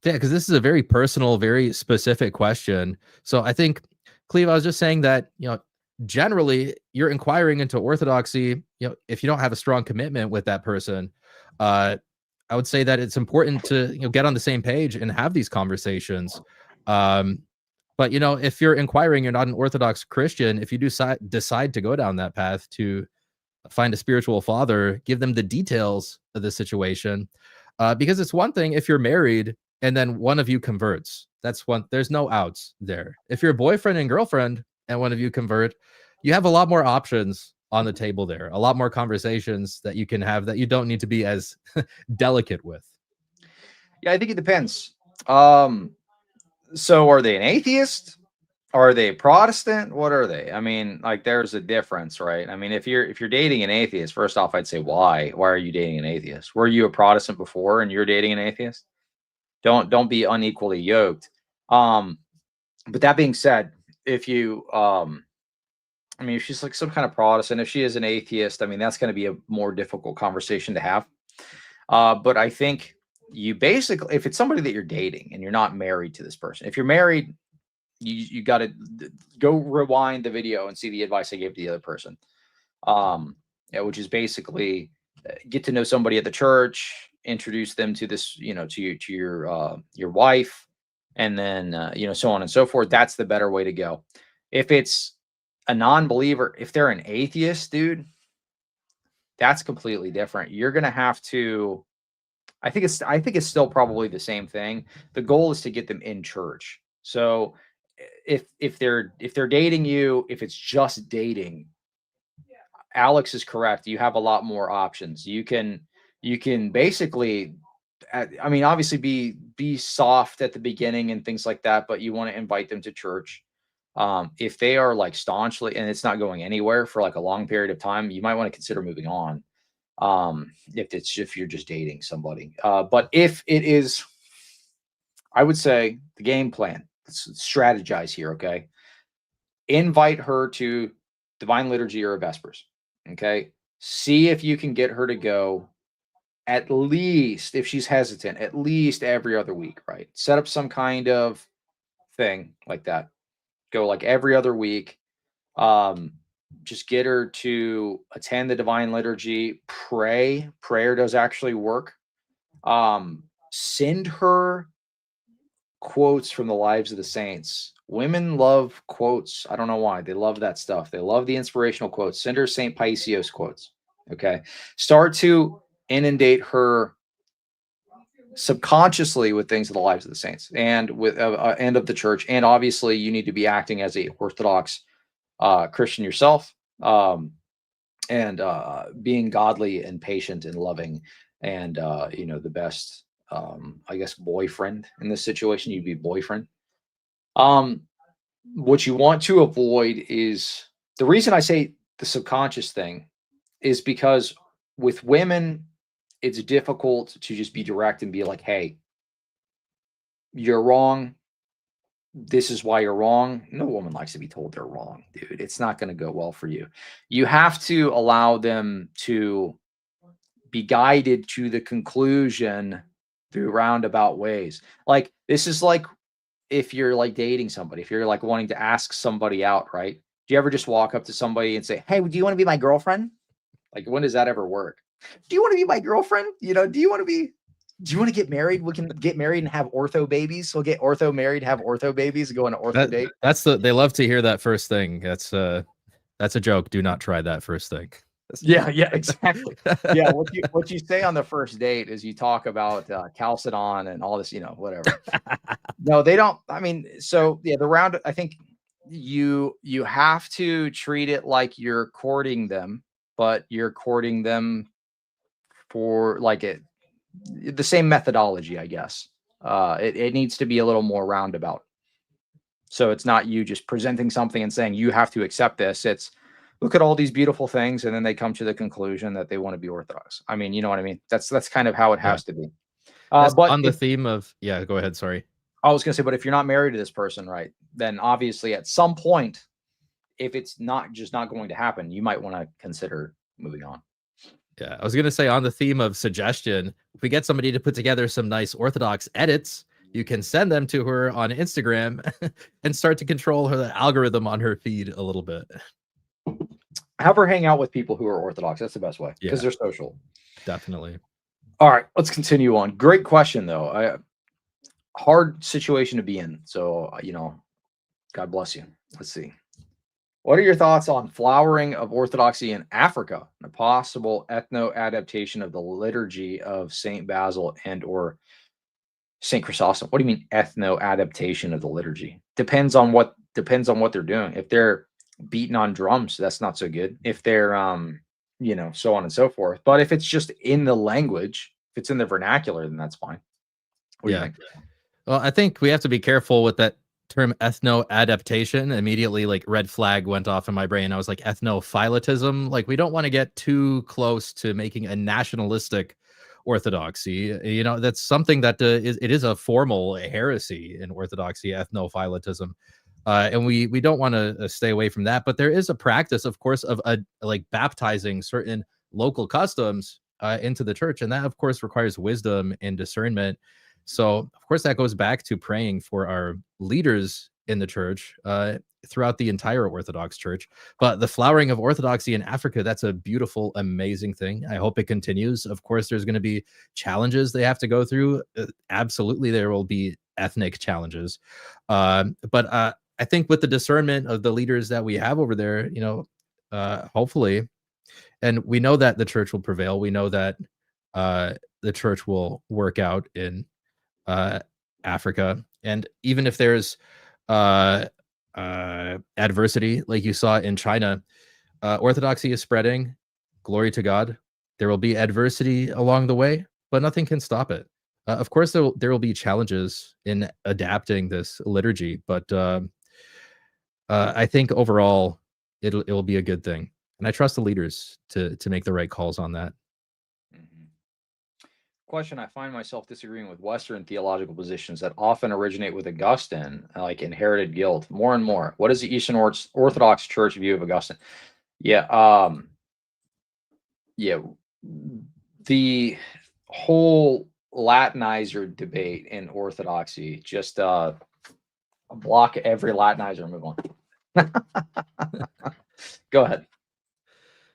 because this is a very personal, very specific question. So I think, Cleve, I was just saying that, you know, generally you're inquiring into Orthodoxy. You know, if you don't have a strong commitment with that person, I would say that it's important to, you know, get on the same page and have these conversations. But you know, if you're inquiring, you're not an Orthodox Christian. If you decide to go down that path to find a spiritual father, give them the details of the situation, because it's one thing if you're married and then one of you converts. That's one. There's no outs there. If you're boyfriend and girlfriend and one of you convert, you have a lot more options on the table there, a lot more conversations that you can have that you don't need to be as delicate with. Yeah, I think it depends. So are they an atheist? Are they Protestant? What are they? I mean, like there's a difference, right? I mean, if you're dating an atheist, first off, I'd say why? Why are you dating an atheist? Were you a Protestant before and you're dating an atheist? Don't be unequally yoked. But that being said, if you I mean, if she's like some kind of Protestant, if she is an atheist, I mean, that's going to be a more difficult conversation to have. But I think you basically, if it's somebody that you're dating and you're not married to this person, if you're married, you got to go rewind the video and see the advice I gave to the other person. Yeah, which is basically get to know somebody at the church, introduce them to this, you know, to your wife, and then you know, so on and so forth. That's the better way to go. If it's a non-believer, if they're an atheist, dude, that's completely different. You're gonna have to. I think it's still probably the same thing. The goal is to get them in church. So if they're dating you, if it's just dating, Alex is correct. You have a lot more options. You can basically, I mean, obviously be soft at the beginning and things like that, but you want to invite them to church. If they are like staunchly and it's not going anywhere for like a long period of time, you might want to consider moving on. If you're just dating somebody. But if it is, I would say the game plan. Let's strategize here, okay? Invite her to Divine Liturgy or Vespers. Okay. See if you can get her to go at least, if she's hesitant, at least every other week, right? Set up some kind of thing like that. Go like every other week. Just get her to attend the Divine Liturgy, pray. Prayer does actually work. Send her quotes from the lives of the saints. Women love quotes. I don't know why. They love that stuff. They love the inspirational quotes. Send her St. Paisios quotes. Okay. Start to inundate her subconsciously with things of the lives of the saints and with end of the church. And obviously, you need to be acting as a Orthodox Christian yourself, and being godly and patient and loving, and you know, the best, I guess, boyfriend in this situation. You'd be boyfriend. What you want to avoid is, the reason I say the subconscious thing is because with women, it's difficult to just be direct and be like, hey, you're wrong. This is why you're wrong. No woman likes to be told they're wrong, dude. It's not going to go well for you. You have to allow them to be guided to the conclusion through roundabout ways. Like, this is like if you're like dating somebody, if you're like wanting to ask somebody out, right? Do you ever just walk up to somebody and say, hey, do you want to be my girlfriend? Like, when does that ever work? Do you want to be my girlfriend? You know, do you want to get married? We can get married and have ortho babies. We'll get ortho married, have ortho babies, and go on an ortho date. They love to hear that first thing. That's a joke. Do not try that first thing. Yeah, exactly. Yeah, what you say on the first date is you talk about Chalcedon and all this, whatever. No, they don't. I mean, so yeah, the round. I think you have to treat it like you're courting them, but you're courting them for like the same methodology, I guess. It needs to be a little more roundabout. So it's not you just presenting something and saying you have to accept this. It's look at all these beautiful things, and then they come to the conclusion that they want to be Orthodox. I mean, you know what I mean? That's kind of how it Yeah. has to be. That's But on the theme of, yeah, go ahead. Sorry. I was going to say, but if you're not married to this person, right, then obviously at some point, if it's not going to happen, you might want to consider moving on. Yeah, I was going to say on the theme of suggestion, if we get somebody to put together some nice Orthodox edits, you can send them to her on Instagram and start to control her algorithm on her feed a little bit. Have her hang out with people who are Orthodox. That's the best way because they're social. Definitely. All right, let's continue on. Great question, though. Hard situation to be in. So, God bless you. Let's see. What are your thoughts on flowering of Orthodoxy in Africa, and a possible ethno-adaptation of the liturgy of Saint Basil and or Saint Chrysostom? What do you mean ethno-adaptation of the liturgy? Depends on what they're doing. If they're beating on drums, that's not so good. If they're so on and so forth. But if it's just in the language, if it's in the vernacular, then that's fine. What do you think? Well, I think we have to be careful with that term ethno-adaptation. Immediately, like, red flag went off in my brain. I was like, ethnophilatism. Like, we don't want to get too close to making a nationalistic orthodoxy. That's something that it is a formal heresy in orthodoxy, ethnophilatism. And we don't want to stay away from that. But there is a practice, of course, of like baptizing certain local customs into the church. And that, of course, requires wisdom and discernment. So, of course, that goes back to praying for our leaders in the church throughout the entire Orthodox Church. But the flowering of Orthodoxy in Africa, that's a beautiful, amazing thing. I hope it continues. Of course, there's going to be challenges they have to go through. Absolutely, there will be ethnic challenges. But I think with the discernment of the leaders that we have over there, hopefully, and we know that the church will prevail. We know that the church will work out in Africa. And even if there's adversity, like you saw in China, Orthodoxy is spreading. Glory to God. There will be adversity along the way, but nothing can stop it. Of course, there will be challenges in adapting this liturgy, but I think overall it will be a good thing, and I trust the leaders to make the right calls on that. Question: I find myself disagreeing with Western theological positions that often originate with Augustine, like inherited guilt, more and more. What is the Eastern Orthodox Church view of Augustine? Yeah, the whole Latinizer debate in Orthodoxy, just block every Latinizer and move on. Go ahead.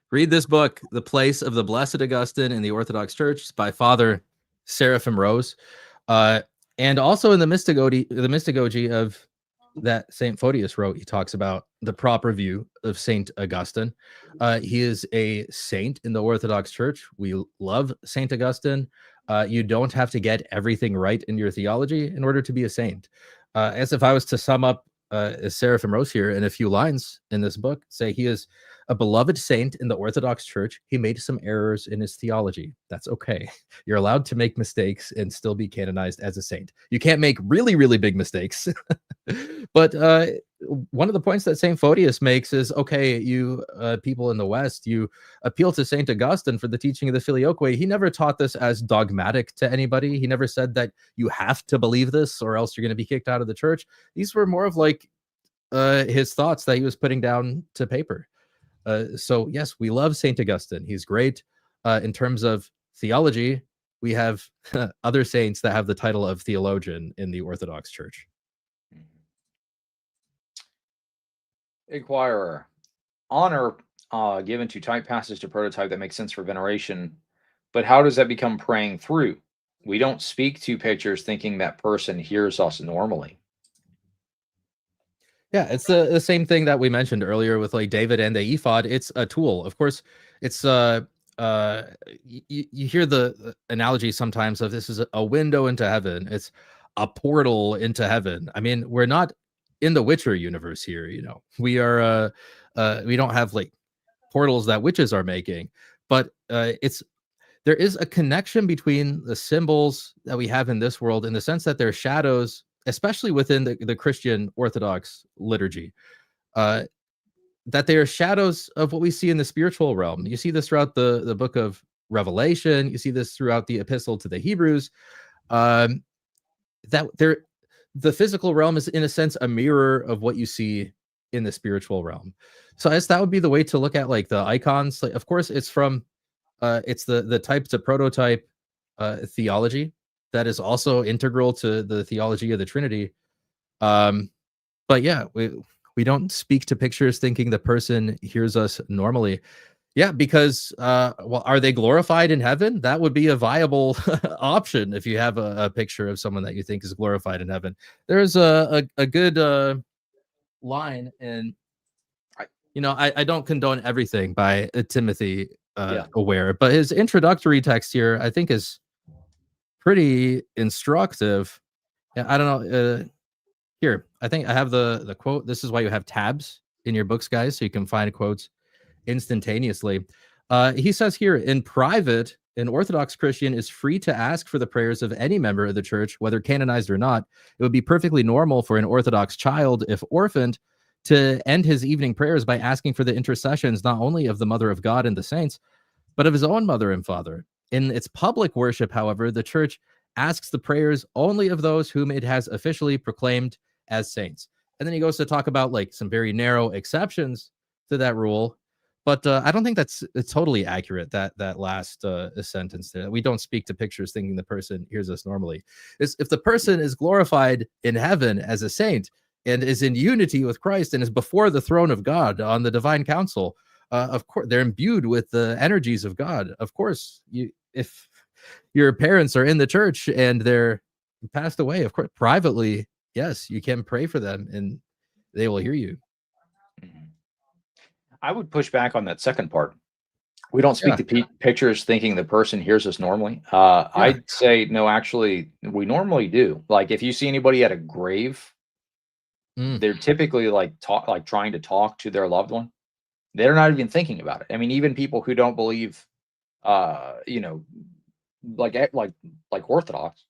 Read this book, The Place of the Blessed Augustine in the Orthodox Church, by Father Seraphim Rose. And also in the Mystagogy of that St. Photius wrote, he talks about the proper view of St. Augustine. He is a saint in the Orthodox Church. We love St. Augustine. You don't have to get everything right in your theology in order to be a saint. As if I was to sum up Seraphim Rose here in a few lines in this book, say he is a beloved saint in the Orthodox Church. He made some errors in his theology. That's okay. You're allowed to make mistakes and still be canonized as a saint. You can't make really, really big mistakes. But one of the points that St. Photius makes is, okay, you people in the West, you appeal to St. Augustine for the teaching of the Filioque. He never taught this as dogmatic to anybody. He never said that you have to believe this or else you're going to be kicked out of the church. These were more of like his thoughts that he was putting down to paper. So yes, we love St. Augustine. He's great. In terms of theology, we have other saints that have the title of theologian in the Orthodox Church. Inquirer: honor given to type passage to prototype that makes sense for veneration, but how does that become praying through? We don't speak to pictures thinking that person hears us normally. Yeah, it's the same thing that we mentioned earlier with like David and the ephod. It's a tool. Of course, it's you hear the analogy sometimes of this is a window into heaven. It's a portal into heaven. I mean, we're not in the Witcher universe here, you know. We are we don't have like portals that witches are making, but it's there is a connection between the symbols that we have in this world in the sense that they're shadows, especially within the Christian Orthodox liturgy, that they are shadows of what we see in the spiritual realm. You see this throughout the book of Revelation. You see this throughout the epistle to the Hebrews. That they're the physical realm is in a sense a mirror of what you see in the spiritual realm. So I guess that would be the way to look at like the icons. Like, of course, it's from it's the type to prototype theology that is also integral to the theology of the Trinity. But yeah, we don't speak to pictures thinking the person hears us normally. Yeah, because well, are they glorified in heaven? That would be a viable option if you have a picture of someone that you think is glorified in heaven. There's a good line, and I don't condone everything by Timothy Aware, but his introductory text here I think is pretty instructive. Yeah, I don't know. Here, I think I have the quote. This is why you have tabs in your books, guys, so you can find quotes instantaneously. He says here, in private, an Orthodox Christian is free to ask for the prayers of any member of the church, whether canonized or not. It would be perfectly normal for an Orthodox child, if orphaned, to end his evening prayers by asking for the intercessions not only of the Mother of God and the saints, but of his own mother and father. In its public worship, however, the church asks the prayers only of those whom it has officially proclaimed as saints. And then he goes to talk about like some very narrow exceptions to that rule. But I don't think it's totally accurate, that last sentence there. We don't speak to pictures thinking the person hears us normally. If the person is glorified in heaven as a saint and is in unity with Christ and is before the throne of God on the divine council, of course, they're imbued with the energies of God. Of course, if your parents are in the church and they're passed away, of course, privately, yes, you can pray for them and they will hear you. I would push back on that second part. We don't speak to pictures thinking the person hears us normally. I'd say no, actually, we normally do. Like if you see anybody at a grave, they're typically like trying to talk to their loved one. They're not even thinking about it. I mean, even people who don't believe, like Orthodox,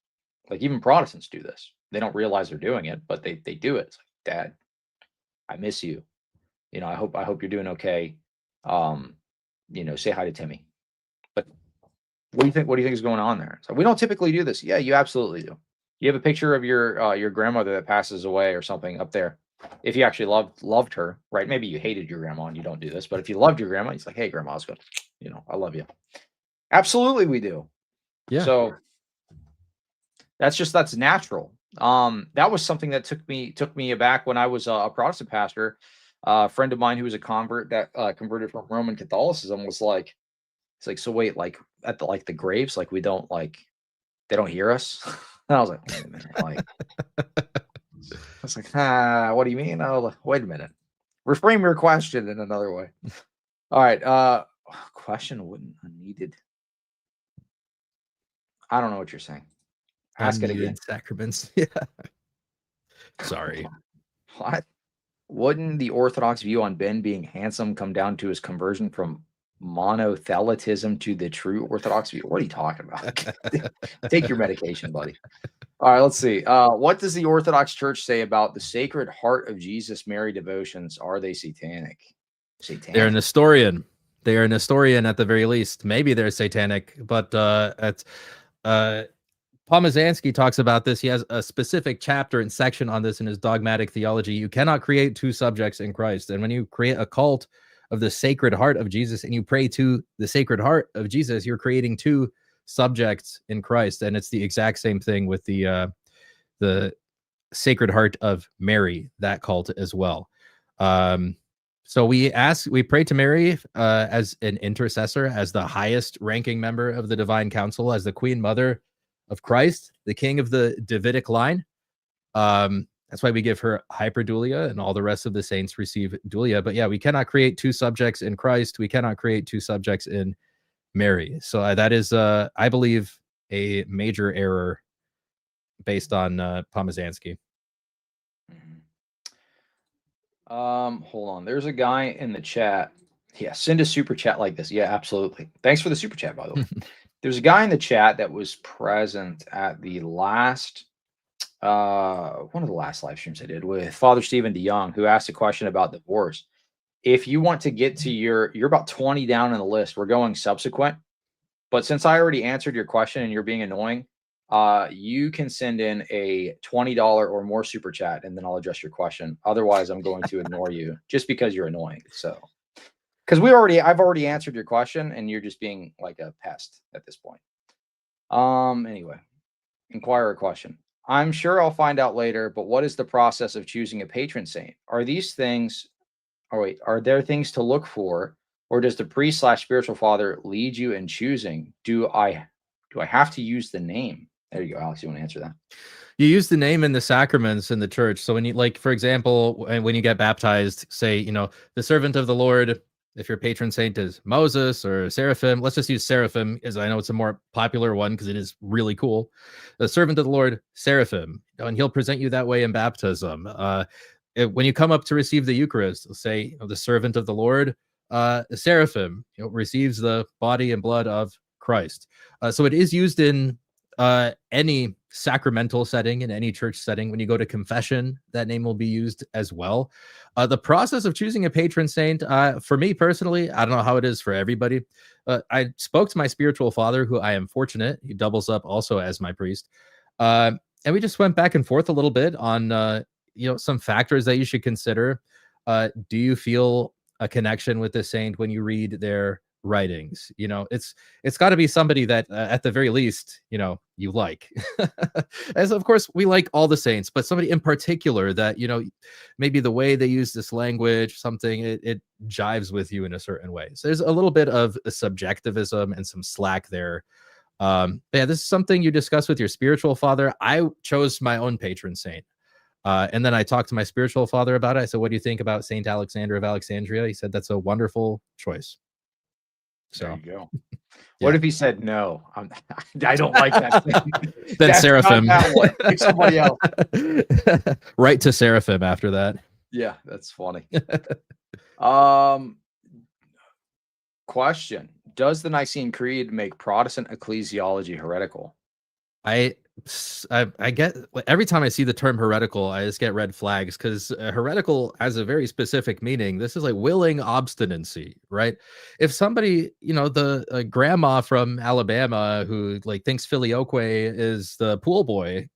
like even Protestants do this. They don't realize they're doing it, but they do it. It's like, Dad, I miss you. I hope you're doing okay. Say hi to Timmy. But what do you think? What do you think is going on there? So we don't typically do this. Yeah, you absolutely do. You have a picture of your grandmother that passes away or something up there. If you actually loved her, right? Maybe you hated your grandma and you don't do this, but if you loved your grandma, it's like, hey, grandma, let's go. I love you. Absolutely, we do. Yeah. So that's natural. That was something that took me aback when I was a Protestant pastor. A friend of mine who was a convert that converted from Roman Catholicism was like, it's like, so wait, like at the graves, like we don't they don't hear us. And I was like, wait a minute, like, I was like, what do you mean? I was like, wait a minute, reframe your question in another way. All right, question wouldn't unneeded. I don't know what you're saying. Ask it again. Sacraments. Yeah. Sorry. What? Wouldn't the Orthodox view on Ben being handsome come down to his conversion from monothelitism to the true Orthodox view? What are you talking about? Take your medication, buddy. All right, let's see. What does the Orthodox Church say about the Sacred Heart of Jesus Mary devotions? Are they satanic? They're Nestorian. They are Nestorian at the very least. Maybe they're satanic, but Pomazansky talks about this. He has a specific chapter and section on this in his dogmatic theology. You cannot create two subjects in Christ. And when you create a cult of the Sacred Heart of Jesus and you pray to the Sacred Heart of Jesus, you're creating two subjects in Christ. And it's the exact same thing with the Sacred Heart of Mary, that cult as well. So we pray to Mary as an intercessor, as the highest ranking member of the divine council, as the Queen Mother of Christ, the king of the Davidic line. That's why we give her hyperdulia, and all the rest of the saints receive dulia. But yeah, we cannot create two subjects in Christ. We cannot create two subjects in Mary. So that is, I believe, a major error based on Pomazansky. Hold on. There's a guy in the chat. Yeah, send a super chat like this. Yeah, absolutely. Thanks for the super chat, by the way. There's a guy in the chat that was present at the last one of the last live streams I did with Father Stephen DeYoung, who asked a question about divorce. If you want to get to you're about 20 down in the list. We're going subsequent. But since I already answered your question and you're being annoying, you can send in a $20 or more super chat, and then I'll address your question. Otherwise, I'm going to ignore you just because you're annoying. So, because I've already answered your question, and you're just being like a pest at this point. Anyway, inquire a question. I'm sure I'll find out later, but what is the process of choosing a patron saint? Are these things? Oh wait, are there things to look for? Or does the priest/spiritual father lead you in choosing? Do I have to use the name? There you go, Alex. You want to answer that? You use the name in the sacraments in the church. So when you, like, for example, when you get baptized, say, the servant of the Lord, if your patron saint is Moses or Seraphim, let's just use Seraphim, as I know it's a more popular one because it is really cool. The servant of the Lord, Seraphim, and he'll present you that way in baptism. When you come up to receive the Eucharist, say, the servant of the Lord, Seraphim, receives the body and blood of Christ. So it is used in any sacramental setting, in any church setting. When you go to confession, that name will be used as well. The process of choosing a patron saint, for me personally, I don't know how it is for everybody. I spoke to my spiritual father, who I am fortunate, he doubles up also as my priest. And we just went back and forth a little bit on some factors that you should consider. Do you feel a connection with the saint when you read their writings? It's got to be somebody that at the very least you like. As of course we like all the saints, but somebody in particular that maybe the way they use this language, something, it jives with you in a certain way. So there's a little bit of subjectivism and some slack there. Yeah, this is something you discuss with your spiritual father. I chose my own patron saint. And then I talked to my spiritual father about it. I said, what do you think about Saint Alexander of Alexandria? He said, that's a wonderful choice. So there you go. What if he said no? I don't like that thing. Then Seraphim. That one. Pick somebody else. Right to Seraphim after that. Yeah, that's funny. Question: does the Nicene Creed make Protestant ecclesiology heretical? I get, every time I see the term heretical, I just get red flags, because heretical has a very specific meaning. This is like willing obstinacy, right? If somebody, the grandma from Alabama who like thinks Filioque is the pool boy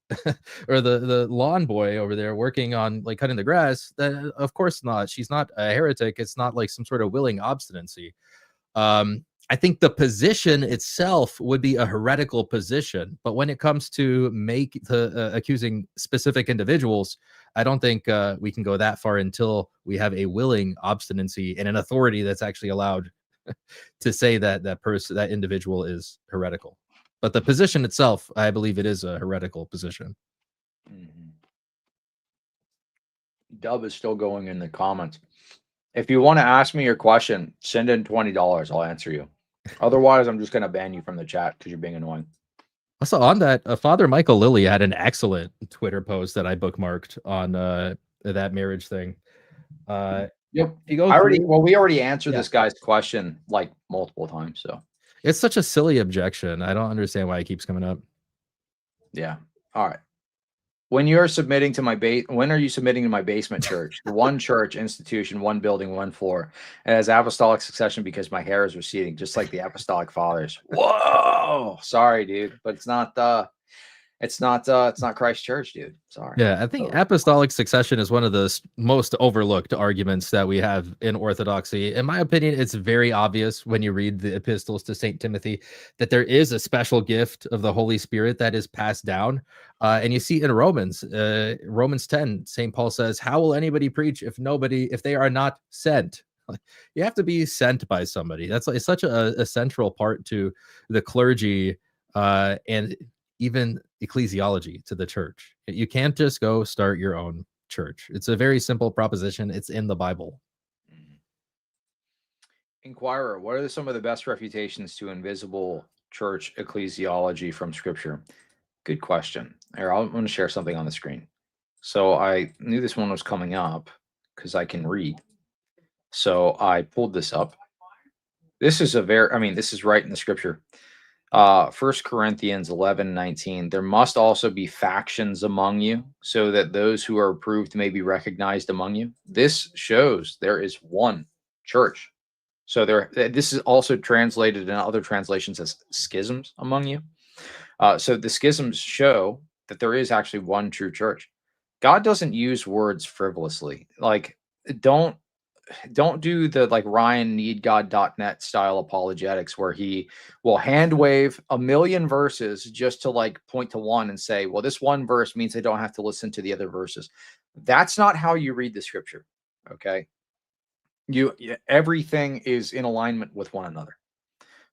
or the lawn boy over there working on like cutting the grass, then of course not. She's not a heretic. It's not like some sort of willing obstinacy. I think the position itself would be a heretical position, but when it comes to accusing specific individuals, I don't think we can go that far until we have a willing obstinacy and an authority that's actually allowed to say that that individual is heretical. But the position itself, I believe it is a heretical position. Mm-hmm. Dub is still going in the comments. If you want to ask me your question, send in $20. I'll answer you. Otherwise, I'm just going to ban you from the chat because you're being annoying. Also, on that, Father Michael Lilly had an excellent Twitter post that I bookmarked on that marriage thing. Yep. We already answered this guy's question like multiple times. So it's such a silly objection. I don't understand why it keeps coming up. Yeah. All right. When you're submitting to when are you submitting to my basement church? One church, institution, one building, one floor. It has apostolic succession because my hair is receding, just like the apostolic fathers. Whoa! Sorry, dude, but it's not Christ Church, dude. Sorry. Yeah, I think apostolic succession is one of the most overlooked arguments that we have in Orthodoxy. In my opinion, it's very obvious when you read the epistles to St. Timothy that there is a special gift of the Holy Spirit that is passed down. And you see in Romans 10, St. Paul says, how will anybody preach if they are not sent? You have to be sent by somebody. It's such a central part to the clergy. And even ecclesiology to the church. You can't just go start your own church. It's a very simple proposition. It's in the Bible. Inquirer, what are some of the best refutations to invisible church ecclesiology from Scripture? Good question. Here, I'm going to share something on the screen. So I knew this one was coming up because I can read. So I pulled this up. This is this is right in the Scripture. 1 Corinthians 11:19. There must also be factions among you, so that those who are approved may be recognized among you. This shows there is one church. So this is also translated in other translations as schisms among you. So the schisms show that there is actually one true church. God doesn't use words frivolously. Like, don't do the like RyanNeedGod.net style apologetics where he will hand wave a million verses just to like point to one and say, well, this one verse means I don't have to listen to the other verses. That's not how you read the Scripture. Okay. Everything is in alignment with one another.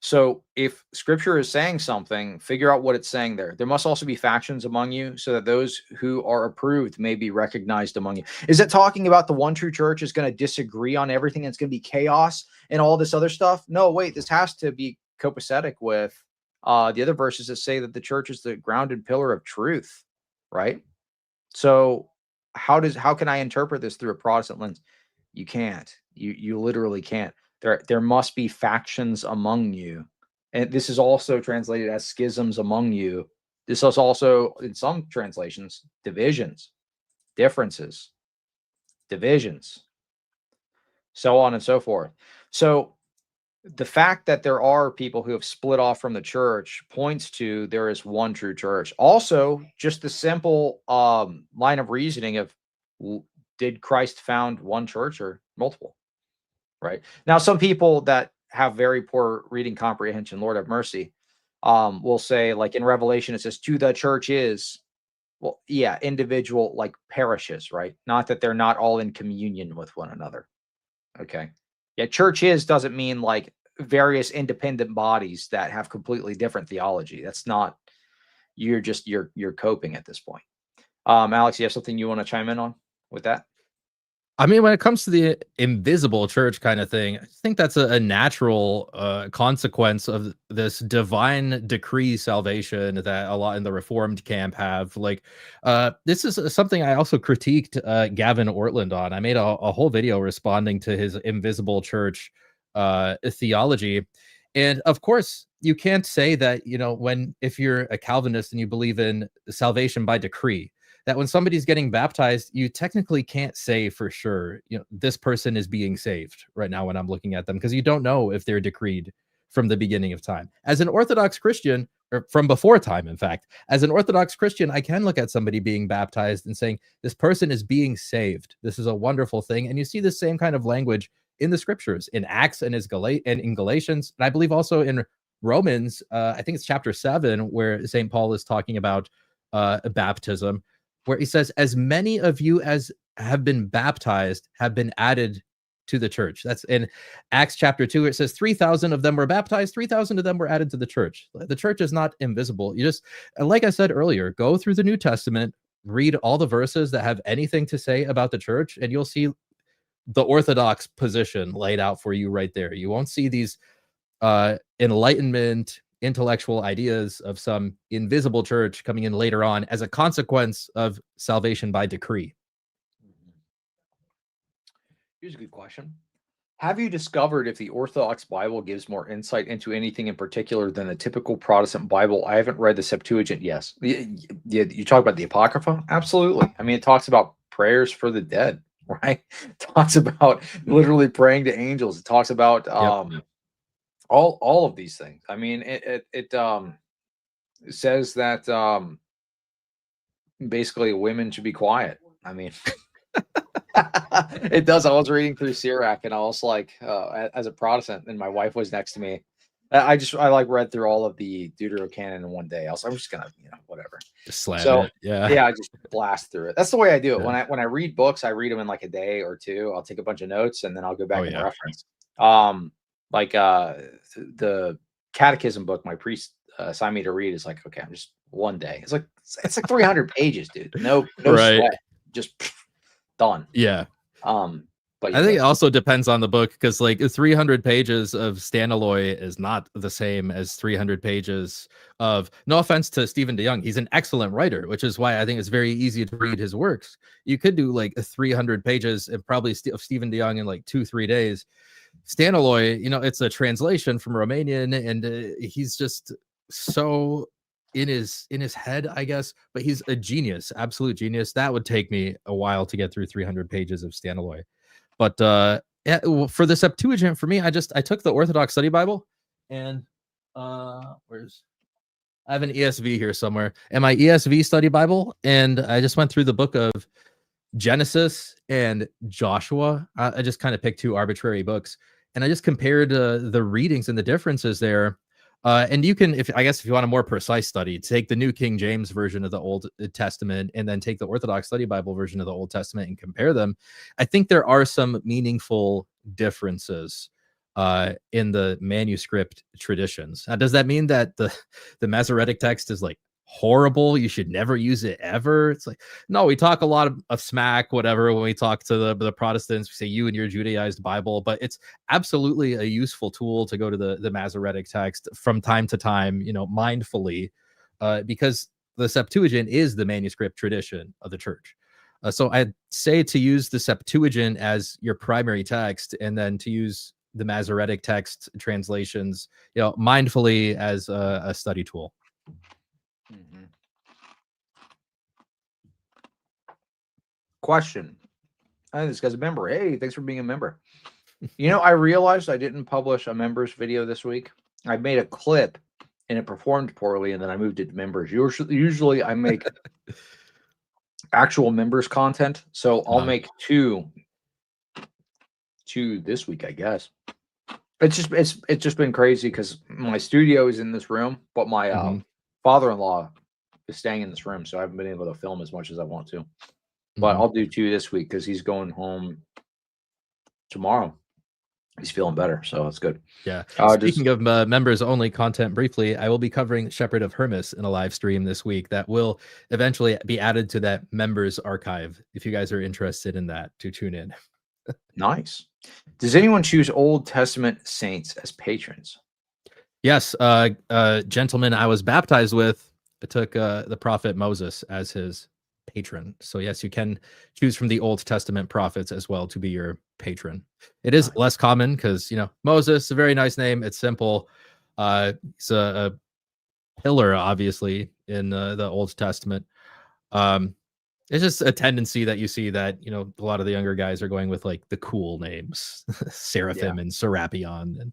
So if Scripture is saying something, figure out what it's saying there. There must also be factions among you, so that those who are approved may be recognized among you. Is it talking about the one true church is going to disagree on everything and it's going to be chaos and all this other stuff? No, wait, this has to be copacetic with the other verses that say that the church is the grounded pillar of truth, right? So how can I interpret this through a Protestant lens? You can't. You literally can't. There must be factions among you. And this is also translated as schisms among you. This is also, in some translations, divisions, differences, divisions, so on and so forth. So the fact that there are people who have split off from the church points to there is one true church. Also, just the simple line of reasoning of, did Christ found one church or multiple? Right. Now, some people that have very poor reading comprehension, Lord have mercy, will say, like in Revelation, it says, to the churches. Well, yeah, individual like parishes, right? Not that they're not all in communion with one another. Okay. Yeah, churches doesn't mean like various independent bodies that have completely different theology. That's not, you're coping at this point. Alex, you have something you want to chime in on with that? I mean, when it comes to the invisible church kind of thing, I think that's a natural consequence of this divine decree salvation that a lot in the Reformed camp have. Like, this is something I also critiqued Gavin Ortland on. I made a whole video responding to his invisible church theology. And of course, you can't say that, if you're a Calvinist and you believe in salvation by decree, that when somebody's getting baptized, you technically can't say for sure, this person is being saved right now when I'm looking at them, because you don't know if they're decreed from the beginning of time. As an Orthodox Christian, or from before time, in fact, as an Orthodox Christian, I can look at somebody being baptized and saying, this person is being saved. This is a wonderful thing. And you see the same kind of language in the Scriptures, in Acts and in Galatians, and I believe also in Romans, I think it's chapter 7, where St. Paul is talking about baptism, where he says, as many of you as have been baptized have been added to the church. That's in Acts chapter 2. It says 3,000 of them were baptized, 3,000 of them were added to the church. The church is not invisible. You just, like I said earlier, go through the New Testament, read all the verses that have anything to say about the church, and you'll see the Orthodox position laid out for you right there. You won't see these Enlightenment intellectual ideas of some invisible church coming in later on as a consequence of salvation by decree. Here's a good question. Have you discovered if the Orthodox Bible gives more insight into anything in particular than the typical Protestant Bible? I haven't read the Septuagint. Yes. You talk about the Apocrypha? Absolutely. I mean, it talks about prayers for the dead, right? It talks about literally praying to angels. It talks about all of these things. I mean, it says that basically women should be quiet. I mean, it does. I was reading through Sirach, and I was like, as a Protestant, and my wife was next to me. I like read through all of the Deuterocanon in one day. I'm just gonna, whatever. Just slam it. Yeah. I just blast through it. That's the way I do it. Yeah. When I read books, I read them in like a day or two. I'll take a bunch of notes, and then I'll go back and reference. Like the Catechism book, my priest assigned me to read is like, okay, I'm just one day. It's like 300 pages, dude. No Right. sweat. Just done. Yeah. But I think it also depends on the book, because like 300 pages of Stanaloy is not the same as 300 pages of, no offense to Stephen DeYoung, he's an excellent writer, which is why I think it's very easy to read his works. You could do like 300 pages and probably of Stephen DeYoung in like 2-3 days. Stanaloy, it's a translation from Romanian, and he's just so in his head, I guess, but he's a genius, absolute genius. That would take me a while to get through 300 pages of Stanaloy. But yeah, well, for the Septuagint, for me, I took the Orthodox Study Bible, and I have an ESV here somewhere, and my ESV Study Bible, and I just went through the book of Genesis and Joshua. I just kind of picked 2 arbitrary books, and I just compared the readings and the differences there. And you can, if you want a more precise study, take the New King James version of the Old Testament and then take the Orthodox Study Bible version of the Old Testament and compare them. I think there are some meaningful differences in the manuscript traditions. Now, does that mean that the Masoretic text is like horrible, you should never use it ever? It's like, no, we talk a lot of smack, whatever, when we talk to the Protestants. We say you and your Judaized Bible, but it's absolutely a useful tool to go to the Masoretic text from time to time, mindfully, because the Septuagint is the manuscript tradition of the church. So I'd say to use the Septuagint as your primary text, and then to use the Masoretic text translations, mindfully as a study tool. Mm-hmm. Question. I think this guy's a member. Hey, thanks for being a member. I realized I didn't publish a members video this week. I made a clip and it performed poorly, and then I moved it to members. Usually I make actual members content, so I'll make two this week, I guess. It's just been crazy because my studio is in this room, but my father-in-law is staying in this room, so I haven't been able to film as much as I want to. But I'll do 2 this week because he's going home tomorrow. He's feeling better, so that's good. Yeah. Speaking of members only content, briefly, I will be covering Shepherd of Hermas in a live stream this week that will eventually be added to that members archive. If you guys are interested in that, to tune in. Nice. Does anyone choose Old Testament saints as patrons? Yes. Gentleman I was baptized with took the prophet Moses as his patron. So yes, you can choose from the Old Testament prophets as well to be your patron. It is less common because Moses, a very nice name. It's simple. He's a pillar, obviously, in the Old Testament. It's just a tendency that you see that a lot of the younger guys are going with like the cool names, Seraphim and Serapion.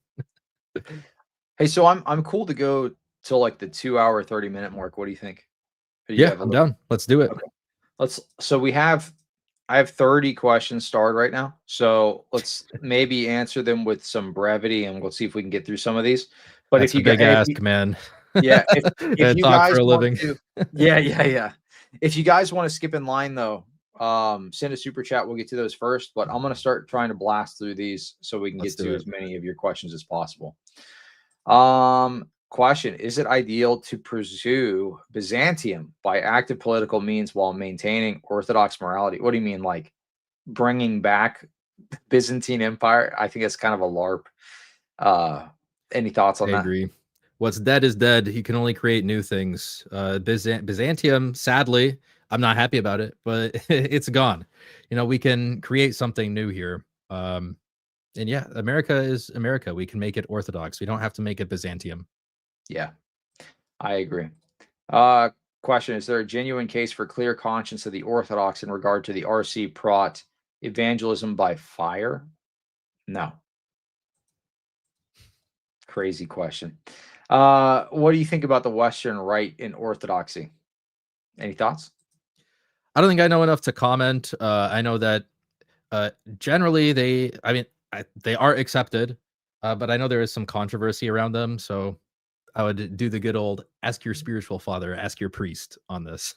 Hey, so I'm cool to go till like the 2-hour 30-minute mark. What do you think? Yeah, I'm down. Let's do it. Okay. I have 30 questions starred right now. So let's maybe answer them with some brevity, and we'll see if we can get through some of these. But That's if you big ask, man. Yeah, if you talk guys for a want living. to, yeah. If you guys want to skip in line though, send a super chat. We'll get to those first. But I'm gonna start trying to blast through these so we can get to as many of your questions as possible. Question: is it ideal to pursue Byzantium by active political means while maintaining Orthodox morality? What do you mean, like bringing back the Byzantine Empire? I think it's kind of a LARP. Any thoughts on that? I agree. What's dead is dead. He can only create new things. Byzantium, sadly, I'm not happy about it, but it's gone. We can create something new here. And yeah, America is America. We can make it Orthodox. We don't have to make it Byzantium. Yeah, I agree. Question: is there a genuine case for clear conscience of the Orthodox in regard to the RC Prot evangelism by fire? No. Crazy question. What do you think about the Western Rite in Orthodoxy? Any thoughts? I don't think I know enough to comment. I know that generally they are accepted, but I know there is some controversy around them. So I would do the good old ask your spiritual father, ask your priest on this.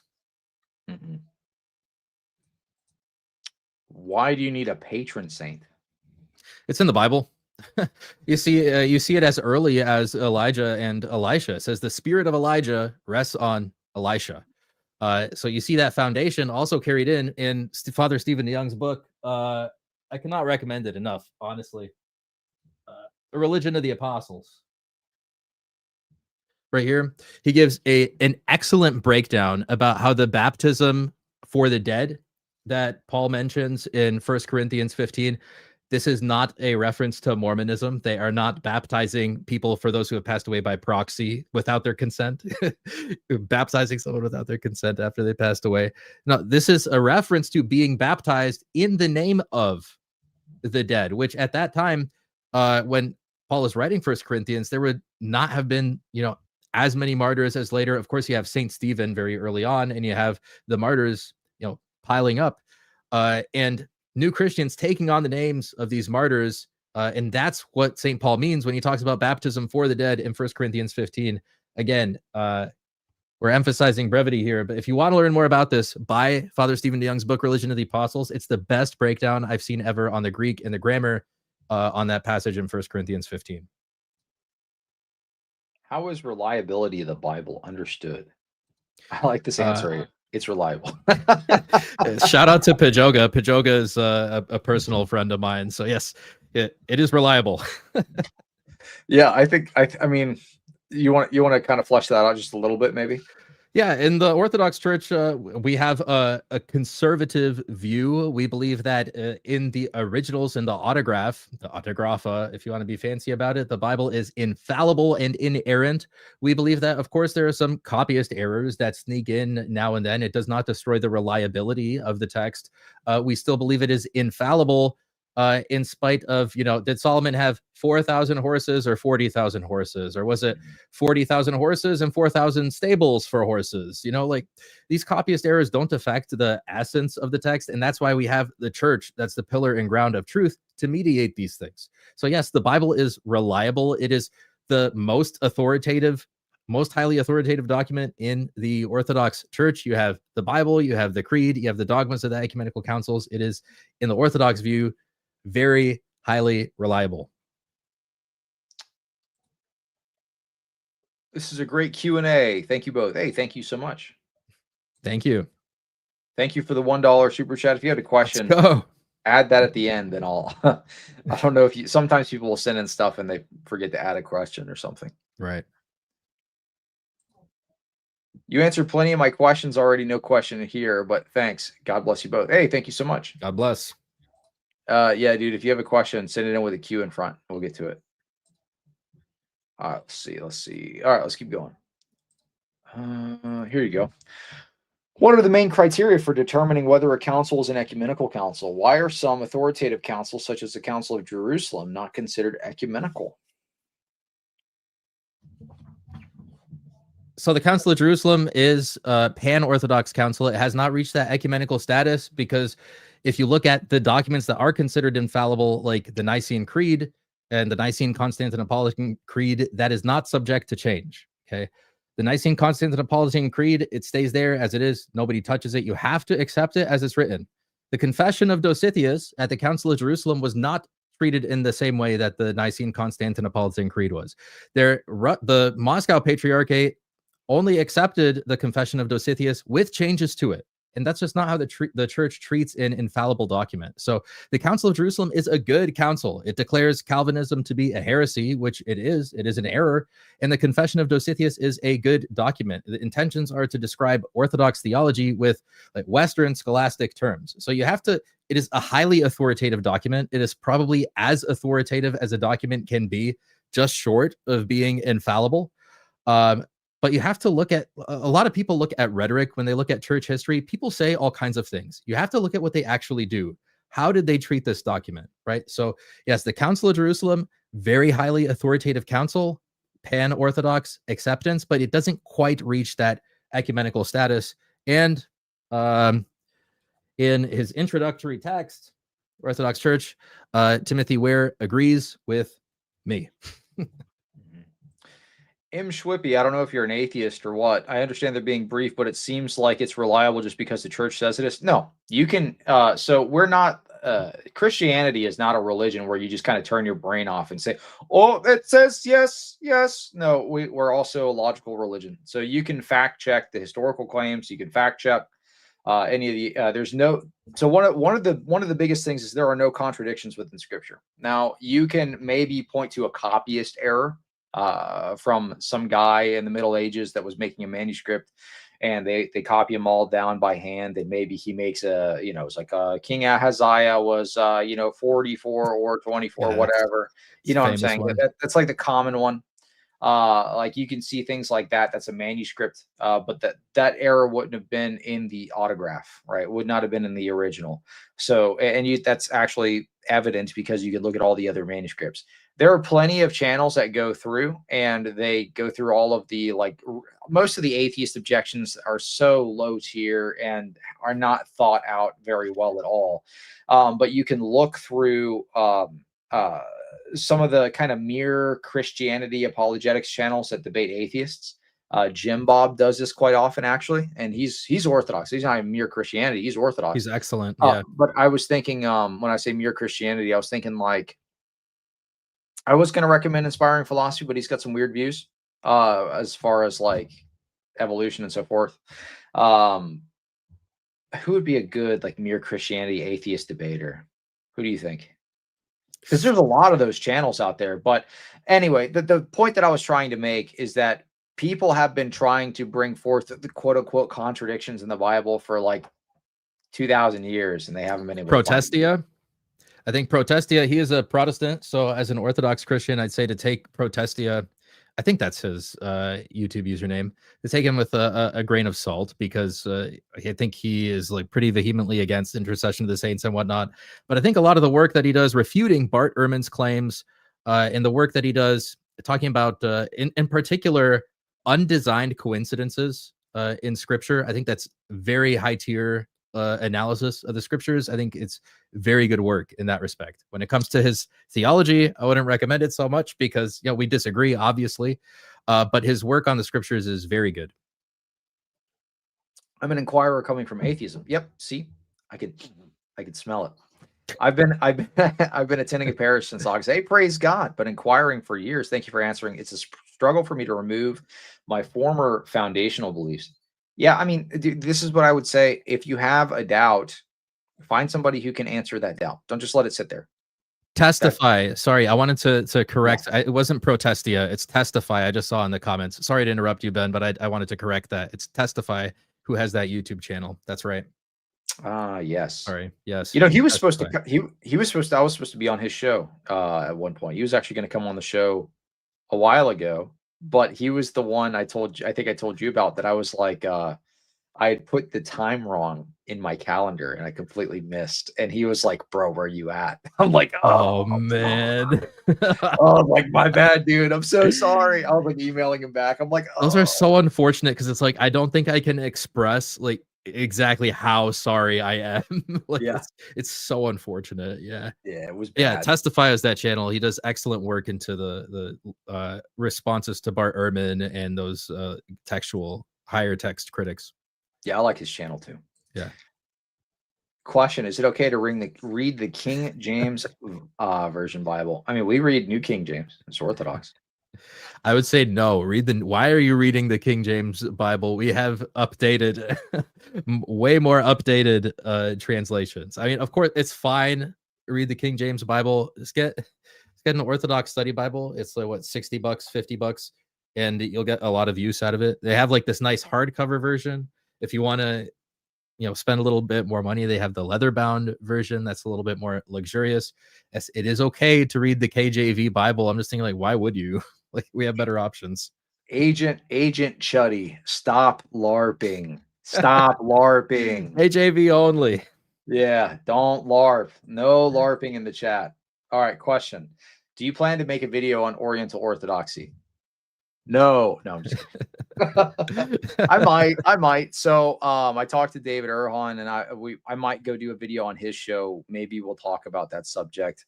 Why do you need a patron saint? It's in the Bible. You see it as early as Elijah and Elisha. It says the spirit of Elijah rests on Elisha. So you see that foundation also carried in Father Stephen DeYoung's book. I cannot recommend it enough, honestly. The Religion of the Apostles. Right here, he gives an excellent breakdown about how the baptism for the dead that Paul mentions in 1 Corinthians 15, this is not a reference to Mormonism. They are not baptizing people for those who have passed away by proxy without their consent, baptizing someone without their consent after they passed away. No, this is a reference to being baptized in the name of the dead, which at that time, when Paul is writing 1 Corinthians, there would not have been, as many martyrs as later. Of course, you have Saint Stephen very early on, and you have the martyrs, piling up, and new Christians taking on the names of these martyrs. And that's what St. Paul means when he talks about baptism for the dead in 1 Corinthians 15. Again, we're emphasizing brevity here, but if you want to learn more about this, buy Father Stephen DeYoung's book, Religion of the Apostles. It's the best breakdown I've seen ever on the Greek and the grammar on that passage in 1 Corinthians 15. How is reliability of the Bible understood? I like this answer. It's reliable. Shout out to Pajoga. Pajoga is a personal friend of mine. So yes, it is reliable. Yeah, I mean, you want to kind of flesh that out just a little bit, maybe? Yeah, in the Orthodox Church, we have a conservative view. We believe that in the originals, in the autographa, if you want to be fancy about it, the Bible is infallible and inerrant. We believe that, of course, there are some copyist errors that sneak in now and then. It does not destroy the reliability of the text. We still believe it is infallible. In spite of, did Solomon have 4,000 horses or 40,000 horses? Or was it 40,000 horses and 4,000 stables for horses? Like these copyist errors don't affect the essence of the text. And that's why we have the church. That's the pillar and ground of truth to mediate these things. So yes, the Bible is reliable. It is the most highly authoritative document in the Orthodox Church. You have the Bible, you have the Creed, you have the dogmas of the ecumenical councils. It is, in the Orthodox view, very highly reliable. This is a great Q&A. Thank you both. Hey, thank you so much. Thank you. Thank you for the $1 super chat. If you had a question, add that at the end, and I'll. I don't know if sometimes people will send in stuff and they forget to add a question or something. Right. You answered plenty of my questions already. No question here, but thanks. God bless you both. Hey, thank you so much. God bless. Yeah, dude, if you have a question, send it in with a Q in front. We'll get to it. Let's see. All right, let's keep going. Here you go. What are the main criteria for determining whether a council is an ecumenical council? Why are some authoritative councils, such as the Council of Jerusalem, not considered ecumenical? So the Council of Jerusalem is a pan-Orthodox council. It has not reached that ecumenical status because if you look at the documents that are considered infallible, like the Nicene Creed and the Nicene-Constantinopolitan Creed, that is not subject to change, okay? The Nicene-Constantinopolitan Creed, it stays there as it is. Nobody touches it. You have to accept it as it's written. The Confession of Dositheus at the Council of Jerusalem was not treated in the same way that the Nicene-Constantinopolitan Creed was. The Moscow Patriarchate only accepted the Confession of Dositheus with changes to it. And that's just not how the church treats an infallible document. So the Council of Jerusalem is a good council. It declares Calvinism to be a heresy, which it is. It is an error. And the Confession of Dositheus is a good document. The intentions are to describe Orthodox theology with like Western scholastic terms. So it is a highly authoritative document. It is probably as authoritative as a document can be, just short of being infallible. But you have to look at, a lot of people look at rhetoric when they look at church history. People say all kinds of things. You have to look at what they actually do. How did they treat this document, right? So yes, the Council of Jerusalem, very highly authoritative council, pan-Orthodox acceptance, but it doesn't quite reach that ecumenical status. And in his introductory text, Orthodox Church, Timothy Ware agrees with me. M. Schwippy, I don't know if you're an atheist or what. I understand they're being brief, but it seems like it's reliable just because the church says it is. No, you can. So we're not. Christianity is not a religion where you just kind of turn your brain off and say, "Oh, it says yes, yes." No, we're also a logical religion. So you can fact check the historical claims. You can fact check any of the. There's no. So one of the biggest things is there are no contradictions within Scripture. Now you can maybe point to a copyist error from some guy in the Middle Ages that was making a manuscript, and they copy them all down by hand, and maybe he makes a, it's like King Ahaziah was 44 or 24, Yeah, whatever. You know what I'm famous saying? one. That's like the common one. Like you can see things like that. That's a manuscript, but that error wouldn't have been in the autograph, right? Would not have been in the original. So, that's actually evident because you could look at all the other manuscripts. There are plenty of channels that go through, and they go through all of the most of the atheist objections are so low tier and are not thought out very well at all. But you can look through some of the kind of mere Christianity apologetics channels that debate atheists. Jim Bob does this quite often, actually, and he's Orthodox. He's not even mere Christianity; he's Orthodox. He's excellent. Yeah. But I was thinking, when I say mere Christianity, I was thinking like I was going to recommend Inspiring Philosophy, but he's got some weird views as far as like evolution and so forth. Who would be a good like mere Christianity atheist debater? Who do you think? Because there's a lot of those channels out there. But anyway, the point that I was trying to make is that people have been trying to bring forth the quote unquote contradictions in the Bible for like 2,000 years, and they haven't been able to find Protestia. I think Protestia, he is a Protestant. So as an Orthodox Christian, I'd say to take Protestia, I think that's his YouTube username, to take him with a grain of salt, because I think he is like pretty vehemently against intercession of the saints and whatnot. But I think a lot of the work that he does refuting Bart Ehrman's claims, and the work that he does talking about, in particular, undesigned coincidences in Scripture, I think that's very high tier analysis of the Scriptures. I think it's very good work in that respect. When it comes to his theology, I wouldn't recommend it so much because we disagree, obviously, but his work on the Scriptures is very good. I'm an inquirer coming from atheism. Yep. See, I could smell it. I've been attending a parish since August. Hey, praise God, but inquiring for years. Thank you for answering. It's a struggle for me to remove my former foundational beliefs. Yeah, I mean, dude, this is what I would say. If you have a doubt, find somebody who can answer that doubt. Don't just let it sit there. Testify. Sorry, I wanted to correct. It wasn't Protestia. It's Testify. I just saw in the comments. Sorry to interrupt you, Ben, but I wanted to correct that. It's Testify who has that YouTube channel. That's right. Yes. Sorry. Yes. He was supposed to. He was supposed to. I was supposed to be on his show at one point. He was actually going to come on the show a while ago, but he was the one I told you. I think I told you about that. I was like, I had put the time wrong in my calendar and I completely missed. And he was like, "Bro, where are you at?" I'm like, "Oh man." Oh, like, my bad, dude. I'm so sorry. I was like emailing him back. I'm like, those are so unfortunate, because it's like I don't think I can express like exactly how sorry I am. Like, yeah, it's so unfortunate. Yeah, it was bad. Yeah, Testify is that channel. He does excellent work into the responses to Bart Ehrman and those textual higher text critics. Yeah, I like his channel too. Yeah. Question: is it okay to read the King James version Bible? I mean, we read New King James. It's Orthodox. I would say no. Why are you reading the King James Bible? We have updated, way more updated translations. I mean, of course, it's fine. Read the King James Bible. Let's get an Orthodox study Bible. It's like what, $60, $50, and you'll get a lot of use out of it. They have like this nice hardcover version. If you want to, spend a little bit more money, they have the leather bound version that's a little bit more luxurious. It is okay to read the KJV Bible. I'm just thinking, like, why would you? Like, we have better options. Agent Chuddy, stop LARPing. Stop LARPing. KJV only. Yeah, don't LARP. No LARPing in the chat. All right, question. Do you plan to make a video on Oriental Orthodoxy? No, I'm just kidding. I might. So I talked to David Erhan, and I might go do a video on his show. Maybe we'll talk about that subject.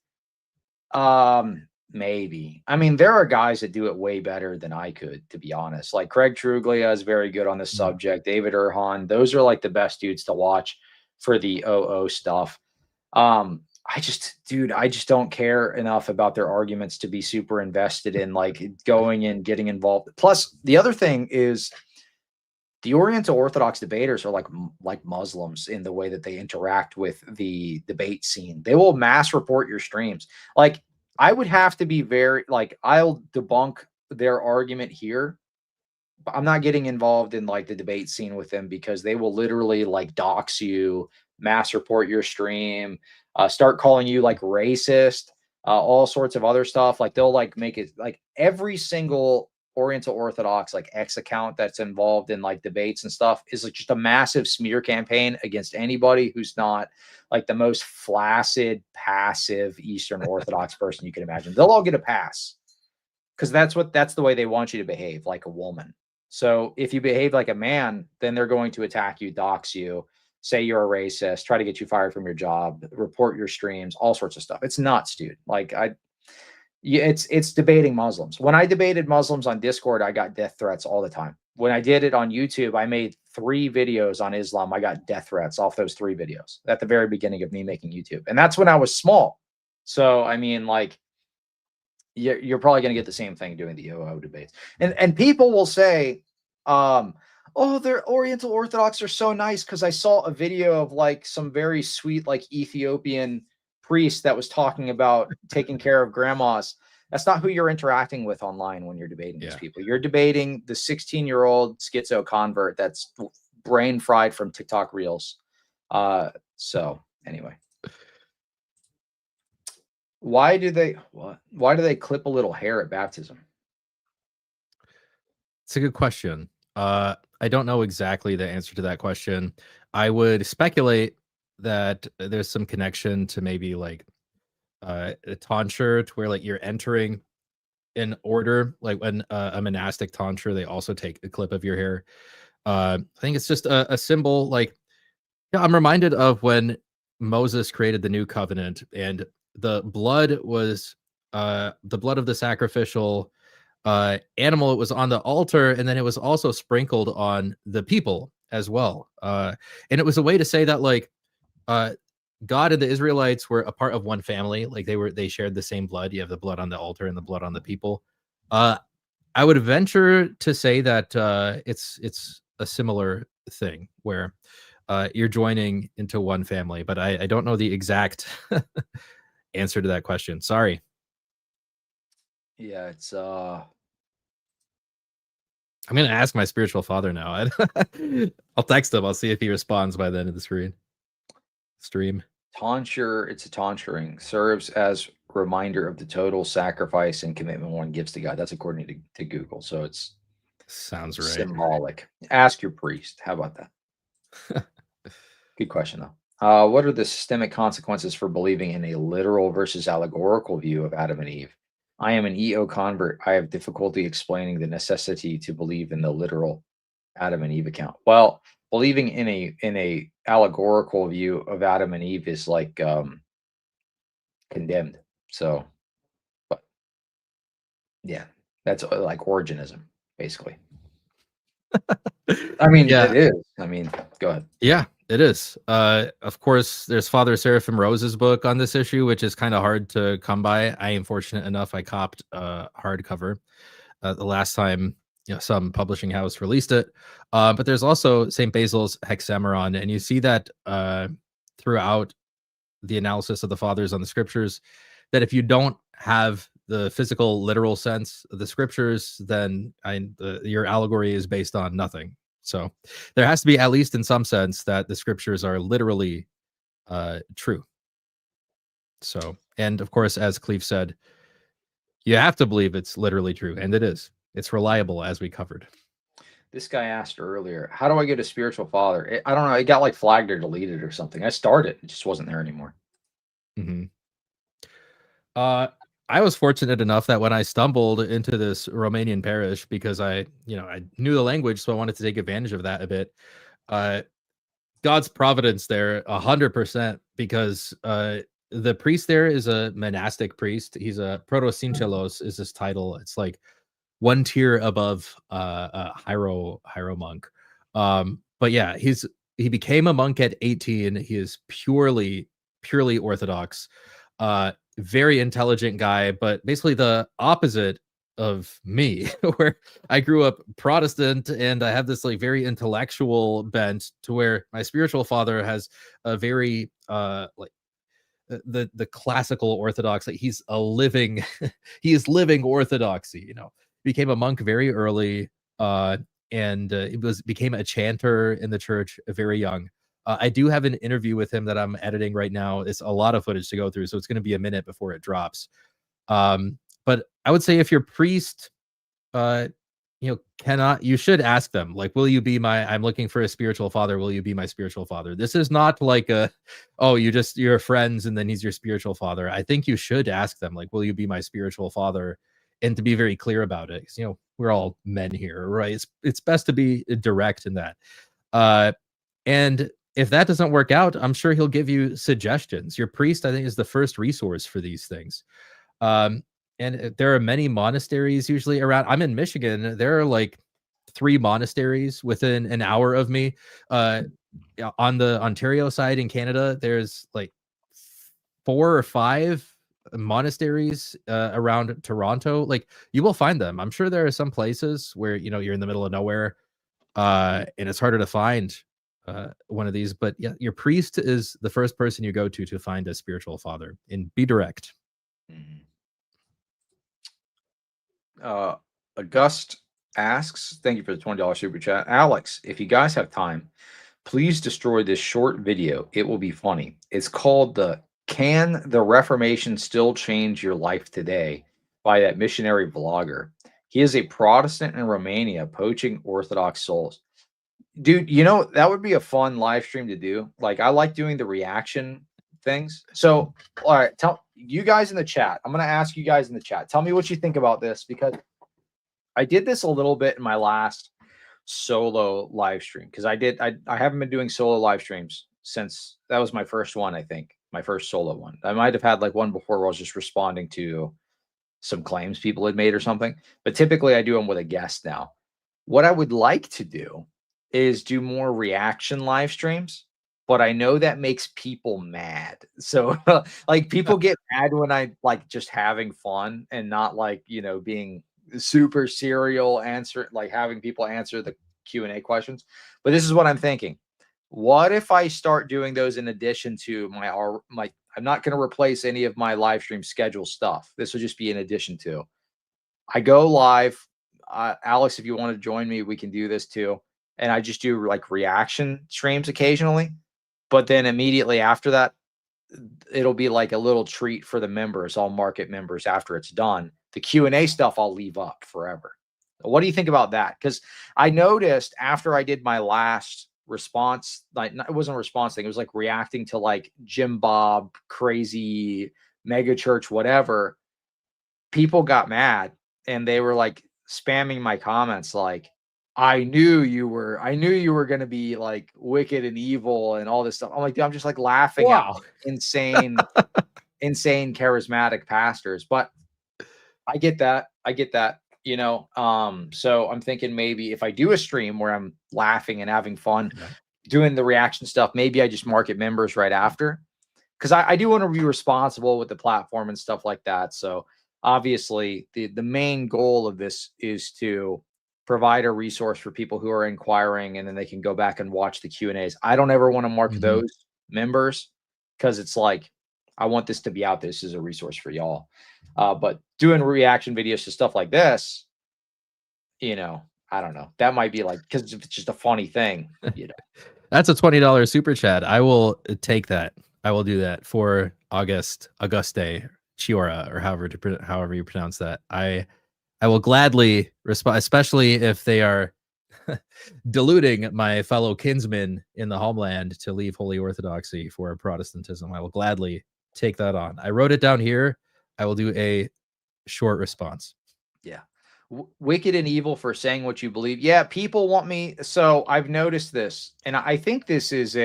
Maybe. I mean, there are guys that do it way better than I could, to be honest. Like Craig Truglia is very good on this subject. David Erhan, those are like the best dudes to watch for the OO stuff. I just don't care enough about their arguments to be super invested in like going and getting involved. Plus, the other thing is the Oriental Orthodox debaters are like Muslims in the way that they interact with the debate scene. They will mass report your streams. Like, I would have to be very like, I'll debunk their argument here, but I'm not getting involved in like the debate scene with them because they will literally like dox you, mass report your stream, start calling you like racist, all sorts of other stuff. Like they'll like make it like every single Oriental Orthodox like X account that's involved in like debates and stuff is like just a massive smear campaign against anybody who's not like the most flaccid, passive Eastern Orthodox person you can imagine. They'll all get a pass because that's the way they want you to behave, like a woman. So if you behave like a man, then they're going to attack you, dox you, say you're a racist, try to get you fired from your job, report your streams, all sorts of stuff. It's nuts, dude. Like it's debating Muslims. When I debated Muslims on Discord, I got death threats all the time. When I did it on YouTube, I made 3 videos on Islam. I got death threats off those 3 videos at the very beginning of me making YouTube. And that's when I was small. So, I mean, like, you're probably going to get the same thing doing the OO debates. And people will say, oh, they're Oriental Orthodox are so nice because I saw a video of like some very sweet, like Ethiopian priest that was talking about taking care of grandmas. That's not who you're interacting with online when you're debating these people. You're debating the 16-year-old schizo convert that's brain fried from TikTok reels. So anyway, why do they clip a little hair at baptism? It's a good question. I don't know exactly the answer to that question. I would speculate that there's some connection to maybe like a tonsure where like you're entering in order, like when a monastic tonsure, they also take a clip of your hair. I think it's just a symbol. Like, yeah, I'm reminded of when Moses created the new covenant and the blood was the blood of the sacrificial animal. It was on the altar, and then it was also sprinkled on the people as well. And it was a way to say that like God and the Israelites were a part of one family. Like they shared the same blood. You have the blood on the altar and the blood on the people. I would venture to say that it's a similar thing where you're joining into one family, but I don't know the exact answer to that question. Sorry. Yeah, it's I'm gonna ask my spiritual father now. I'll text him. I'll see if he responds by the end of the stream. Tonsure, it's a tonsuring, serves as reminder of the total sacrifice and commitment one gives to God. That's according to Google. So it's sounds right. Symbolic. Ask your priest. How about that? Good question, though. What are the systemic consequences for believing in a literal versus allegorical view of Adam and Eve? I am an EO convert. I have difficulty explaining the necessity to believe in the literal Adam and Eve account. Well, believing in a allegorical view of Adam and Eve is like condemned. So, but yeah, that's like Origenism, basically. I mean, yeah. It is. I mean, go ahead. Yeah, it is. Of course, there's Father Seraphim Rose's book on this issue, which is kind of hard to come by. I am fortunate enough I copped hardcover the last time some publishing house released it. But there's also St. Basil's Hexameron, and you see that throughout the analysis of the fathers on the scriptures, that if you don't have the physical, literal sense of the scriptures, then your allegory is based on nothing. So there has to be, at least in some sense, that the scriptures are literally true. So, and of course, as Cleve said, you have to believe it's literally true, and it is. It's reliable, as we covered. This guy asked earlier, how do I get a spiritual father? I don't know. It got like flagged or deleted or something. I started. It just wasn't there anymore. Mm-hmm. I was fortunate enough that when I stumbled into this Romanian parish, because I knew the language, so I wanted to take advantage of that a bit. God's providence there, 100%, because the priest there is a monastic priest. He's a protosynchelos is his title. It's like one tier above a hiero monk. But yeah, he became a monk at 18. He is purely Orthodox. Very intelligent guy, but basically the opposite of me, where I grew up Protestant and I have this like very intellectual bent, to where my spiritual father has a very like the classical Orthodox, like he's a living he is living Orthodoxy, you know. Became a monk very early, and it became a chanter in the church very young. I do have an interview with him that I'm editing right now. It's a lot of footage to go through, so it's going to be a minute before it drops. But I would say if your priest, uh, you should ask them, like, will you be I'm looking for a spiritual father. Will you be my spiritual father? This is not like you're friends and then he's your spiritual father. I think you should ask them, like, will you be my spiritual father? And to be very clear about it, because, we're all men here, right? It's best to be direct in that. And if that doesn't work out, I'm sure he'll give you suggestions. Your priest, I think, is the first resource for these things. And there are many monasteries usually around. I'm in Michigan. There are like 3 monasteries within an hour of me. On the Ontario side in Canada, there's like 4 or 5 monasteries around Toronto. Like, you will find them. I'm sure there are some places where, you're in the middle of nowhere, and it's harder to find one of these. But yeah, your priest is the first person you go to find a spiritual father, and be direct. August asks, thank you for the $20 super chat. Alex, if you guys have time, please destroy this short video. It will be funny. It's called Can the Reformation Still Change Your Life Today by that missionary vlogger. He is a Protestant in Romania poaching Orthodox souls. Dude, that would be a fun live stream to do. Like, I like doing the reaction things. So, all right, tell you guys in the chat. I'm going to ask you guys in the chat. Tell me what you think about this, because I did this a little bit in my last solo live stream, because I haven't been doing solo live streams since that was my first one. I think my first solo one. I might have had like one before where I was just responding to some claims people had made or something, but typically I do them with a guest now. What I would like to do is do more reaction live streams, but I know that makes people mad. So like, people get mad when I like just having fun and not like, being super serial answer, like having people answer the Q&A questions. But this is what I'm thinking. What if I start doing those in addition to my I'm not going to replace any of my live stream schedule stuff. This will just be in addition to. I go live. Alex, if you want to join me, we can do this too. And I just do like reaction streams occasionally. But then immediately after that, it'll be like a little treat for the members. I'll market members after it's done. The Q&A stuff I'll leave up forever. What do you think about that? Because I noticed after I did my last response, like, it wasn't a response thing, it was like reacting to like Jim Bob, crazy mega church, whatever, people got mad and they were like spamming my comments like, I knew you were going to be like wicked and evil and all this stuff. I'm like, dude, I'm just like laughing at insane charismatic pastors. But I get that. So I'm thinking maybe if I do a stream where I'm laughing and having fun, doing the reaction stuff, maybe I just market members right after, because I do want to be responsible with the platform and stuff like that. So obviously the main goal of this is to provide a resource for people who are inquiring, and then they can go back and watch the Q&As. I don't ever want to mark those members, because it's like, I want this to be out there. This is a resource for y'all. But doing reaction videos to stuff like this, I don't know. That might be like, because it's just a funny thing, That's a $20 super chat. I will take that. I will do that for Auguste Chiora, or however you pronounce that. I will gladly respond, especially if they are deluding my fellow kinsmen in the homeland to leave Holy Orthodoxy for Protestantism. I will gladly take that on. I wrote it down here. I will do a short response. Yeah. Wicked and evil for saying what you believe. Yeah, people want me. So I've noticed this, and I think this is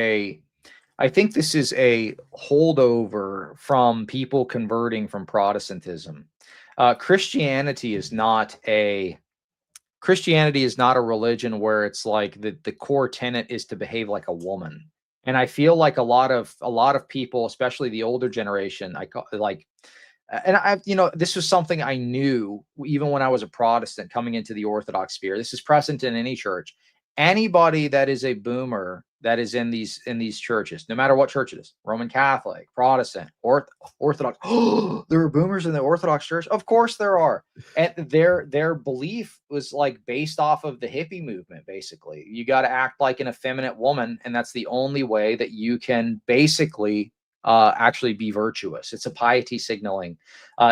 I think this is a holdover from people converting from Protestantism. Christianity is not a religion where it's like the core tenet is to behave like a woman. And I feel like a lot of people, especially the older generation, and this was something I knew even when I was a Protestant coming into the Orthodox sphere. This is present in any church. Anybody that is a boomer that is in these churches, no matter what church it is, Roman Catholic, Protestant, Orthodox. There are boomers in the Orthodox church. Of course there are. And their belief was like based off of the hippie movement. Basically, you got to act like an effeminate woman, and that's the only way that you can basically actually be virtuous. It's a piety signaling.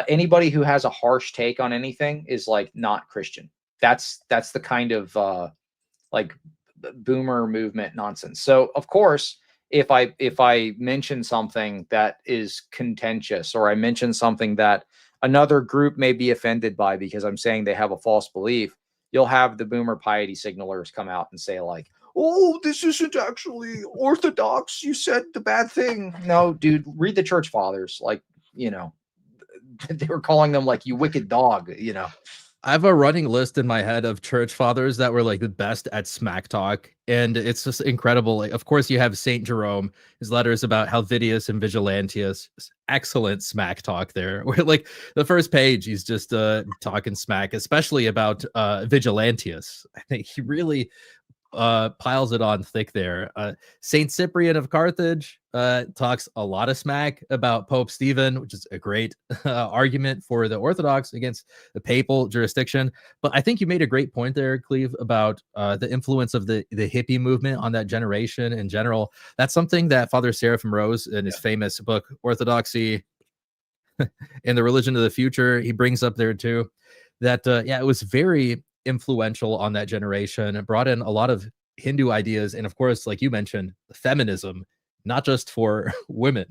Anybody who has a harsh take on anything is like not Christian. That's the kind of like boomer movement nonsense. So of course, if I mention something that is contentious, or I mention something that another group may be offended by because I'm saying they have a false belief, you'll have the boomer piety signalers come out and say like, oh, this isn't actually orthodox. You said the bad thing. No, dude, read the church fathers. Like, they were calling them like, you wicked dog, I have a running list in my head of church fathers that were like the best at smack talk, and it's just incredible. Like, of course, you have Saint Jerome, his letters about Helvidius and Vigilantius, excellent smack talk there. Where like the first page, he's just talking smack, especially about Vigilantius. I think he really piles it on thick there. Saint Cyprian of Carthage talks a lot of smack about Pope Stephen, which is a great argument for the Orthodox against the papal jurisdiction. But I think you made a great point there, Cleve, about the influence of the hippie movement on that generation in general. That's something that Father Seraphim Rose in his famous book Orthodoxy and the Religion of the Future, he brings up there too, that it was very influential on that generation and brought in a lot of Hindu ideas. And of course, like you mentioned, feminism, not just for women,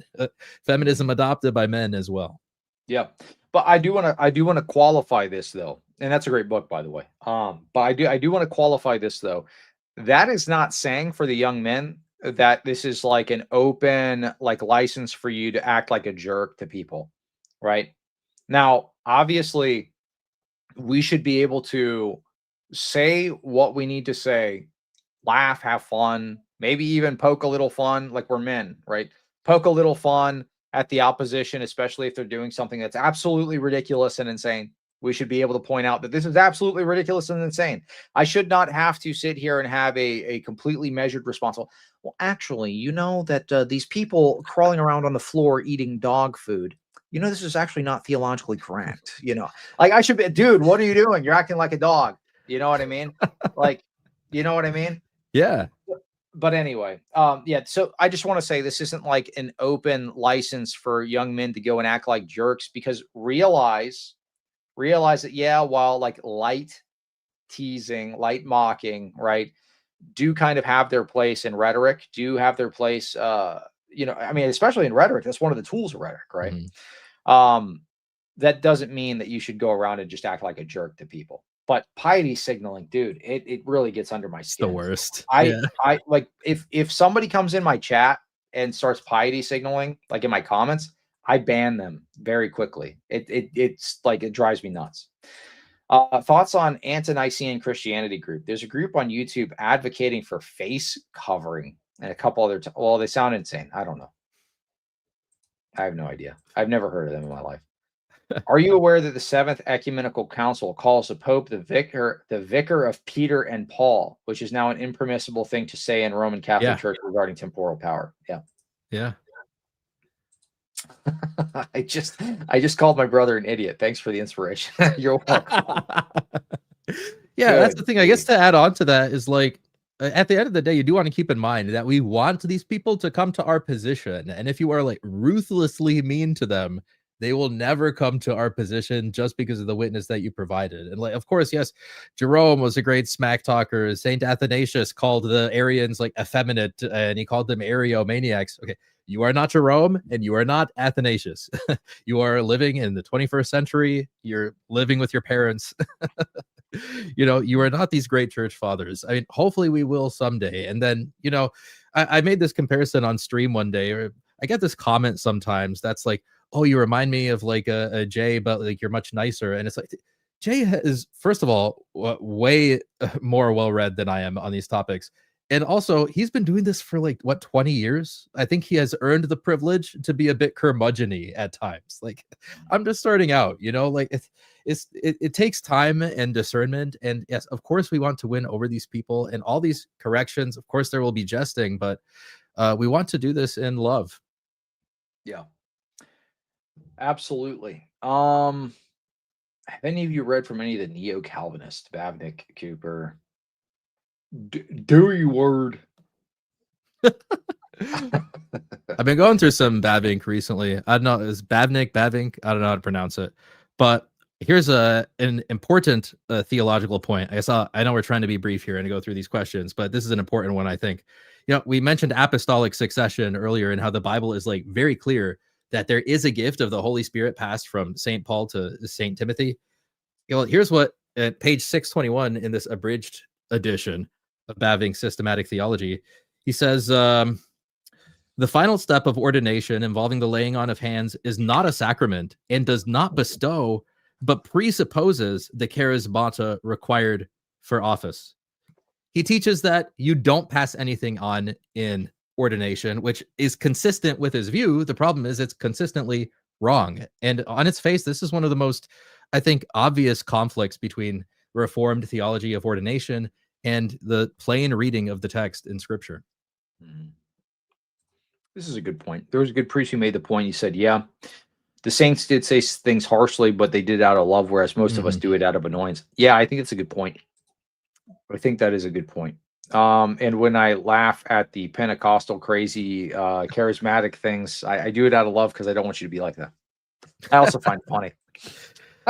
feminism adopted by men as well. Yeah. But I do want to qualify this though. And that's a great book, by the way. But I do want to qualify this though. That is not saying for the young men that this is like an open like license for you to act like a jerk to people. Right. Now, obviously, we should be able to say what we need to say, laugh, have fun, maybe even poke a little fun, like we're men, right? Poke a little fun at the opposition, especially if they're doing something that's absolutely ridiculous and insane. We should be able to point out that this is absolutely ridiculous and insane. I should not have to sit here and have a completely measured response. Well, actually, that these people crawling around on the floor eating dog food, this is actually not theologically correct. Like I should be, dude, what are you doing? You're acting like a dog. You know what I mean? Like, you know what I mean? Yeah. But anyway, so I just want to say this isn't like an open license for young men to go and act like jerks, because realize that, while like light teasing, light mocking, right, do kind of have their place in rhetoric, do have their place, especially in rhetoric, that's one of the tools of rhetoric, right? Mm-hmm. That doesn't mean that you should go around and just act like a jerk to people. But piety signaling, dude, it really gets under my skin. It's the worst. I like if somebody comes in my chat and starts piety signaling, like in my comments, I ban them very quickly. It's like, it drives me nuts. Thoughts on anti-Nicene Christianity group? There's a group on YouTube advocating for face covering and a couple other. Well, they sound insane. I don't know. I have no idea. I've never heard of them in my life. Are you aware that the Seventh Ecumenical Council calls the Pope the vicar of Peter and Paul, which is now an impermissible thing to say in Roman Catholic Church regarding temporal power? Yeah. I just called my brother an idiot. Thanks for the inspiration. You're welcome. That's the thing. I guess to add on to that is like, at the end of the day, you do want to keep in mind that we want these people to come to our position. And if you are like ruthlessly mean to them, they will never come to our position just because of the witness that you provided. And like, of course, yes, Jerome was a great smack talker. Saint Athanasius called the Arians like effeminate, and he called them Ariomaniacs. Okay, you are not Jerome and you are not Athanasius. You are living in the 21st century. You're living with your parents. You are not these great church fathers. I mean, hopefully we will someday. And then, I made this comparison on stream one day, or I get this comment sometimes that's like, oh, you remind me of like a Jay, but like you're much nicer. And it's like, Jay is, first of all, way more well-read than I am on these topics. And also, he's been doing this for like, 20 years? I think he has earned the privilege to be a bit curmudgeon-y at times. Like, I'm just starting out, like it takes time and discernment. And yes, of course, we want to win over these people and all these corrections. Of course, there will be jesting, but we want to do this in love. Yeah, absolutely. Have any of you read from any of the neo-Calvinists, Babnick, Cooper? Dewey Word. I've been going through some Babink recently. I don't know, is Babnick, Babink? I don't know how to pronounce it. But here's an important theological point. I know we're trying to be brief here and go through these questions, but this is an important one, I think. We mentioned apostolic succession earlier and how the Bible is like very clear that there is a gift of the Holy Spirit passed from St. Paul to St. Timothy. Here's what at page 621 in this abridged edition of Bavinck's Systematic Theology, he says, the final step of ordination involving the laying on of hands is not a sacrament and does not bestow, but presupposes the charismata required for office. He teaches that you don't pass anything on in ordination, which is consistent with his view. The problem is it's consistently wrong. And on its face, this is one of the most, I think, obvious conflicts between Reformed theology of ordination and the plain reading of the text in Scripture. This is a good point. There was a good priest who made the point. He said, yeah, the saints did say things harshly, but they did it out of love, whereas most of us do it out of annoyance. Yeah, I think it's a good point. I think that is a good point. And when I laugh at the Pentecostal crazy charismatic things, I do it out of love because I don't want you to be like that. I also find it funny.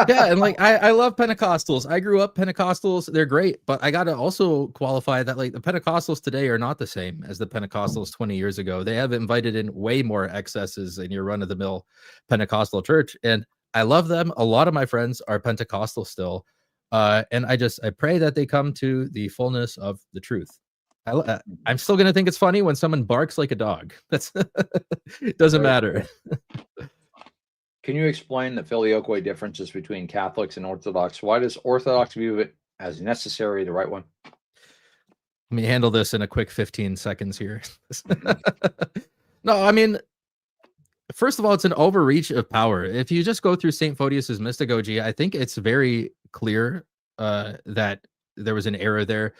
Yeah, and like I love Pentecostals. I grew up Pentecostals. They're great, but I got to also qualify that like the Pentecostals today are not the same as the Pentecostals 20 years ago. They have invited in way more excesses in your run-of-the-mill Pentecostal church, and I love them. A lot of my friends are Pentecostal still, and I pray that they come to the fullness of the truth. I'm still gonna think it's funny when someone barks like a dog. That's it doesn't matter. Can you explain the filioque differences between Catholics and Orthodox? Why does Orthodox view it as necessary, the right one? Let me handle this in a quick 15 seconds here. No, I mean, first of all, it's an overreach of power. If you just go through St. Photius's mystagogy, I think it's very clear that there was an error there.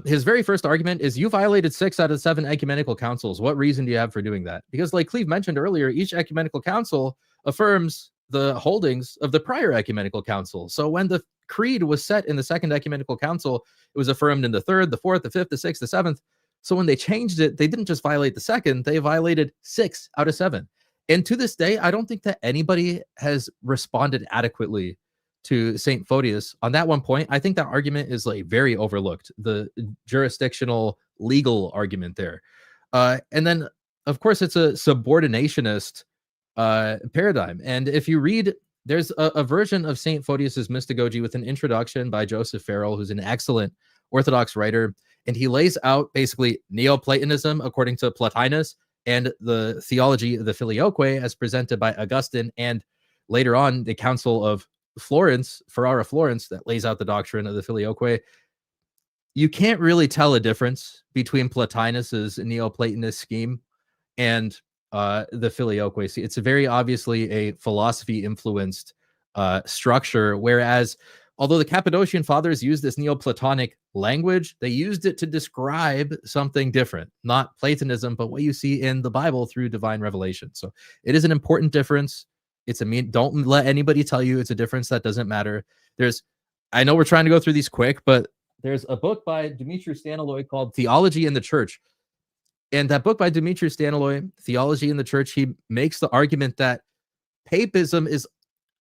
His very first argument is you violated 6 out of 7 ecumenical councils. What reason do you have for doing that? Because like Cleve mentioned earlier, each ecumenical council affirms the holdings of the prior ecumenical council. So when the creed was set in the second ecumenical council, it was affirmed in the third, the fourth, the fifth, the sixth, the seventh. So when they changed it, they didn't just violate the second, they violated 6 out of 7. And to this day, I don't think that anybody has responded adequately to St. Photius on that one point. I think that argument is like very overlooked, the jurisdictional legal argument there. And then, of course, it's a subordinationist paradigm. And if you read, there's a version of St. Photius's mystagogy with an introduction by Joseph Farrell, who's an excellent Orthodox writer. And he lays out basically Neoplatonism according to Plotinus and the theology of the filioque as presented by Augustine. And later on, the Council of Florence, Ferrara Florence, that lays out the doctrine of the filioque. You can't really tell a difference between Plotinus's Neoplatonist scheme and the filioque. See, it's very obviously a philosophy influenced structure, whereas although the Cappadocian fathers used this Neoplatonic language, they used it to describe something different, not Platonism, but what you see in the Bible through divine revelation. So it is an important difference. Don't let anybody tell you it's a difference that doesn't matter. I know we're trying to go through these quick, but there's a book by Dumitru Staniloae called Theology in the Church. And that book by Dumitru Staniloae, Theology in the Church, he makes the argument that papism is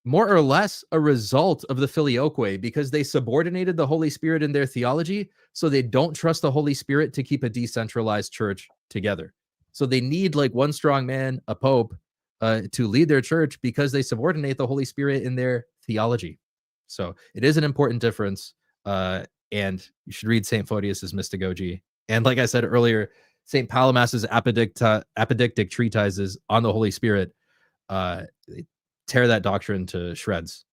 more or less a result of the filioque because they subordinated the Holy Spirit in their theology, so they don't trust the Holy Spirit to keep a decentralized church together. So they need like one strong man, a pope, to lead their church because they subordinate the Holy Spirit in their theology. So it is an important difference. And you should read St. Photius's Mystagogy. And like I said earlier, St. Palamas's apodictic treatises on the Holy Spirit they tear that doctrine to shreds.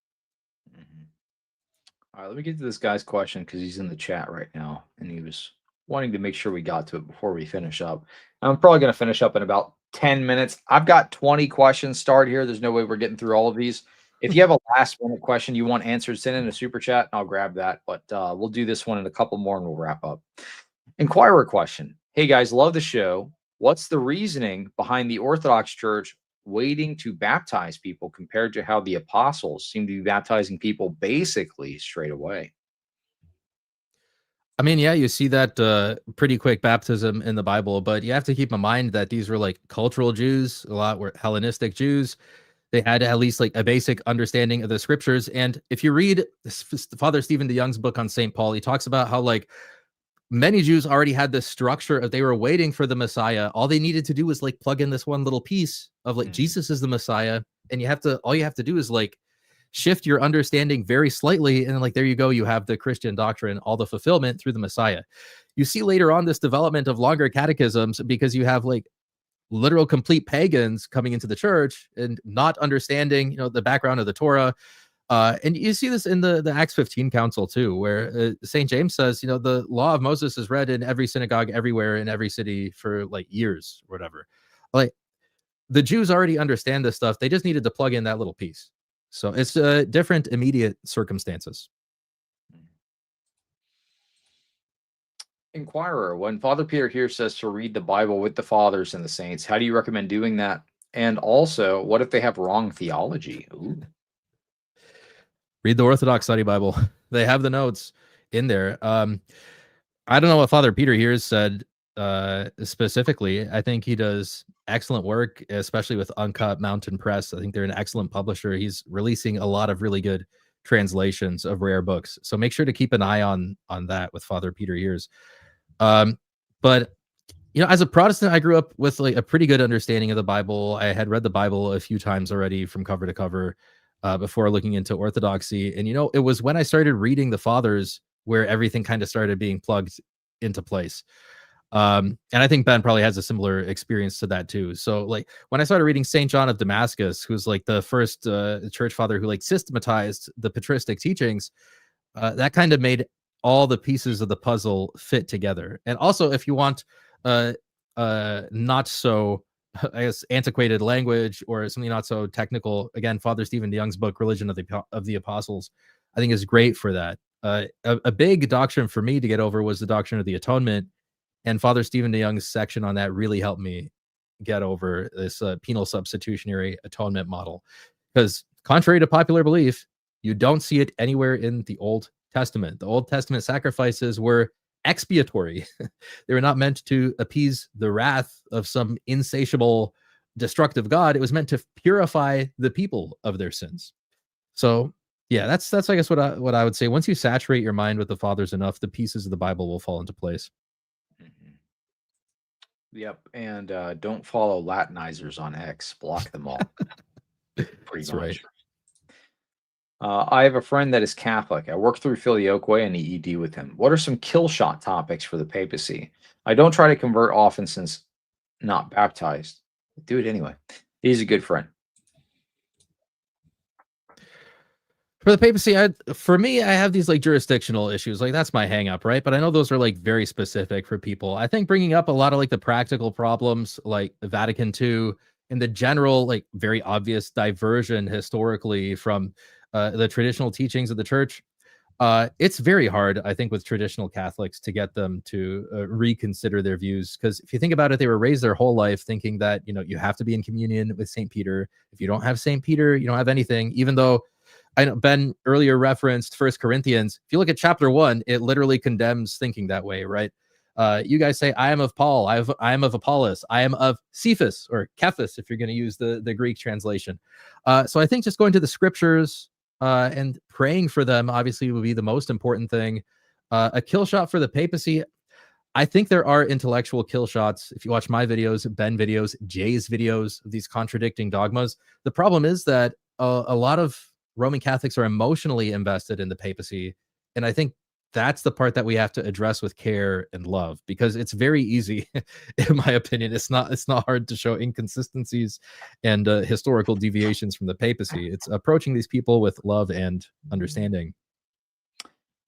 All right, let me get to this guy's question because he's in the chat right now, and he was wanting to make sure we got to it before we finish up. I'm probably going to finish up in about 10 minutes. I've got 20 questions started here. There's no way we're getting through all of these. If you have a last-minute question you want answered, send in a super chat, and I'll grab that. But we'll do this one in a couple more, and we'll wrap up. Inquirer question. Hey, guys, love the show. What's the reasoning behind the Orthodox Church waiting to baptize people compared to how the apostles seem to be baptizing people basically straight away? I mean, yeah, you see that pretty quick baptism in the Bible, but you have to keep in mind that these were like cultural Jews, a lot were Hellenistic Jews. They had at least like a basic understanding of the scriptures. And if you read Father Stephen DeYoung's book on St. Paul, he talks about how like many Jews already had this structure of they were waiting for the Messiah. All they needed to do was like plug in this one little piece of like Jesus is the Messiah, and all you have to do is like shift your understanding very slightly, and like there you go, you have the Christian doctrine, all the fulfillment through the Messiah. You see later on this development of longer catechisms because you have like literal complete pagans coming into the church and not understanding, the background of the Torah. And you see this in the Acts 15 council too, where St. James says, the law of Moses is read in every synagogue, everywhere, in every city for like years or whatever. Like the Jews already understand this stuff. They just needed to plug in that little piece. So it's different immediate circumstances. Inquirer, when Father Peter here says to read the Bible with the fathers and the saints, how do you recommend doing that? And also, what if they have wrong theology? Ooh. Read the Orthodox Study Bible. They have the notes in there. I don't know what Father Peter here said specifically. I think he does excellent work, especially with Uncut Mountain Press. I think they're an excellent publisher. He's releasing a lot of really good translations of rare books. So make sure to keep an eye on that with Father Peter Years. But as a Protestant, I grew up with like a pretty good understanding of the Bible. I had read the Bible a few times already from cover to cover before looking into Orthodoxy. And, it was when I started reading the Fathers where everything kind of started being plugged into place. And I think Ben probably has a similar experience to that too. So like when I started reading St. John of Damascus, who's like the first church father who like systematized the patristic teachings, that kind of made all the pieces of the puzzle fit together. And also if you want not so, I guess, antiquated language or something not so technical, again, Father Stephen DeYoung's book, Religion of the Apostles, I think is great for that. A big doctrine for me to get over was the doctrine of the atonement. And Father Stephen DeYoung's section on that really helped me get over this penal substitutionary atonement model. Because contrary to popular belief, you don't see it anywhere in the Old Testament. The Old Testament sacrifices were expiatory. They were not meant to appease the wrath of some insatiable, destructive God. It was meant to purify the people of their sins. So yeah, that's I guess what I would say. Once you saturate your mind with the Fathers enough, the pieces of the Bible will fall into place. Yep, and don't follow Latinizers on X. Block them all. That's right. I have a friend that is Catholic. I work through Filioque and EED with him. What are some kill shot topics for the papacy? I don't try to convert often since not baptized. Do it anyway. He's a good friend. For the papacy, for me, I have these like jurisdictional issues. Like that's my hang up, right? But I know those are like very specific for people. I think bringing up a lot of like the practical problems like Vatican II and the general like very obvious diversion historically from the traditional teachings of the church. It's very hard, I think, with traditional Catholics to get them to reconsider their views. Because if you think about it, they were raised their whole life thinking that, you have to be in communion with St. Peter. If you don't have St. Peter, you don't have anything, even though I know Ben earlier referenced 1 Corinthians. If you look at chapter 1, it literally condemns thinking that way, right? You guys say, I am of Paul, I am of Apollos, I am of Cephas or Cephas, if you're going to use the Greek translation. So I think just going to the scriptures and praying for them obviously would be the most important thing. A kill shot for the papacy. I think there are intellectual kill shots. If you watch my videos, Ben videos, Jay's videos of these contradicting dogmas, the problem is that a lot of Roman Catholics are emotionally invested in the papacy. And I think that's the part that we have to address with care and love, because it's very easy, in my opinion. It's not hard to show inconsistencies and historical deviations from the papacy. It's approaching these people with love and understanding.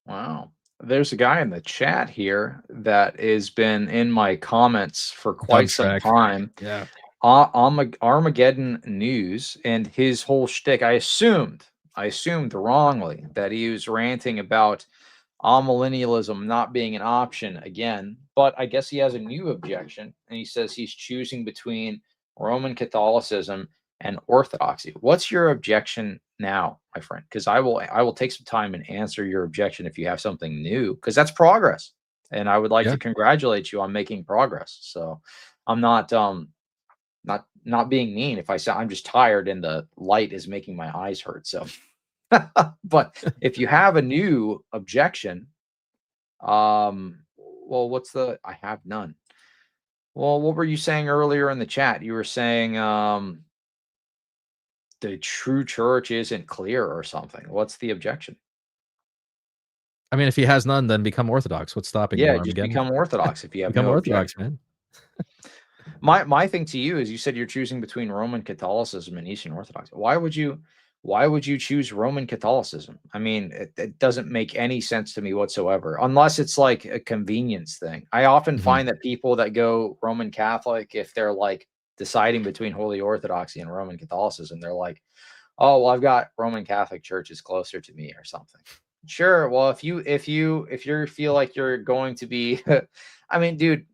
Wow. There's a guy in the chat here that has been in my comments for quite some time. Yeah. Armageddon News, and his whole shtick, I assumed wrongly that he was ranting about amillennialism not being an option again, but I guess he has a new objection, and he says he's choosing between Roman Catholicism and Orthodoxy. What's your objection now, my friend? Because I will take some time and answer your objection if you have something new, because that's progress, and I would like to congratulate you on making progress. So I'm not being mean if I say I'm just tired and the light is making my eyes hurt. So, but if you have a new objection, well, I have none. Well, what were you saying earlier in the chat? You were saying the true church isn't clear or something. What's the objection? I mean, if he has none, then become Orthodox. What's stopping you? Yeah, just become Orthodox if you have become no Orthodox, objection. man. My thing to you is, you said you're choosing between Roman Catholicism and Eastern Orthodoxy. Why would you choose Roman Catholicism? I mean, it doesn't make any sense to me whatsoever, unless it's like a convenience thing. I often find that people that go Roman Catholic, if they're like deciding between Holy Orthodoxy and Roman Catholicism, they're like, oh, well, I've got Roman Catholic churches closer to me or something. Sure. Well, if you feel like you're going to be, I mean, dude,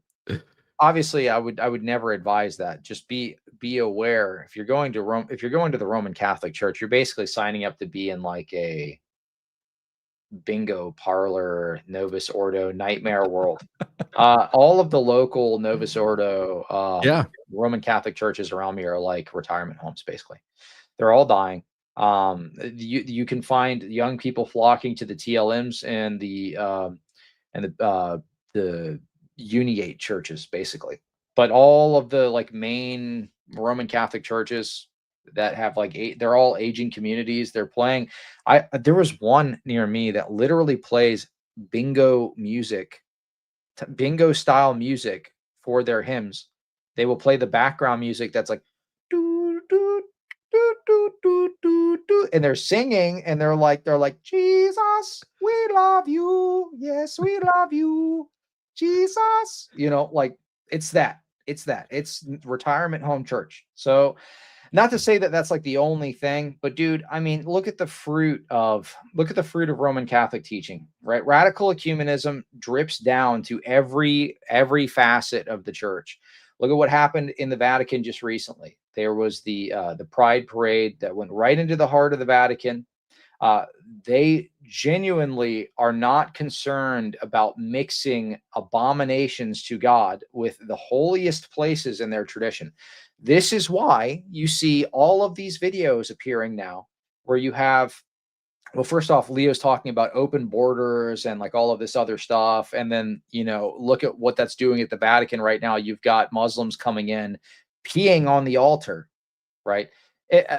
obviously I would never advise that. Just be aware, if you're going to the Roman Catholic Church, you're basically signing up to be in like a bingo parlor, Novus Ordo nightmare world. All of the local Novus Ordo Roman Catholic churches around me are like retirement homes, basically. They're all dying. You can find young people flocking to the TLMs and the Uniate churches, basically. But all of the like main Roman Catholic churches that have like they're all aging communities. They're playing. There was one near me that literally plays bingo music, bingo style music for their hymns. They will play the background music that's like doo, doo, doo, doo, doo, doo, doo, and they're singing, and they're like Jesus, we love you. Yes, we love you. Jesus, like it's retirement home church. So, not to say that that's like the only thing, but dude, I mean, look at the fruit of Roman Catholic teaching, right? Radical ecumenism drips down to every facet of the church. Look at what happened in the Vatican just recently. There was the Pride Parade that went right into the heart of the Vatican. They genuinely are not concerned about mixing abominations to God with the holiest places in their tradition. This is why you see all of these videos appearing now where you have, well, first off, Leo's talking about open borders and like all of this other stuff. And then, look at what that's doing at the Vatican right now. You've got Muslims coming in, peeing on the altar, right?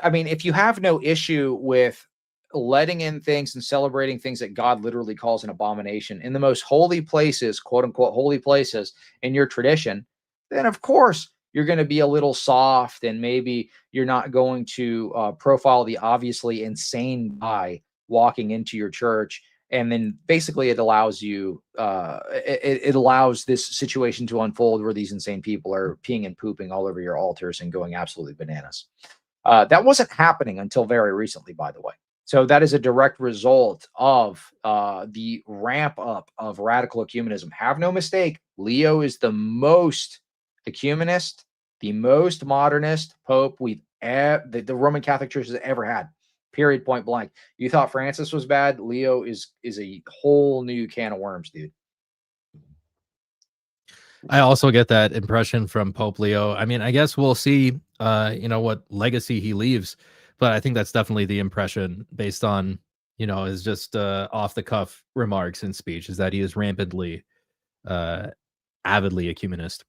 I mean, if you have no issue with letting in things and celebrating things that God literally calls an abomination in the most holy places, quote unquote, holy places in your tradition, then of course you're going to be a little soft, and maybe you're not going to profile the obviously insane guy walking into your church. And then basically it allows you, it allows this situation to unfold where these insane people are peeing and pooping all over your altars and going absolutely bananas. That wasn't happening until very recently, by the way. So that is a direct result of the ramp up of radical ecumenism. Have no mistake, Leo is the most ecumenist, the most modernist pope the Roman Catholic Church has ever had. Period, point blank. You thought Francis was bad? Leo is a whole new can of worms, dude. I also get that impression from Pope Leo. I mean, I guess we'll see, what legacy he leaves, but I think that's definitely the impression based on, his just off the cuff remarks and speech, is that he is rampantly, avidly ecumenist.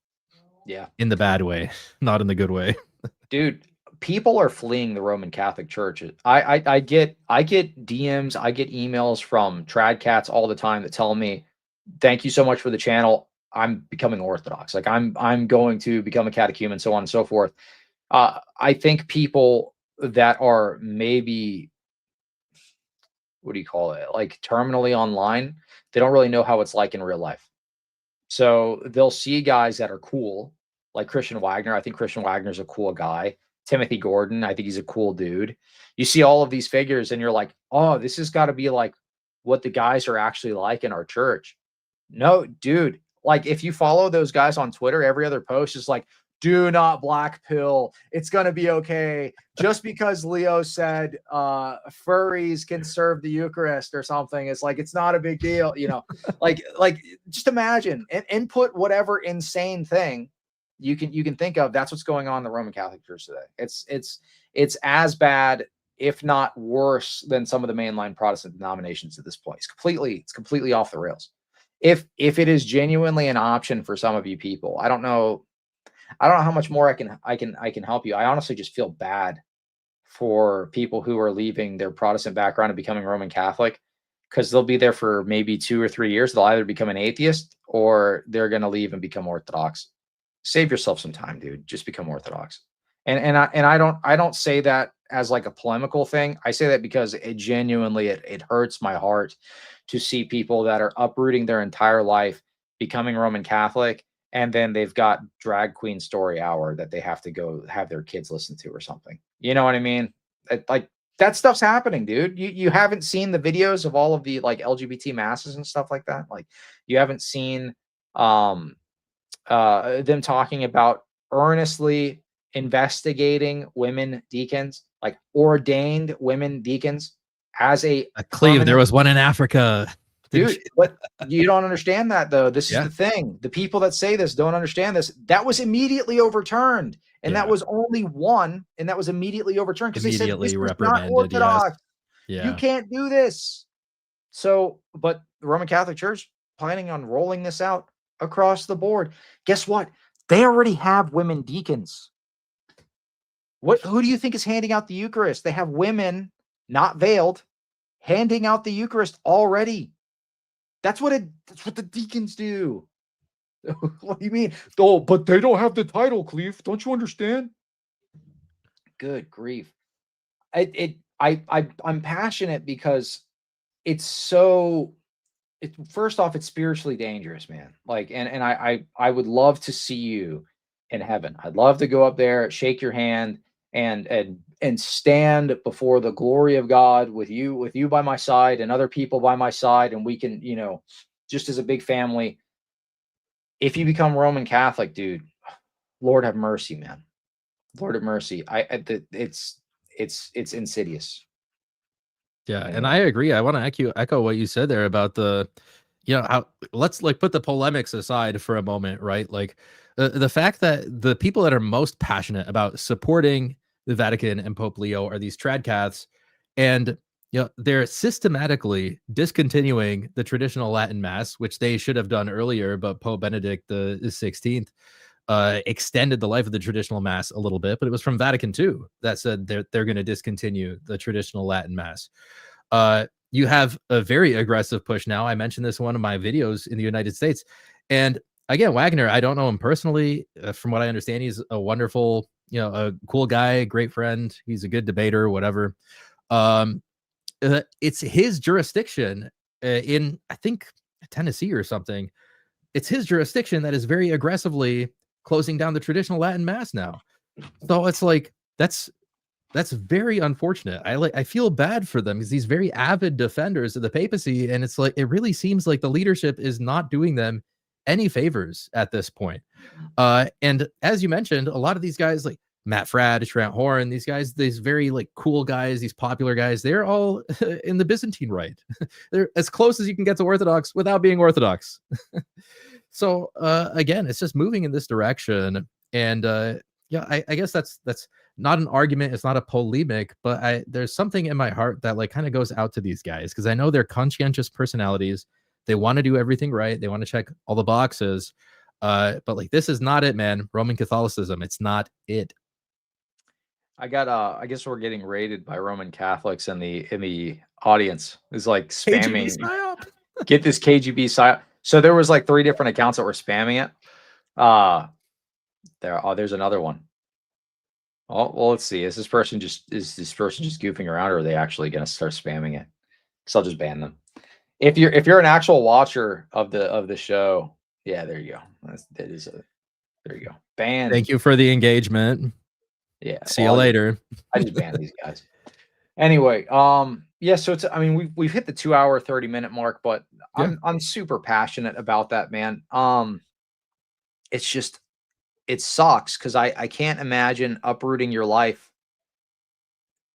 Yeah. In the bad way, not in the good way. Dude, people are fleeing the Roman Catholic Church. I get DMs, I get emails from trad cats all the time that tell me, "Thank you so much for the channel. I'm becoming Orthodox. Like I'm going to become a catechumen, so on and so forth." I think people that are maybe, what do you call it, like terminally online, they don't really know how it's like in real life. So they'll see guys that are cool, like Christian Wagner. I think Christian Wagner's a cool guy. Timothy Gordon, I think he's a cool dude. You see all of these figures and you're like, oh, this has got to be like what the guys are actually like in our church. No, dude. Like if you follow those guys on Twitter, every other post is like, do not black pill. It's going to be okay. Just because Leo said furries can serve the Eucharist or something, it's like, it's not a big deal. You know, like just imagine and input whatever insane thing you can think of. That's what's going on in the Roman Catholic Church today. It's as bad, if not worse, than some of the mainline Protestant denominations at this point. It's completely off the rails. If it is genuinely an option for some of you people, I don't know how much more I can help you. I honestly just feel bad for people who are leaving their Protestant background and becoming Roman Catholic, because they'll be there for maybe 2 or 3 years. They'll either become an atheist or they're going to leave and become Orthodox. Save yourself some time, dude. Just become Orthodox. And I don't say that as like a polemical thing. I say that because it genuinely it hurts my heart to see people that are uprooting their entire life, becoming Roman Catholic, and then they've got drag queen story hour that they have to go have their kids listen to or something. You know what I mean? Like that stuff's happening, dude. You haven't seen the videos of all of the like LGBT masses and stuff like that. Like you haven't seen them talking about earnestly investigating women deacons, like ordained women deacons, as a Cleve. There was one in Africa. Dude, but you don't understand that, though. This is the thing. The people that say this don't understand this. That was immediately overturned. And that was only one. And that was immediately overturned because they said this was not Orthodox. Yes. You can't do this. So, but the Roman Catholic Church planning on rolling this out across the board. Guess what? They already have women deacons. Who do you think is handing out the Eucharist? They have women, not veiled, handing out the Eucharist already. That's what the deacons do. What do you mean? Oh, but they don't have the title, Cleve. Don't you understand? Good grief. I'm passionate because it's so. First off, it's spiritually dangerous, man. Like, and I would love to see you in heaven. I'd love to go up there, shake your hand, and stand before the glory of God with you by my side and other people by my side, and we can, just as a big family. If you become Roman Catholic, dude, Lord have mercy, man. Lord have mercy. It's insidious. Yeah, and I agree. I want to echo what you said there about the, how let's like put the polemics aside for a moment, right? Like the fact that the people that are most passionate about supporting the Vatican and Pope Leo are these tradcaths, and they're systematically discontinuing the traditional Latin Mass, which they should have done earlier, but Pope Benedict the 16th extended the life of the traditional Mass a little bit, but it was from Vatican II that said they're going to discontinue the traditional Latin Mass. You have a very aggressive push now. I mentioned this in one of my videos in the United States, and again, Wagner, I don't know him personally. From what I understand, he's a wonderful, a cool guy, great friend. He's a good debater, whatever. It's his jurisdiction in, I think, Tennessee or something. It's his jurisdiction that is very aggressively closing down the traditional Latin Mass now. So it's like, that's very unfortunate. I feel bad for them because these very avid defenders of the papacy, and it's like, it really seems like the leadership is not doing them any favors at this point. And as you mentioned, a lot of these guys like Matt Fradd, Trent Horn, these guys, these very like cool guys, these popular guys, they're all in the Byzantine Rite. They're as close as you can get to Orthodox without being Orthodox. So again, it's just moving in this direction. And I guess that's not an argument. It's not a polemic, but there's something in my heart that like kind of goes out to these guys because I know they're conscientious personalities. They want to do everything right. They want to check all the boxes. But like, this is not it, man. Roman Catholicism, it's not it. I got I guess we're getting raided by Roman Catholics in the audience. Is like KGB spamming. psyop. Get this KGB psyop. So there was like 3 different accounts that were spamming it. There's another one. Oh, well, let's see. Is this person just goofing around, or are they actually going to start spamming it? So I'll just ban them. If you're an actual watcher of the show, yeah, there you go. There you go. Ban. Thank you for the engagement. Yeah. See you later. I just banned these guys. Anyway, yeah, so I mean, we've hit the 2-hour, 30-minute mark, but Yeah. I'm super passionate about that, man. It's just, it sucks because I can't imagine uprooting your life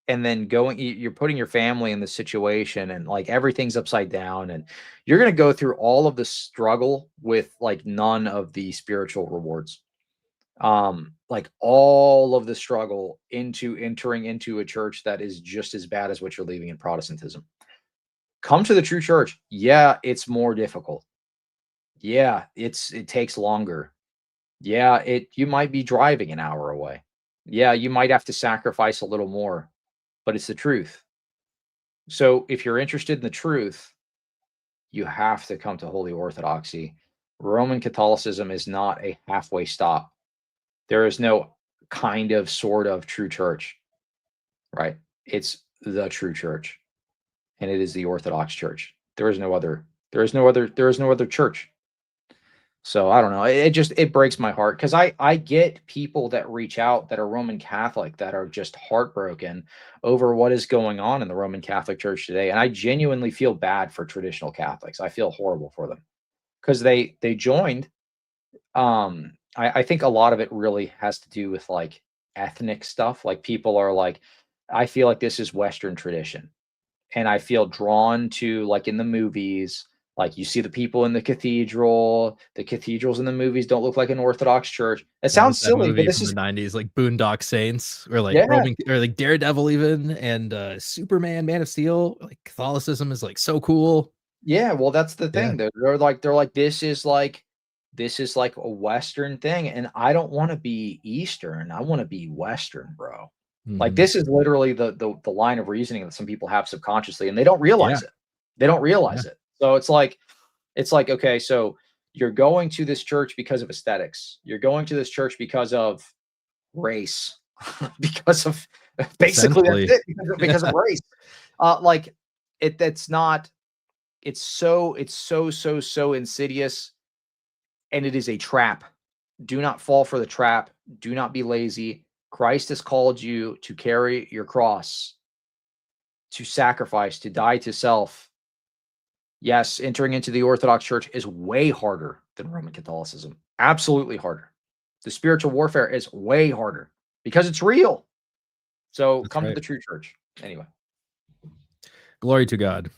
and then you're putting your family in this situation, and like everything's upside down, and you're going to go through all of the struggle with like none of the spiritual rewards. Like all of the struggle into entering into a church that is just as bad as what you're leaving in Protestantism. Come to the true church. Yeah, it's more difficult. Yeah, it takes longer. Yeah, you might be driving an hour away. Yeah, you might have to sacrifice a little more, but it's the truth. So if you're interested in the truth, you have to come to Holy Orthodoxy. Roman Catholicism is not a halfway stop. There is no kind of sort of true church, right? It's the true church, and it is the Orthodox Church. There is no other church. So I don't know. It breaks my heart because I get people that reach out that are Roman Catholic that are just heartbroken over what is going on in the Roman Catholic Church today. And I genuinely feel bad for traditional Catholics. I feel horrible for them because they joined. I think a lot of it really has to do with like ethnic stuff. Like people are like, I feel like this is Western tradition. And I feel drawn to, like in the movies, like you see the people in the cathedrals in the movies don't look like an Orthodox church. It sounds silly, but this from is the 90s, like Boondock Saints, or like Yeah. Roman, or like Daredevil even, and Superman, Man of Steel. Like Catholicism is like so cool. Yeah, well, that's the Yeah. thing. They're like this is like a Western thing, and I don't want to be Eastern. I want to be Western, bro. Like Mhm. this is literally the line of reasoning that some people have subconsciously, and they don't realize it. They don't realize it. So it's like okay, so you're going to this church because of aesthetics. You're going to this church because of race, because of basically that's it, because of race. Like that's not. It's so insidious, and it is a trap. Do not fall for the trap. Do not be lazy. Christ has called you to carry your cross, to sacrifice, to die to self. Yes, entering into the Orthodox Church is way harder than Roman Catholicism. Absolutely harder. The spiritual warfare is way harder because it's real. So come to the true church. Anyway. Glory to God.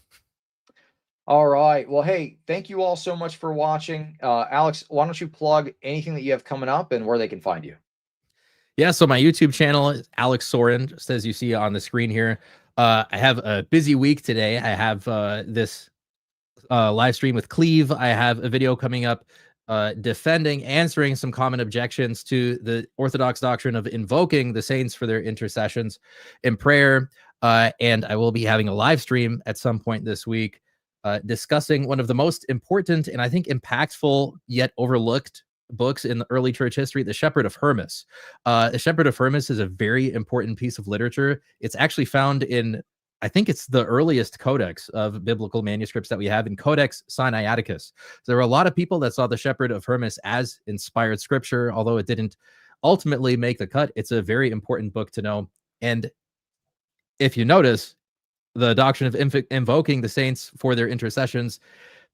All right. Well, hey, thank you all so much for watching. Alex, why don't you plug anything that you have coming up and where they can find you? Yeah, so my YouTube channel is Alex Sorin, just as you see on the screen here. I have a busy week today. I have this live stream with Cleve. I have a video coming up answering some common objections to the Orthodox doctrine of invoking the saints for their intercessions in prayer. And I will be having a live stream at some point this week discussing one of the most important and I think impactful yet overlooked books in the early church history, The Shepherd of Hermas. The Shepherd of Hermas is a very important piece of literature. It's actually found in, I think it's the earliest codex of biblical manuscripts that we have, in Codex Sinaiticus. So there were a lot of people that saw The Shepherd of Hermas as inspired scripture, although it didn't ultimately make the cut. It's a very important book to know. And if you notice, the doctrine of invoking the saints for their intercessions,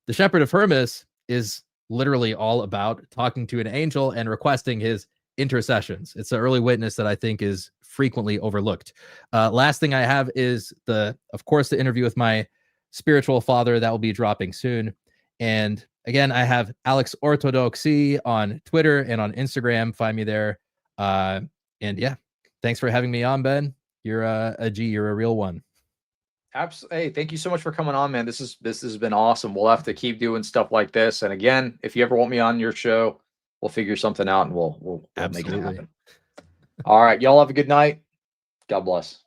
The Shepherd of Hermas is literally all about talking to an angel and requesting his intercessions. It's an early witness that I think is frequently overlooked. Last thing I have is of course, the interview with my spiritual father that will be dropping soon. And again, I have Alex Orthodoxy on Twitter and on Instagram. Find me there. And yeah, thanks for having me on, Ben. You're a G. You're a real one. Absolutely. Hey, thank you so much for coming on, man. This has been awesome. We'll have to keep doing stuff like this. And again, if you ever want me on your show, we'll figure something out and we'll make it happen. All right. Y'all have a good night. God bless.